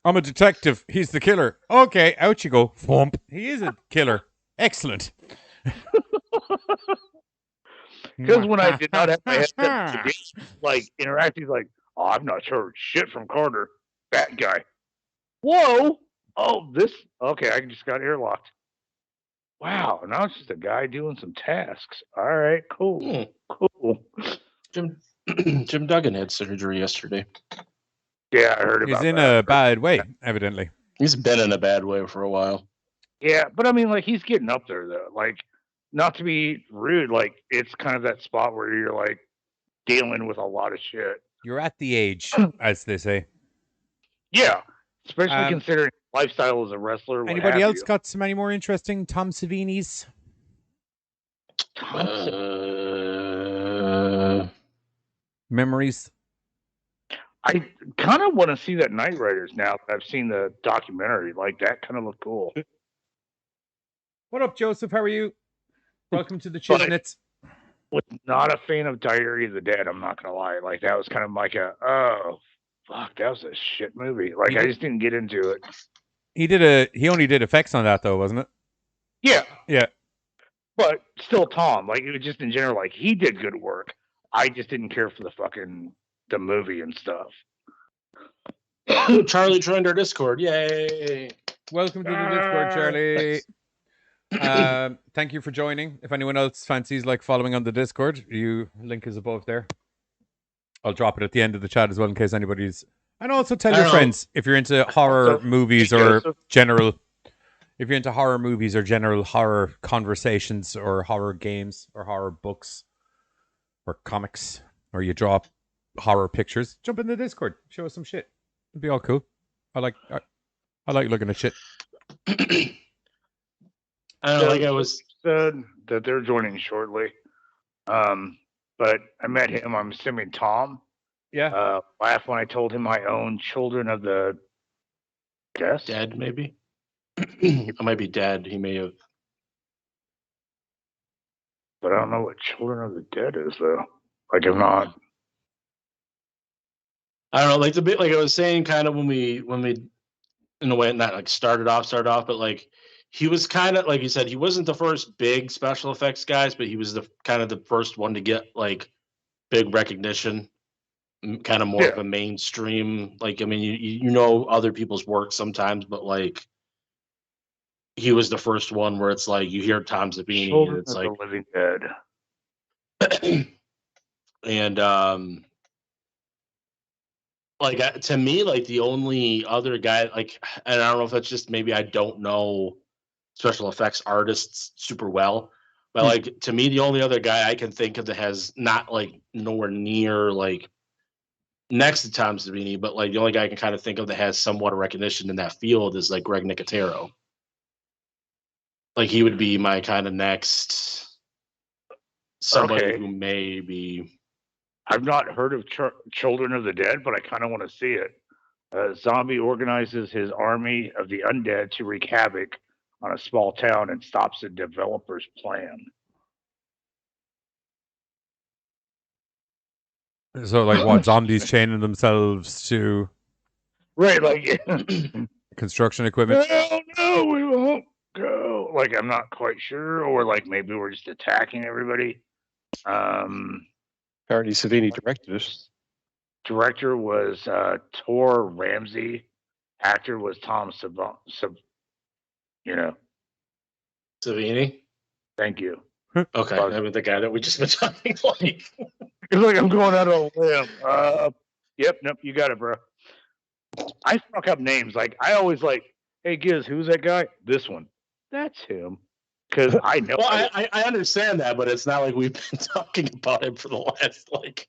I'm a detective. He's the killer. Okay, out you go. Thump. He is a killer. Excellent. Because when I did not have my headset, like interacting, like, oh, I've not heard shit from Carter. That guy. Whoa. Oh, this. Okay, I just got airlocked. Wow. Now it's just a guy doing some tasks. All right. Cool. Cool. Jim Duggan had surgery yesterday. Yeah, I heard about He's in that. a bad way, evidently. He's been in a bad way for a while. Yeah, but I mean, like, he's getting up there, though. Like, not to be rude, like, it's kind of that spot where you're, like, dealing with a lot of shit. You're at the age, as they say. Yeah, especially considering lifestyle as a wrestler. what Anybody have else got some any more interesting Tom Savini's? Memories? I kind of want to see that Knight Riders now that I've seen the documentary. Like, that kind of looked cool. What up, Joseph? How are you? Welcome to the But- Chisnits. Was not a fan of Diary of the Dead, I'm not going to lie. Like, that was kind of like oh, fuck, that was a shit movie. Like, I just didn't get into it. He only did effects on that though, wasn't it? Yeah. Yeah. But still, Tom, like, it was just in general, like, he did good work. I just didn't care for the movie and stuff. Charlie joined our Discord. Yay! Welcome to the Discord, Charlie. Thank you for joining. If anyone else fancies like following on the Discord, link is above there. I'll drop it at the end of the chat as well in case anybody's. And also tell your friends if you're into horror movies or general. If you're into horror movies or general horror conversations or horror games or horror books or comics or you draw horror pictures, jump in the Discord. Show us some shit. It'd be all cool. I like looking at shit. I don't know, like I was said that they're joining shortly. But I met him, I'm assuming Tom. Yeah. Laughed when I told him I own Children of the Dead, maybe. It might be dead. He may have. But I don't know what Children of the Dead is, though. Like, I'm not. I don't know, like the bit, like I was saying, kind of when we, in a way, not like started off, but like he was kind of like you said, he wasn't the first big special effects guys, but he was the kind of the first one to get like big recognition, kind of more of a mainstream. Like, I mean, you know other people's work sometimes, but like he was the first one where it's like you hear Tom Savini, and it's like the Living Dead. And like to me, like the only other guy, like, and I don't know if that's just maybe I don't know special effects artists super well, but like to me, the only other guy I can think of that has not like nowhere near like next to Tom Savini, but like the only guy I can kind of think of that has somewhat of recognition in that field is like Greg Nicotero. Like he would be my kind of next somebody who may be. I've not heard of Children of the Dead, but I kind of want to see it. Zombie organizes his army of the undead to wreak havoc on a small town and stops the developer's plan. So, like, what, zombies chaining themselves to Right, like construction equipment? Oh no, we won't go. Like, I'm not quite sure, or like maybe we're just attacking everybody. Apparently, Savini directed it. Director was Tor Ramsey. Actor was Tom Savini. Savini. Thank you. Okay, I mean the guy that we just been talking like. It's like I'm going out on a limb. Yep, nope, you got it, bro. I fuck up names. Like I always like, hey Giz, who's that guy? This one. That's him. Because I know. Well, I understand that, but it's not like we've been talking about him for the last like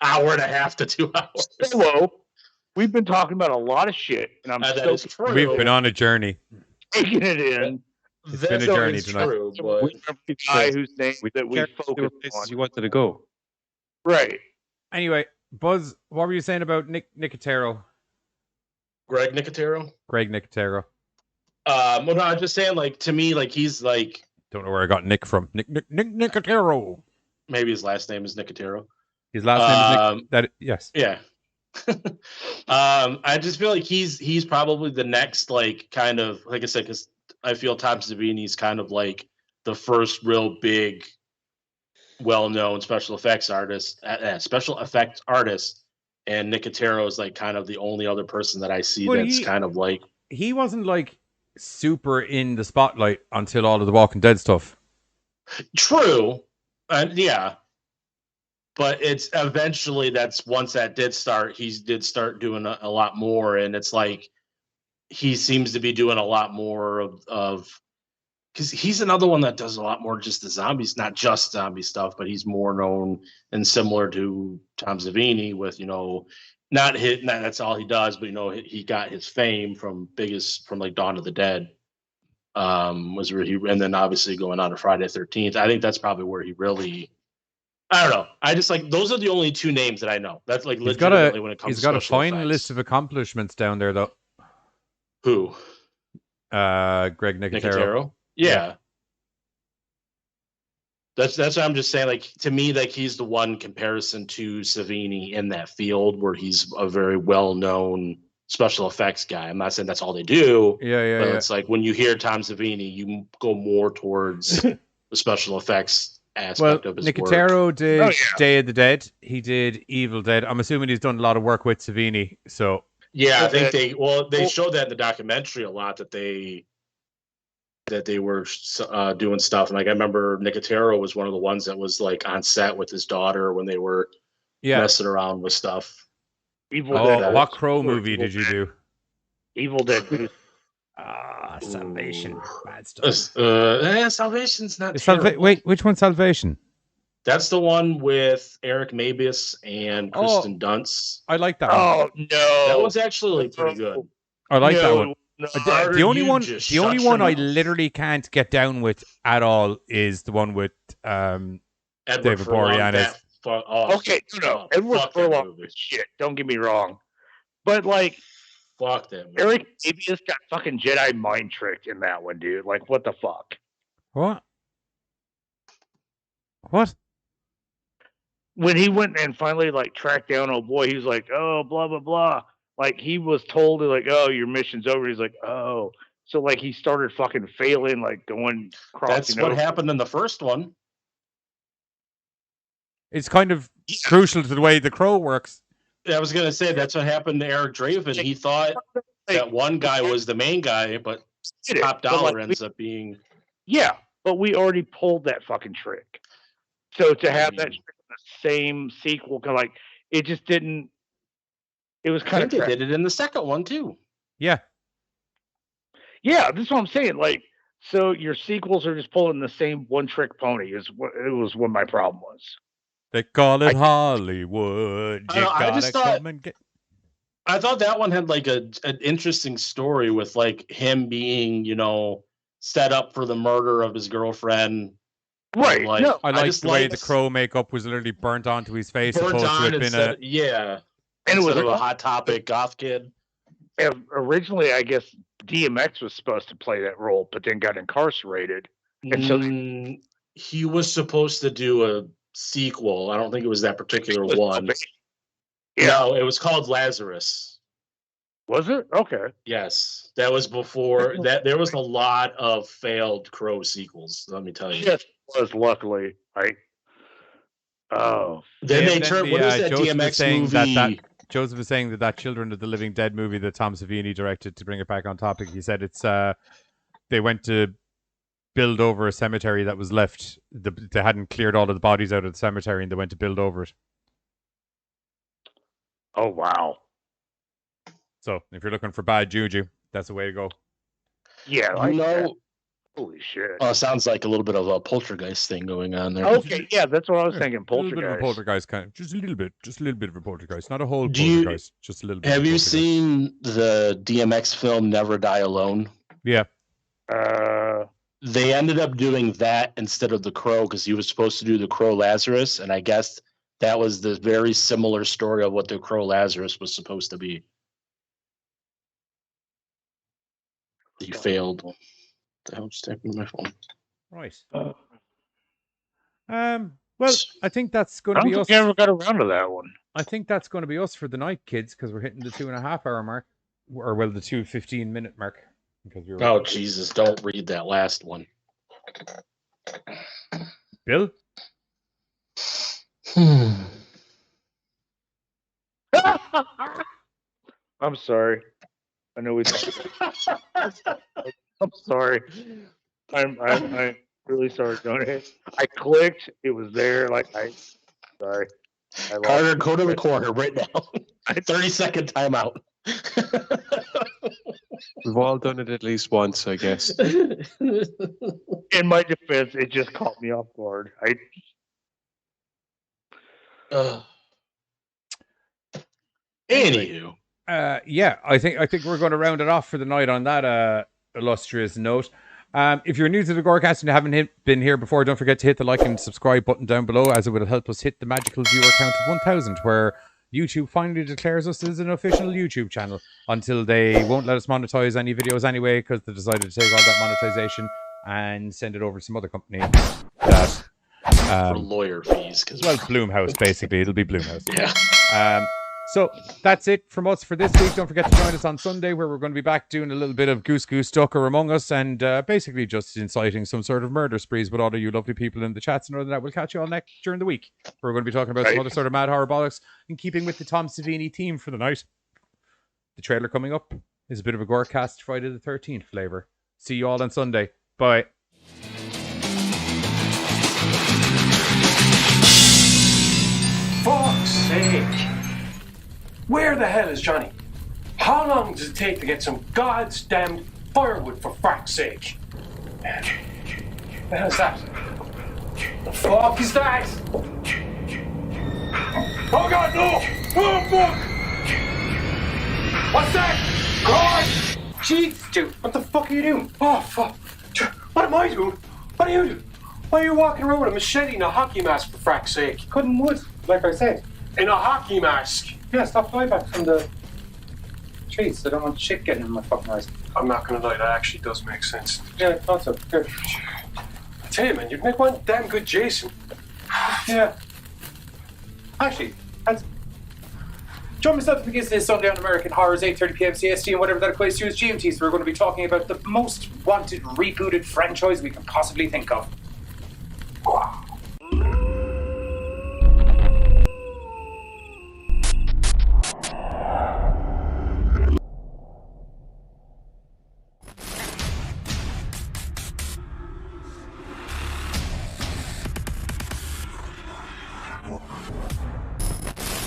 hour and a half to 2 hours. Hello. We've been talking about a lot of shit, and I'm still. We've been on a journey. Taking it in. It's been a journey tonight. True, but We remember the guy whose name that we focused on. You wanted to go. Right. Anyway, Buzz, what were you saying about Nicotero? Greg Nicotero. Greg Nicotero. Well, no, I'm just saying, like to me, like he's like. Don't know where I got Nick from. Nicotero. Maybe his last name is Nicotero. His last name is Nick. Yes. Yeah. I just feel like he's probably the next like kind of like I said because I feel Tom Savini's kind of like the first real big, well-known special effects artist, and Nicotero is like kind of the only other person that I see that's kind of like he wasn't like super in the spotlight until all of the Walking Dead stuff. True, and yeah. But it's eventually that's once that did start, he did start doing a lot more, and it's like he seems to be doing a lot more of because he's another one that does a lot more just the zombies, not just zombie stuff, but he's more known and similar to Tom Savini with not that's all he does, but he got his fame from like Dawn of the Dead, was where he and then obviously going on to Friday the 13th. I think that's probably where he really. I don't know. I just like those are the only two names that I know. That's like legitimately when it comes. He's to got a fine list of accomplishments down there, though. Who? Greg Nicotero. Yeah. That's what I'm just saying. Like to me, like he's the one comparison to Savini in that field where he's a very well-known special effects guy. I'm not saying that's all they do. But it's like when you hear Tom Savini, you go more towards the special effects aspect of his Nicotero work. did Day of the Dead. He did Evil Dead. I'm assuming he's done a lot of work with Savini. So yeah, I think they showed that in the documentary a lot that they were doing stuff. And like I remember Nicotero was one of the ones that was like on set with his daughter when they were messing around with stuff. Evil Dead. What Crow movie did you do? Evil Dead. Salvation. Bad stuff. Salvation's not terrible. Wait, which one's Salvation? That's the one with Eric Mabius and Kristen Dunst. I like that one. Oh no, that was actually pretty good. I like that one. No. The only one I literally can't get down with at all is the one with David Boreanaz. Okay, no, Edward Furlong was shit. Don't get me wrong, but like. Fuck that. Eric Mabius got fucking Jedi mind tricked in that one, dude. Like, what the fuck? What? When he went and finally, like, tracked down old boy, he was like, oh, blah, blah, blah. Like, he was told, like, oh, your mission's over. He's like, oh. So, like, he started fucking failing, like, going crossing. That's what happened in the first one. It's kind of crucial to the way the Crow works. I was going to say that's what happened to Eric Draven. He thought that one guy was the main guy, but Top Dollar ends up being. Yeah, but we already pulled that fucking trick. So to have that trick in the same sequel, like it just didn't. It was kind of. They did it in the second one too. Yeah. Yeah, that's what I'm saying. Like, so your sequels are just pulling the same one trick pony. Is what it was. What my problem was. They call it Hollywood. I thought that one had like an interesting story with like him being, set up for the murder of his girlfriend. Right. Like, no, I liked the way the Crow makeup was literally burnt onto his face. And it was a Hot Topic goth kid. Originally, I guess DMX was supposed to play that role, but then got incarcerated. And so he was supposed to do a sequel. I don't think it was that particular one. Yeah. No, it was called Lazarus. Was it? Okay. Yes. That was before that. There was a lot of failed Crow sequels, let me tell you. Yes, it was luckily. Right. Oh. Then they turned what is that DMX movie? Joseph was saying that Children of the Living Dead movie that Tom Savini directed, to bring it back on topic, he said it's they went to build over a cemetery that was left. They hadn't cleared all of the bodies out of the cemetery, and they went to build over it. Oh, wow. So if you're looking for bad juju, that's the way to go. Yeah, You like know, that. Holy shit. sounds like a little bit of a poltergeist thing going on there. Okay, yeah, that's what I was thinking. A little bit of a Poltergeist. poltergeist kind of, just a little bit of a poltergeist, not a whole Do you- poltergeist, just a little bit. Have of a you poltergeist. seen the DMX film Never Die Alone? Yeah. They ended up doing that instead of The Crow because he was supposed to do The Crow Lazarus, and I guess that was the very similar story of what The Crow Lazarus was supposed to be. He failed. What the hell just happened to my phone? Right. Well, I think that's going I to don't be think us. I ever got around to that one. I think that's going to be us for the night, kids, because we're hitting the 2.5 hour mark, or well, the 2:15-minute mark. Because we were... Oh Jesus! Don't read that last one. Bill. I'm sorry. I know we. I'm sorry. I'm really sorry, Tony. I clicked. It was there. Sorry. Carter, go to the corner right now. 30-second timeout. We've all done it at least once, I guess. In my defense, it just caught me off guard. Anywho. Yeah, I think we're going to round it off for the night on that illustrious note. If you're new to the GoreCast and you haven't been here before, don't forget to hit the like and subscribe button down below, as it will help us hit the magical viewer count of 1,000, where YouTube finally declares us as an official YouTube channel. Until they won't let us monetize any videos anyway, because they decided to take all that monetization and send it over to some other company that for lawyer fees. Well, Bloomhouse, basically. It'll be Bloomhouse. Yeah. So that's it from us for this week. Don't forget to join us on Sunday, where we're going to be back doing a little bit of Goose Ducker Among Us, and basically just inciting some sort of murder sprees with all of you lovely people in the chats. And other than that, we'll catch you all next during the week. We're going to be talking about some other sort of mad horror bollocks in keeping with the Tom Savini theme for the night. The trailer coming up is a bit of a GoreCast Friday the 13th flavor. See you all on Sunday. Bye. Fuck's sake! Where the hell is Johnny? How long does it take to get some goddamn firewood, for fuck's sake? What the hell is that? The fuck is that? Oh god, no! Oh fuck! What's that? God! Jeez, dude, what the fuck are you doing? Oh fuck! What am I doing? What are you doing? Why are you walking around with a machete and a hockey mask, for fuck's sake? Cutting wood, like I said. In a hockey mask. Yeah, stop flyback from the trees. I don't want shit getting in my fucking eyes. I'm not gonna lie, that actually does make sense. Yeah, I thought so. Here. I tell you, man, you'd make one damn good Jason. Yeah. Actually, join myself to begin this Sunday on American Horrors, 8:30 p.m. CST, and whatever that equates to as GMT. So we're going to be talking about the most wanted rebooted franchise we can possibly think of.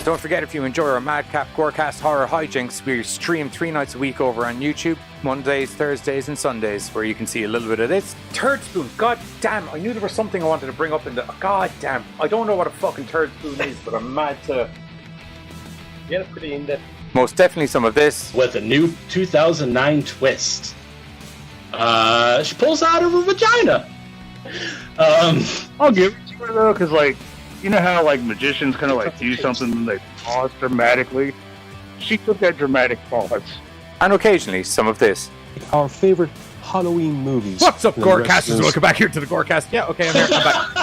Don't forget, if you enjoy our Madcap GoreCast horror hijinks, we stream 3 nights a week over on YouTube, Mondays, Thursdays, and Sundays, where you can see a little bit of this. Turd spoon, god damn, I knew there was something I wanted to bring up in the... God damn, I don't know what a fucking turd spoon is, but I'm mad to... Yeah, it's pretty in-depth. Most definitely some of this. With a new 2009 twist. She pulls out of her vagina. I'll give it to her, though, because, like, you know how, like, magicians kind of, like, do something and they pause dramatically? She took that dramatic pause. And occasionally, some of this. Our favorite Halloween movies. What's up, GoreCasters? Welcome back here to the GoreCast. Yeah, okay, I'm here. I'm back.